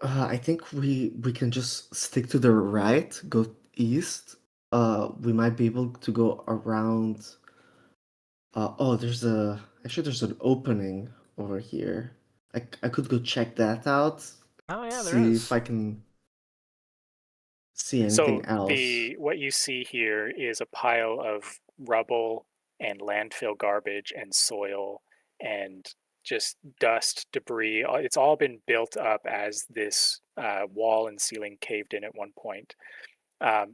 I think we can just stick to the right, go east. We might be able to go around. There's an opening over here. I could go check that out. Oh yeah, there See if is. I can see So anything else. what you see here is a pile of rubble and landfill garbage and soil and just dust, debris. It's all been built up as this wall and ceiling caved in at one point.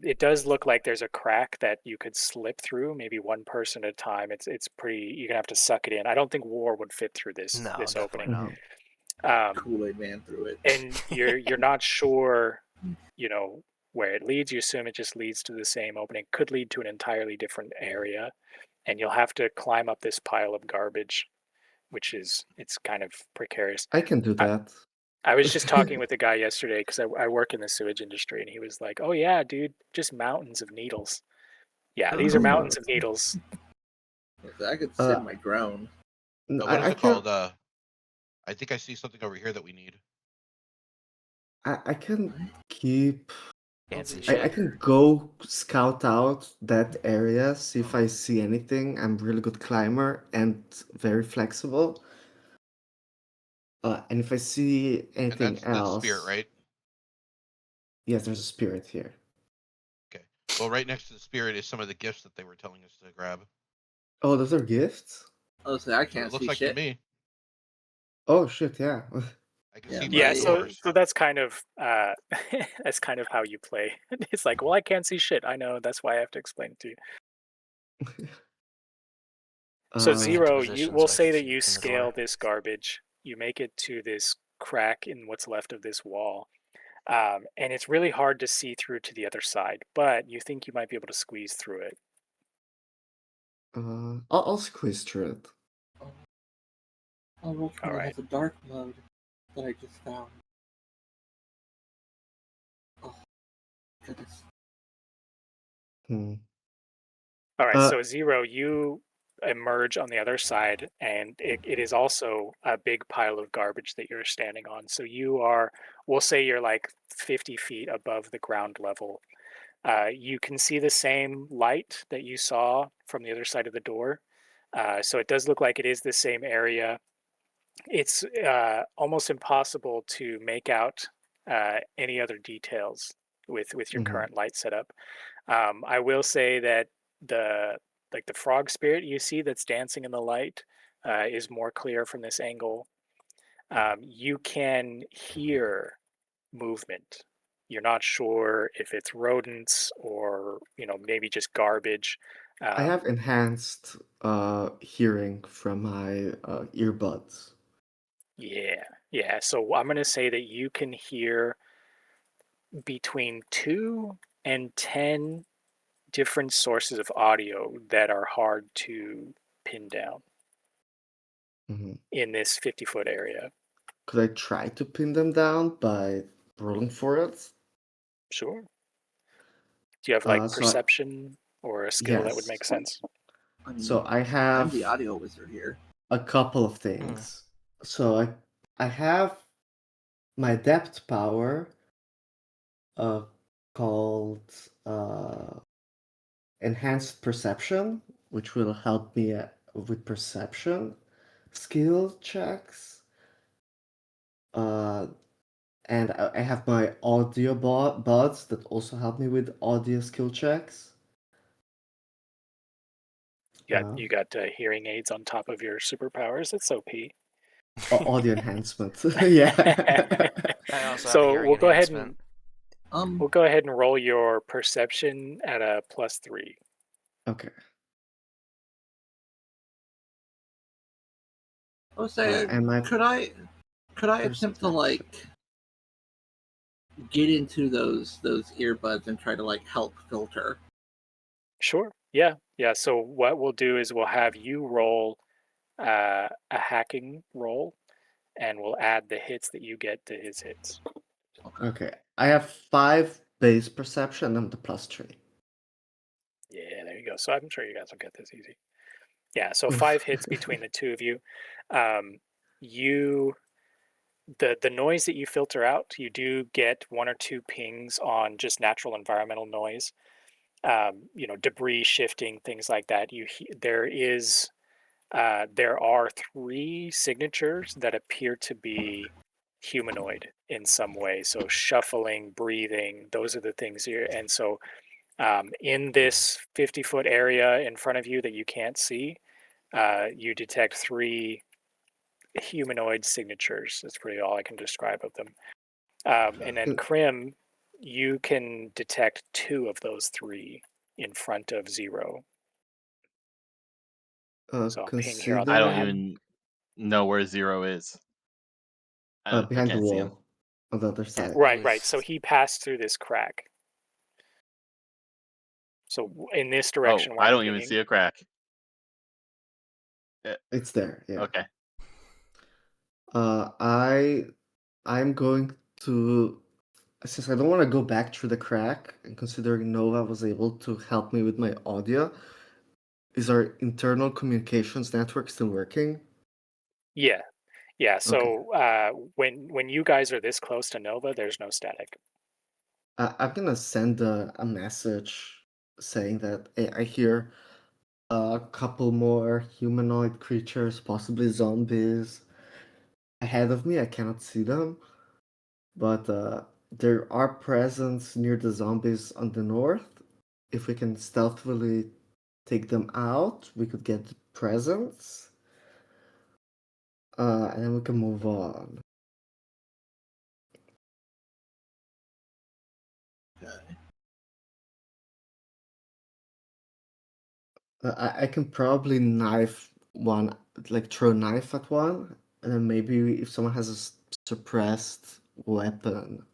It does look like there's a crack that you could slip through, maybe one person at a time. It's pretty. You're gonna have to suck it in. I don't think War would fit through this No, this definitely opening. not. Kool-Aid Man through it. And you're not sure, where it leads. You assume it just leads to the same opening. Could lead to an entirely different area, and you'll have to climb up this pile of garbage, which it's kind of precarious. I can do I, that. I was just talking with a guy yesterday because I work in the sewage industry, and he was like, "Oh yeah, dude, just mountains of needles." Yeah, these are mountains of needles. I could Uh, send my drone. What is I it called? can I think I see something over here that we need. I can keep. Can't see I shit. can go scout out that area, see if I see anything. I'm a really good climber and very flexible. And if I see And anything that's the spirit, else, right? yes, there's a spirit here. Okay. Well, right next to the spirit is some of the gifts that they were telling us to grab. Oh, those are gifts? Honestly, I That's what can't it looks see like to shit. me. Oh shit, yeah. I can Yeah, see Yeah, through the my so doors. so that's kind of that's kind of how you play. It's like, well, I can't see shit. I know, that's why I have to explain it to you. So Put me uh, into Zero, you position so will I can say that see you in the scale door. this garbage. You make it to this crack in what's left of this wall. And it's really hard to see through to the other side, but you think you might be able to squeeze through it. I'll squeeze through it. Oh, which All one right. has a dark mode that I just found? Oh, goodness. Hmm. All right. Uh, So Zero, you emerge on the other side, and it is also a big pile of garbage that you're standing on. So we'll say you're like 50 feet above the ground level. You can see the same light that you saw from the other side of the door. So it does look like it is the same area. It's almost impossible to make out any other details with your mhm. current light setup. I will say that the the frog spirit you see that's dancing in the light is more clear from this angle. You can hear movement You're not sure if it's rodents or maybe just garbage. I have enhanced hearing from my earbuds. Yeah. So I'm gonna say that you can hear between 2 and 10 different sources of audio that are hard to pin down Mhm. in this 50-foot area. Could I try to pin them down by rolling for it? Sure. Do you have like So perception or a skill that would yes. make sense? I mean, So I I'm have the audio wizard here. a couple of things. So I have my adept power called enhanced perception, which will help me with perception skill checks. And I have my audio buds that also help me with audio skill checks. You got hearing aids on top of your superpowers. That's OP. Audio enhancement. Yeah. I also have a So hearing we'll go ahead enhancement. and roll your perception at a +3. Okay. I would say, And my could I attempt to like get into those earbuds and try to like help filter? Sure. Yeah. So what we'll do is we'll have you roll a hacking roll, and we'll add the hits that you get to his hits. Okay. I have 5 base perception and the +3. Yeah, there you go. So I'm sure you guys will get this easy. Yeah, so Oof. 5 hits between the two of you. You the noise that you filter out, you do get 1 or 2 pings on just natural environmental noise. Debris shifting, things like that. There are 3 signatures that appear to be humanoid in some way. So shuffling, breathing, those are the things here. And so in this 50-foot area in front of you that you can't see, you detect 3 humanoid signatures. That's really all I can describe of them. And then Krim, you can detect 2 of those 3 in front of Zero. So I'm ping here on the I don't map. even know where Zero is. I behind the can't see him. wall on the other side. Right. So he passed through this crack. So in this Oh, direction where I I'm don't even pinging. see a crack. It's there, yeah. Okay. I'm going to, since I don't want to go back through the crack, and considering Nova was able to help me with my audio, is our internal communications network still working? Yeah. Okay. So when you guys are this close to Nova, there's no static. I'm gonna send a message saying that hey, I hear a couple more humanoid creatures, possibly zombies, ahead of me. I cannot see them, but there are presence near the zombies on the north. If we can stealthily take them out, we could get the presence, and then we can move on. Okay. I can probably knife one, like throw a knife at one, and then maybe if someone has a suppressed weapon.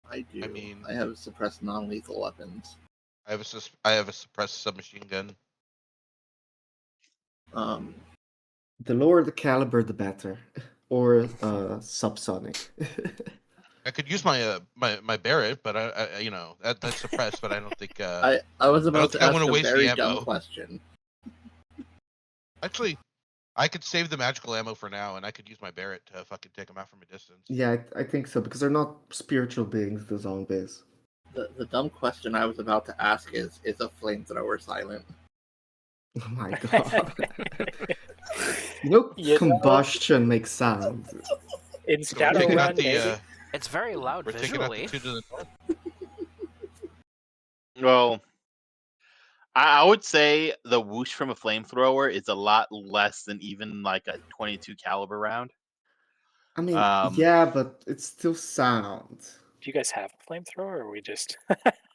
I do. I mean, I have suppressed non-lethal weapons. I have a suppressed submachine gun. The lower the caliber, the better, or subsonic. I could use my my Barrett, but that's suppressed. But I don't think I was I about don't to think I want ask to a waste the very dumb ammo. question. Actually, I could save the magical ammo for now, and I could use my Barrett to fucking take them out from a distance. Yeah, I think so, because they're not spiritual beings, the zombies. The dumb question I was about to ask is a flamethrower silent? Oh my god. Combustion makes sound. In So we're taking out Shadowrun, maybe. the It's very loud we're taking out the visually. 2 to the north. Well, I would say the whoosh from a flamethrower is a lot less than even like a 22 caliber round. I mean, yeah, but it's still sound. Do you guys have a flamethrower, or are we just?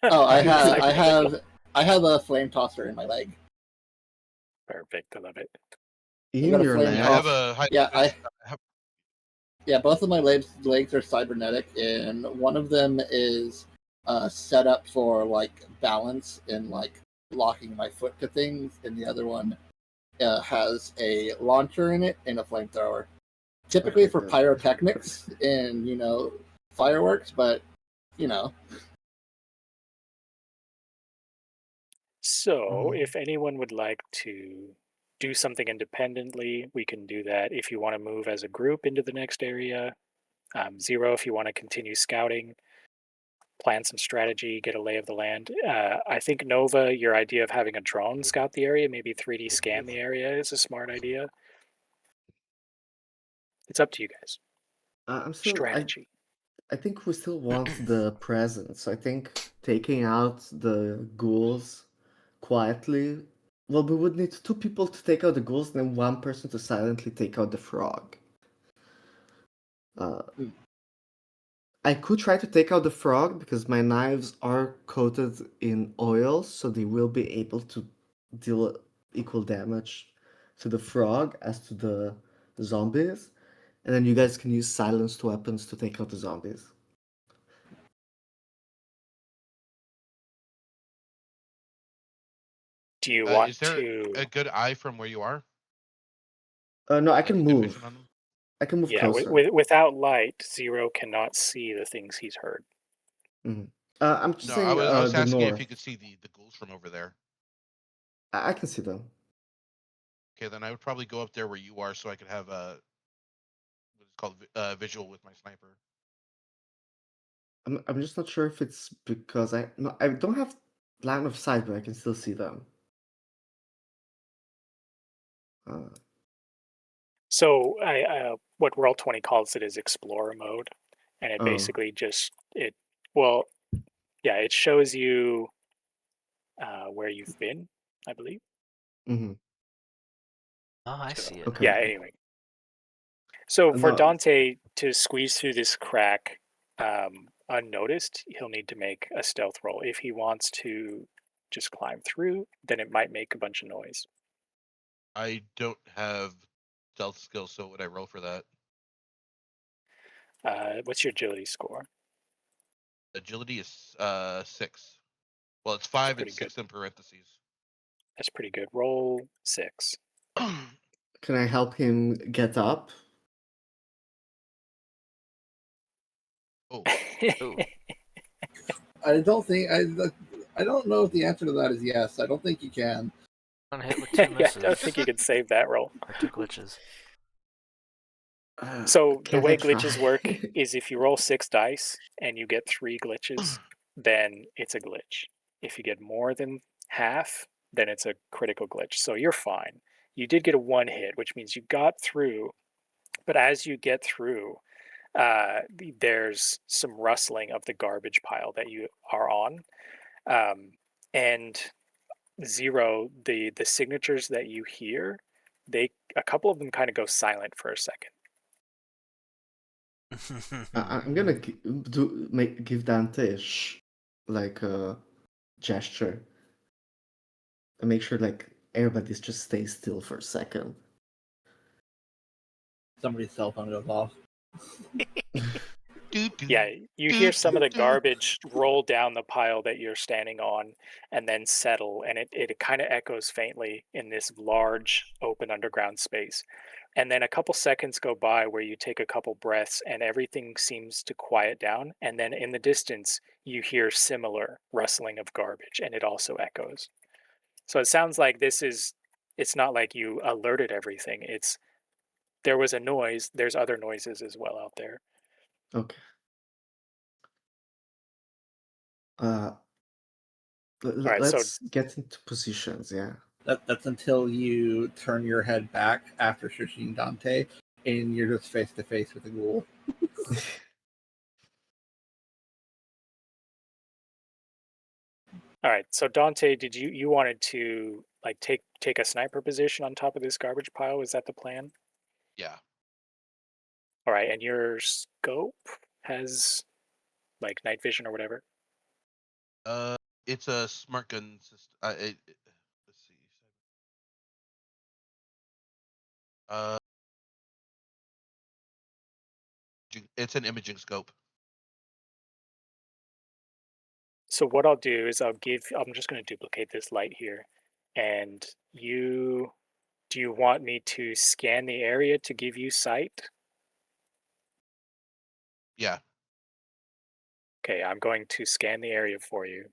Oh, I doing have, I cybernetical? have, I have a flame tosser in my leg. Perfect. I love it. I In got a your flame I leg. have toss. a high Yeah, voltage. both of my legs are cybernetic, and one of them is set up for like balance and like locking my foot to things, and the other one has a launcher in it and a flamethrower. Typically Okay, for good. pyrotechnics and fireworks, but you know, So, if anyone would like to do something independently, we can do that. If you want to move as a group into the next area, Zero, if you want to continue scouting, plan some strategy, get a lay of the land. I think Nova, your idea of having a drone scout the area, maybe 3D scan the area, is a smart idea. It's up to you guys. I'm still. Strategy. I think we still want the presence. I think taking out the ghouls quietly. Well, we would need 2 people to take out the ghouls, and then 1 person to silently take out the frog. Uh, Hmm. I could try to take out the frog because my knives are coated in oil, so they will be able to deal equal damage to the frog as to the zombies. And then you guys can use silenced weapons to take out the zombies. Do you want Is there to? a good eye from where you are? No, I Like can good move. vision on them? I can move Yeah, closer. without light, Zero cannot see the things he's heard. Mhm. I'm just No, saying I was the asking if you north. could see the ghouls from over there. I can see them. Okay, then I would probably go up there where you are so I could have a what's called visual with my sniper. I'm just not sure if it's because I don't have line of sight, but I can still see them. Uh, So what Roll20 calls it is Explorer mode, and it oh. basically just well, yeah, it shows you where you've been, I believe. Mm-hmm. Oh, I So see it Okay. yeah, now. anyway. So for No. Dante to squeeze through this crack unnoticed, he'll need to make a stealth roll. If he wants to just climb through, then it might make a bunch of noise. I don't have stealth skills, so what would I roll for that? What's your agility score? Agility is 6. Well, it's That's 5 and pretty good. 6 in parentheses. That's pretty good. Roll 6. Can I help him get up? Oh, Ooh. I don't think I don't know if the answer to that is yes. I don't think you can. One hit with 2 Yeah, I misses. don't think you can save that roll. Or 2 glitches. So the Can't I way try? glitches work is if you roll 6 dice and you get 3 glitches, then it's a glitch. If you get more than half, then it's a critical glitch. So you're fine. You did get a 1 hit, which means you got through. But as you get through, there's some rustling of the garbage pile that you are on. And Zero, the signatures that you hear, a couple of them kind of go silent for a second. I'm gonna give Dante a like a gesture and make sure like everybody just stays still for a second. Somebody's cell phone goes off. Yeah, you hear some of the garbage roll down the pile that you're standing on and then settle, and it kind of echoes faintly in this large open underground space. And then a couple seconds go by where you take a couple breaths and everything seems to quiet down. And then in the distance, you hear similar rustling of garbage and it also echoes. So it sounds like it's not like you alerted everything. There was a noise, there's other noises as well out there. Okay. Uh, All right, so let's get into positions. Yeah. That's until you turn your head back after shushing Dante, and you're just face to face with a ghoul. all right, so Dante, did you wanted to like take a sniper position on top of this garbage pile? Is that the plan? yeah. All right, and your scope has like night vision or whatever? It's a smart gun system. Let's see. Uh, it's an imaging scope. So what I'll do is I'm just going to duplicate this light here, and do you want me to scan the area to give you sight? Yeah. Okay, I'm going to scan the area for you,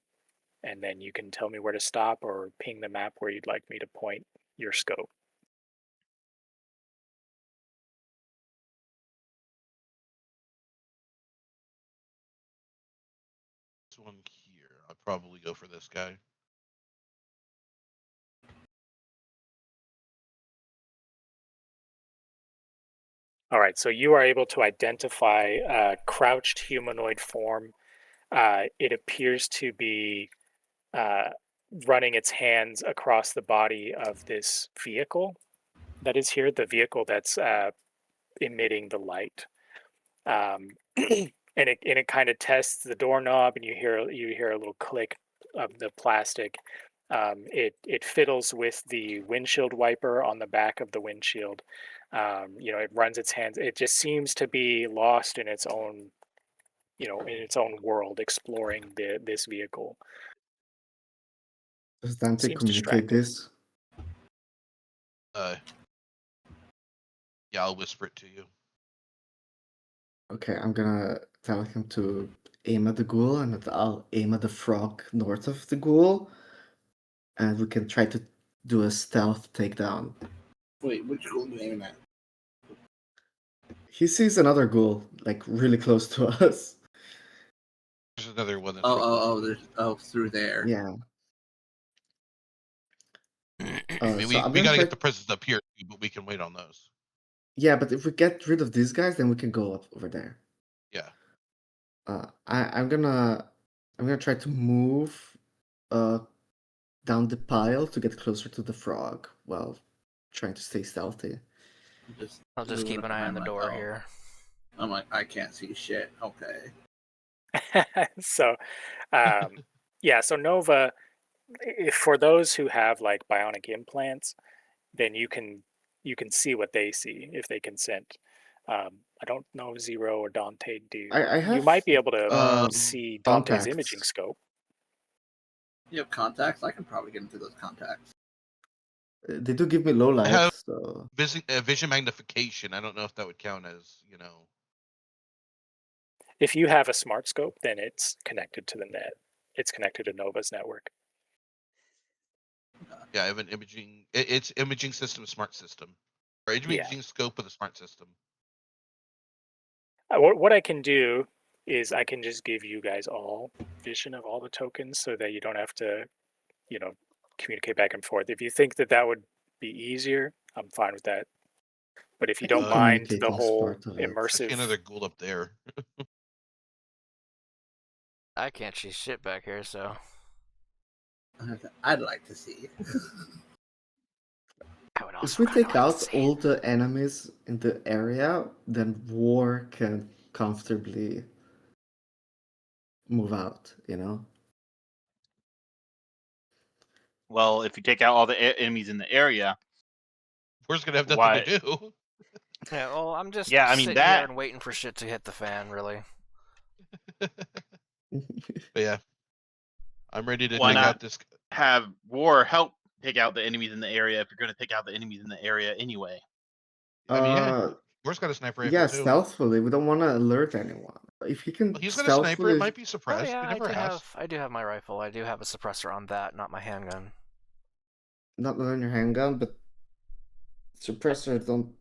and then you can tell me where to stop or ping the map where you'd like me to point your scope. This one here. I'll probably go for this guy. All right, so you are able to identify a crouched humanoid form. It appears to be uh, running its hands across the body of this vehicle that is here, the vehicle that's emitting the light. Um, and it kind of tests the doorknob, and you hear a little click of the plastic. It fiddles with the windshield wiper on the back of the windshield. It runs its hands. It just seems to be lost in its own, in its own world, exploring this vehicle. Does Dante Seems communicate distracted. this? Yeah, I'll whisper it to you. Okay, I'm gonna tell him to aim at the ghoul, and that I'll aim at the frog north of the ghoul, and we can try to do a stealth takedown. Wait, which ghoul are you aiming at? He sees another ghoul, like really close to us. There's another one that's right Through there. Yeah. I mean, So I'm we gonna gotta try. get the presents up here, but we can wait on those. Yeah, but if we get rid of these guys, then we can go up over there. Yeah. I'm gonna try to move down the pile to get closer to the frog while trying to stay stealthy. I'll just keep an eye on the door here. I'm like, I can't see shit. Okay. So, yeah. So Nova, for those who have like bionic implants, then you can see what they see if they consent. I don't know if Zero or Dante do. I You have might be able to Um, see Dante's contacts. imaging scope. You have contacts? I can probably get into those contacts. They do give me low light, have- so vision magnification. I don't know if that would count as, If you have a smart scope, then it's connected to the net. It's connected to Nova's network. Yeah, I have an imaging. It's imaging system, smart system, or imaging scope with a smart system. What I can do is I can just give you guys all vision of all the tokens so that you don't have to, communicate back and forth. If you think that that would be easier, I'm fine with that. But if you I think don't mind the communicating is whole part of it. I see immersive, another ghoul up there. I can't see shit back here, so I'd like to see. I would If also we kind of take like out to see. all the enemies in the area, then War can comfortably move out, you know? Well, if you take out all the enemies in the area, We're gonna have nothing why? to do. Yeah, well, I'm just Yeah, I mean, sitting here that- and waiting for shit to hit the fan, really. But yeah, I'm ready to Why take not? out this. Have War help take out the enemies in the area if you're going to take out the enemies in the area anyway. I mean, yeah, War's got a sniper rifle Yeah, too. stealthily. We don't want to alert anyone. If he can Well, he's got a sniper. It stealthily, might be Oh suppressed. yeah, We never asked. I do have my rifle. I do have a suppressor on that, not my handgun. not on your handgun, but suppressor don't.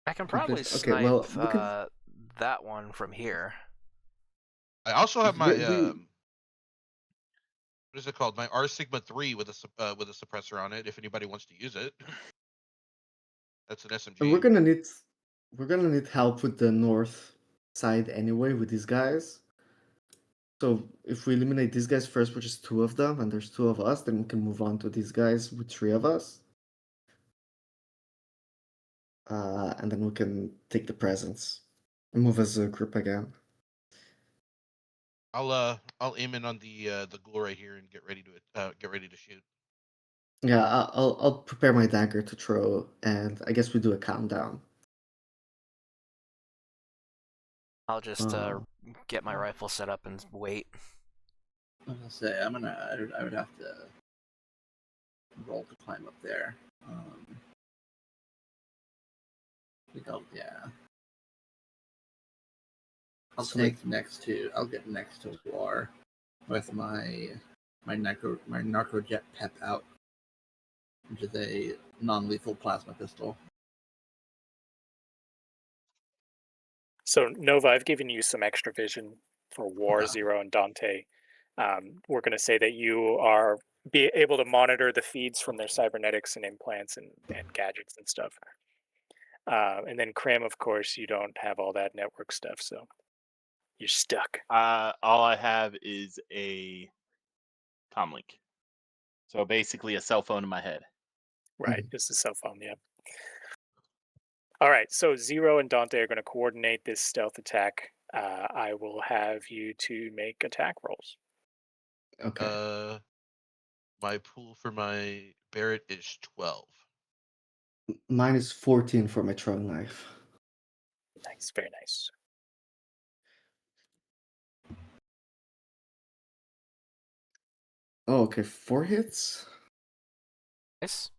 I can probably Okay, well, snipe we could. that one from here. I also have my we- what is it called? My R Sigma 3 with a suppressor on it. If anybody wants to use it, that's an SMG. We're gonna need help with the north side anyway with these guys. So if we eliminate these guys first, which is two of them, and there's two of us, then we can move on to these guys with three of us. And then we can take the presents and move as a group again. I'll aim in on the ghoul right here and get ready to shoot. Yeah, I'll prepare my dagger to throw, and I guess we do a countdown. I'll just get my rifle set up and wait. I was gonna say I would have to roll to climb up there. Yeah. I'll get next to War with my narco jet pep out, which is a non-lethal plasma pistol. So Nova, I've given you some extra vision for War, Okay. Zero, and Dante. We're going to say that you are be able to monitor the feeds from their cybernetics and implants and gadgets and stuff. And then Krim, of course, you don't have all that network stuff, so you're stuck. All I have is a comlink. So basically a cell phone in my head. Right, just a cell phone, yeah. All right, so Zero and Dante are going to coordinate this stealth attack. I will have you to make attack rolls. Okay. My pool for my Barrett is 12. Mine is 14 for my throwing knife. Nice, very nice. Oh, okay, 4 hits. Nice.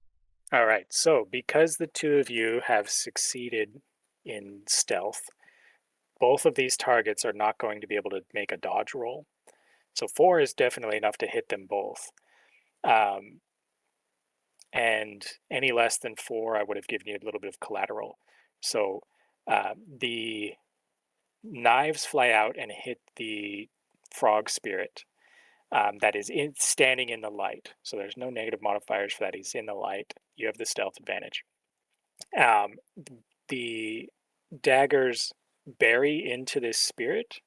All right, so because the two of you have succeeded in stealth, both of these targets are not going to be able to make a dodge roll. So 4 is definitely enough to hit them both. And any less than 4, I would have given you a little bit of collateral. So the knives fly out and hit the frog spirit that is standing in the light. So there's no negative modifiers for that. He's in the light. You have the stealth advantage. Um, the daggers bury into this spirit,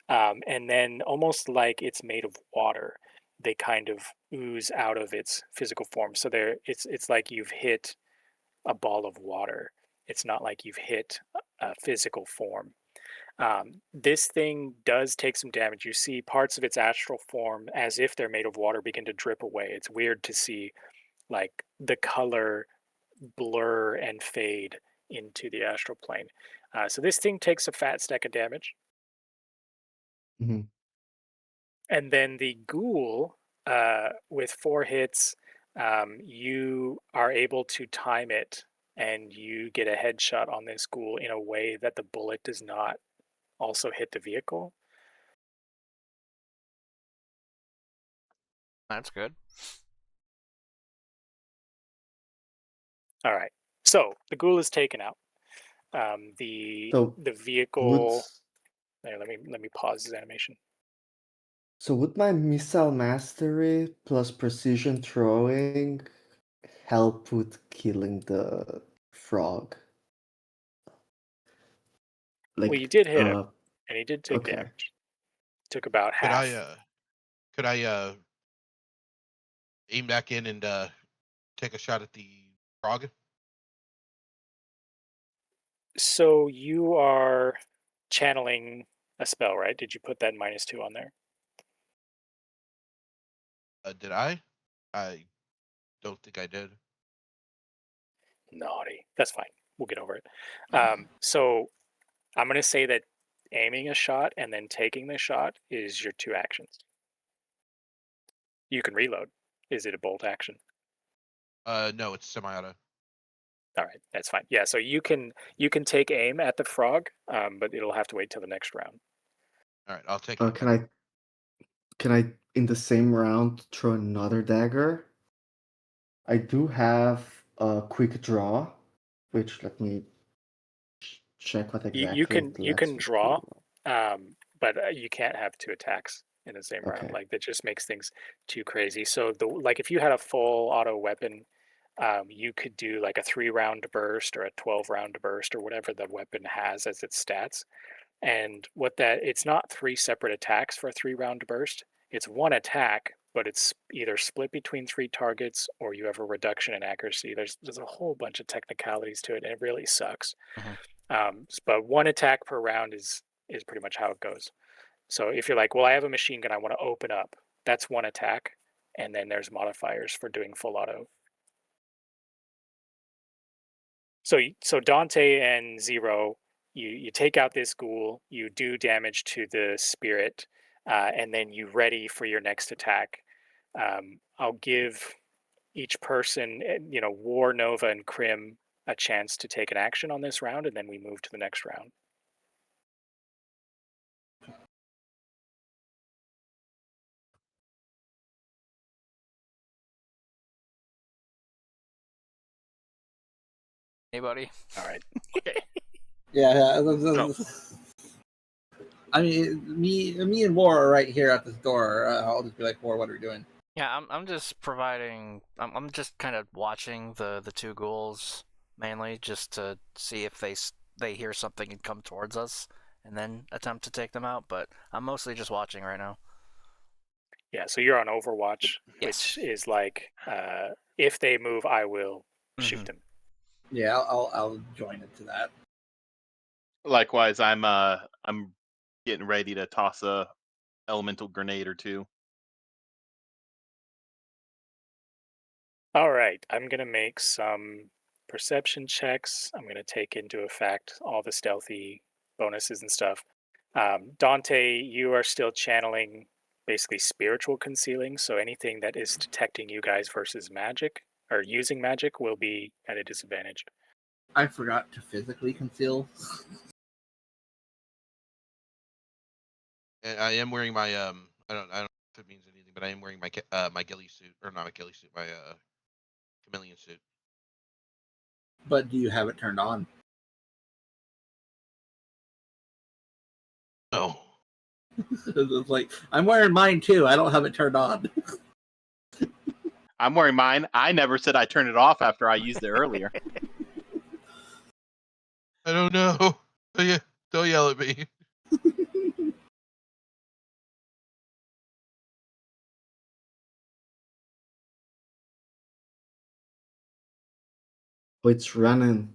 and then almost like it's made of water, they kind of ooze out of its physical form. So it's like you've hit a ball of water. It's not like you've hit a physical form. This thing does take some damage. You see parts of its astral form, as if they're made of water, begin to drip away. It's weird to see like the color blur and fade into the astral plane. So this thing takes a fat stack of damage. Mm-hmm. And then the ghoul, with 4 hits, you are able to time it, and you get a headshot on this ghoul in a way that the bullet does not also hit the vehicle. That's good. All right. So the ghoul is taken out. So The would vehicle. There, let me pause this animation. so would my missile mastery plus precision throwing help with killing the frog? Well, you Like, did hit him, and he did take okay. damage. Took about Could half. I aim back in and take a shot at the frog? So you are channeling a spell, right? Did you put that -2 on there? Did I? I don't think I did. Naughty. That's fine. We'll get over it. So I'm going to say that aiming a shot and then taking the shot is your 2 actions. You can reload. Is it a bolt action? No, it's semi-auto. All right, that's fine. Yeah, so you can take aim at the frog, but it'll have to wait till the next round. All right, I'll take Uh, it. can I in the same round throw another dagger? I do have a quick draw, which let me check what exactly it You lets can me draw, do. but you can't have 2 attacks in the same round. Okay. Like that just makes things too crazy. So like if you had a full auto weapon, you could do like a 3-round burst or a 12-round burst or whatever the weapon has as its stats. And it's not 3 separate attacks for a 3-round burst. It's 1 attack, but it's either split between 3 targets or you have a reduction in accuracy. There's a whole bunch of technicalities to it, and it really sucks. Mhm. But 1 attack per round is pretty much how it goes. So if you're like, well, I have a machine gun, I want to open up, that's one attack. And then there's modifiers for doing full auto. So Dante and Zero, you take out this ghoul, you do damage to the spirit, and then you ready for your next attack. I'll give each person, War, Nova, and Crim, a chance to take an action on this round, and then we move to the next round. Anybody? All right. Okay. Yeah. No. I mean, me and War are right here at this door. I'll just be like, War, what are we doing? Yeah, I'm just providing. I'm just kind of watching the two ghouls mainly, just to see if they hear something and come towards us, and then attempt to take them out. But I'm mostly just watching right now. Yeah, so you're on Overwatch, Yes. which is like, if they move, I will shoot them. Yeah, I'll join into that. Likewise, I'm getting ready to toss a elemental grenade or two. All right, I'm going to make some perception checks. I'm going to take into effect all the stealthy bonuses and stuff. Dante, you are still channeling basically spiritual concealing, so anything that is detecting you guys versus magic or using magic will be at a disadvantage. I forgot to physically conceal. And I am wearing my I don't know if it means anything, but I am wearing my my ghillie suit, or not my ghillie suit, my chameleon suit. But do you have it turned on? No. It's like, I'm wearing mine too. I don't have it turned on. I'm wearing mine. I never said I turned it off after I used it earlier. I don't know. Don't yell at me. Oh, it's running.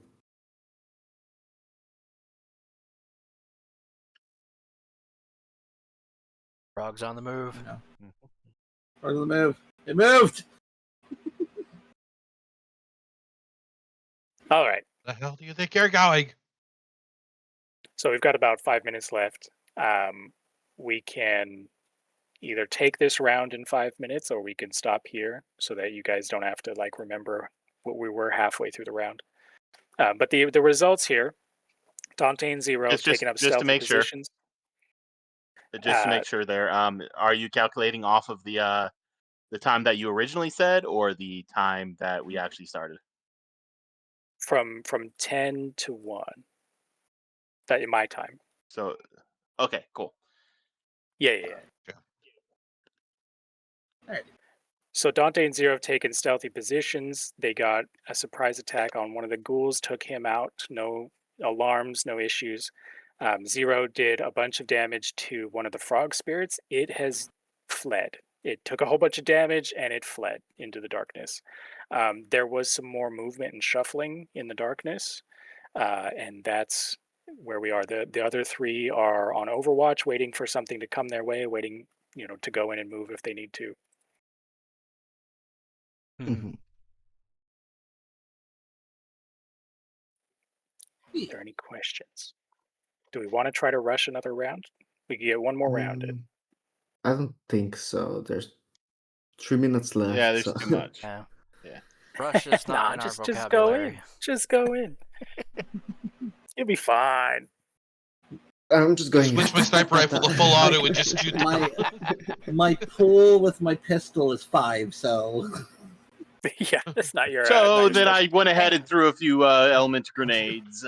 Frog's on the move. No. Where's the move? It moved! All right, The hell do you think you're going? so we've got about 5 minutes left. We can either take this round in 5 minutes, or we can stop here so that you guys don't have to like remember what we were halfway through the round. But the results here: Dante and Zero have taken up Just to stealthy make sure. positions. Just to make sure, there. Are you calculating off of the time that you originally said, or the time that we actually started? From 10 to 1. That in my time. So, okay, cool. Yeah. All right. So Dante and Zero have taken stealthy positions. They got a surprise attack on one of the ghouls, took him out. No alarms, no issues. Zero did a bunch of damage to one of the frog spirits. It has fled. It took a whole bunch of damage and it fled into the darkness. There was some more movement and shuffling in the darkness, and that's where we are. The other three are on Overwatch, waiting for something to come their way, waiting, to go in and move if they need to. Mhm. Are there any questions? Do we want to try to rush another round? We can get one more round in. I don't think so. There's 3 minutes left. Yeah, there's so. too much. Yeah. Yeah. Rush is not Nah, in our just go vocabulary. in. Just go in. You'll be fine. I'm just going. Switch my sniper rifle to full auto and just shoot them. My pull with my pistol is 5, so Yeah, that's not your. So not your then I special. went ahead and threw a few element grenades.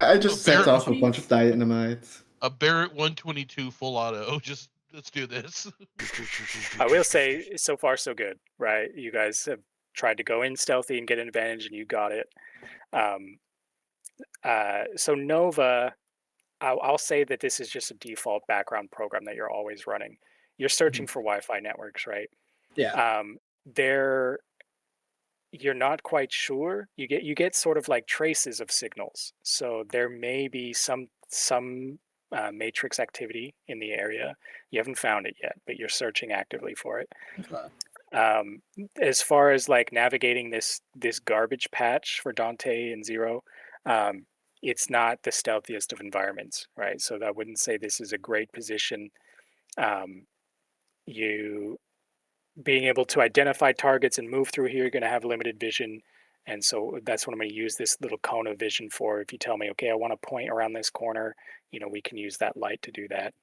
I just set Barrett- off a bunch of dynamite. A Barrett 122 full auto. Just let's do this. I will say, so far so good, right? You guys have tried to go in stealthy and get an advantage, and you got it. So Nova, I'll say that this is just a default background program that you're always running. You're searching for Wi-Fi networks, right? yeah. You're not quite sure. You get sort of like traces of signals. So there may be some matrix activity in the area. You haven't found it yet, but you're searching actively for it. As far as like navigating this garbage patch for Dante and Zero, it's not the stealthiest of environments, right? So I wouldn't say this is a great position. You being able to identify targets and move through here, you're going to have limited vision. And so that's what I'm going to use this little cone of vision for. If you tell me, okay, I want to point around this corner, we can use that light to do that.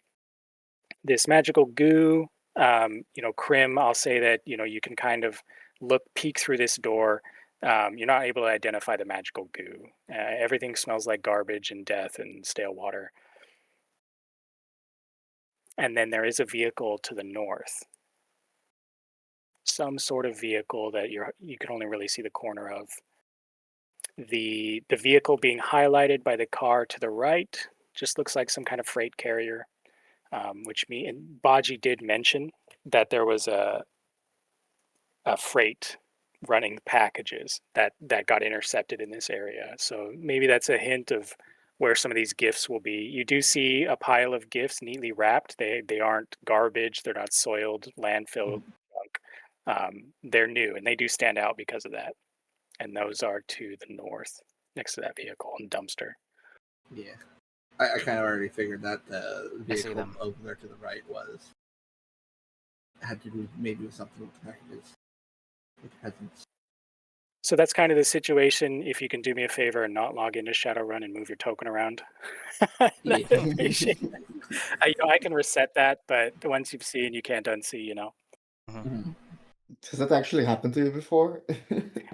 This magical goo, Crim, I'll say that, you can kind of peek through this door. You're not able to identify the magical goo. Everything smells like garbage and death and stale water. And then there is a vehicle to the north. Some sort of vehicle that you can only really see the corner of. The vehicle being highlighted by the car to the right just looks like some kind of freight carrier, which Baji did mention that there was a freight running packages that got intercepted in this area. So maybe that's a hint of where some of these gifts will be. You do see a pile of gifts neatly wrapped. They aren't garbage. They're not soiled, landfill junk. They're new, and they do stand out because of that. And those are to the north, next to that vehicle and dumpster. Yeah. I kind of already figured that the I see vehicle them. over there to the right had to do maybe with something with packages. With presents. So that's kind of the situation. If you can do me a favor and not log into Shadowrun and move your token around, Yeah. I'd appreciate it. I can reset that, but once you've seen, you can't unsee, Mhm. Has that actually happened to you before?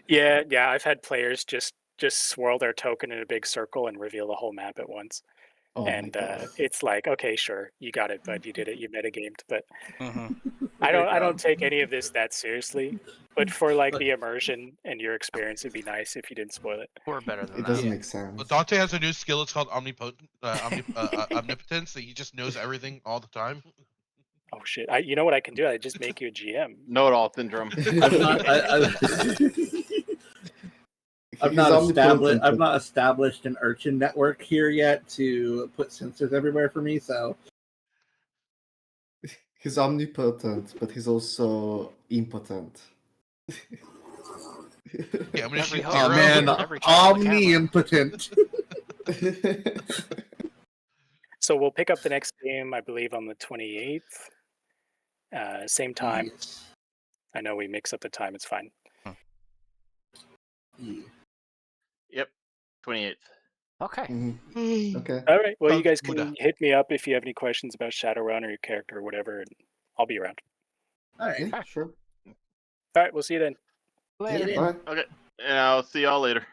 Yeah, I've had players just swirl their token in a big circle and reveal the whole map at once. Oh my And god. it's like, okay, sure, you got it, but you did it, you metagamed. But Mm-hmm. I don't take any of this that seriously. But for like the immersion and your experience, it'd be nice if you didn't spoil it. We're better than It that. doesn't Yeah. make sense. But Dante has a new skill. It's called omnipotence. That he just knows everything all the time. Oh shit! You know what I can do? I just make you a GM. Know-it-all syndrome. I've not established. I've not established an urchin network here yet to put sensors everywhere for me. So He's omnipotent, but he's also impotent. Yeah, I'm gonna Every shoot hope. zero. oh man, Every child on the camera. omni-impotent. So we'll pick up the next game, I believe, on the 28th. Same time. Yes. I know we mix up the time. It's fine. Yeah. Yep. 28th. Okay. Okay. All right. Well, you guys Muda. can hit me up if you have any questions about Shadowrun or your character or whatever, and I'll be around. All right. Yeah, sure. All right. We'll see you then. Later. Yeah. Bye. Okay. And I'll see y'all later.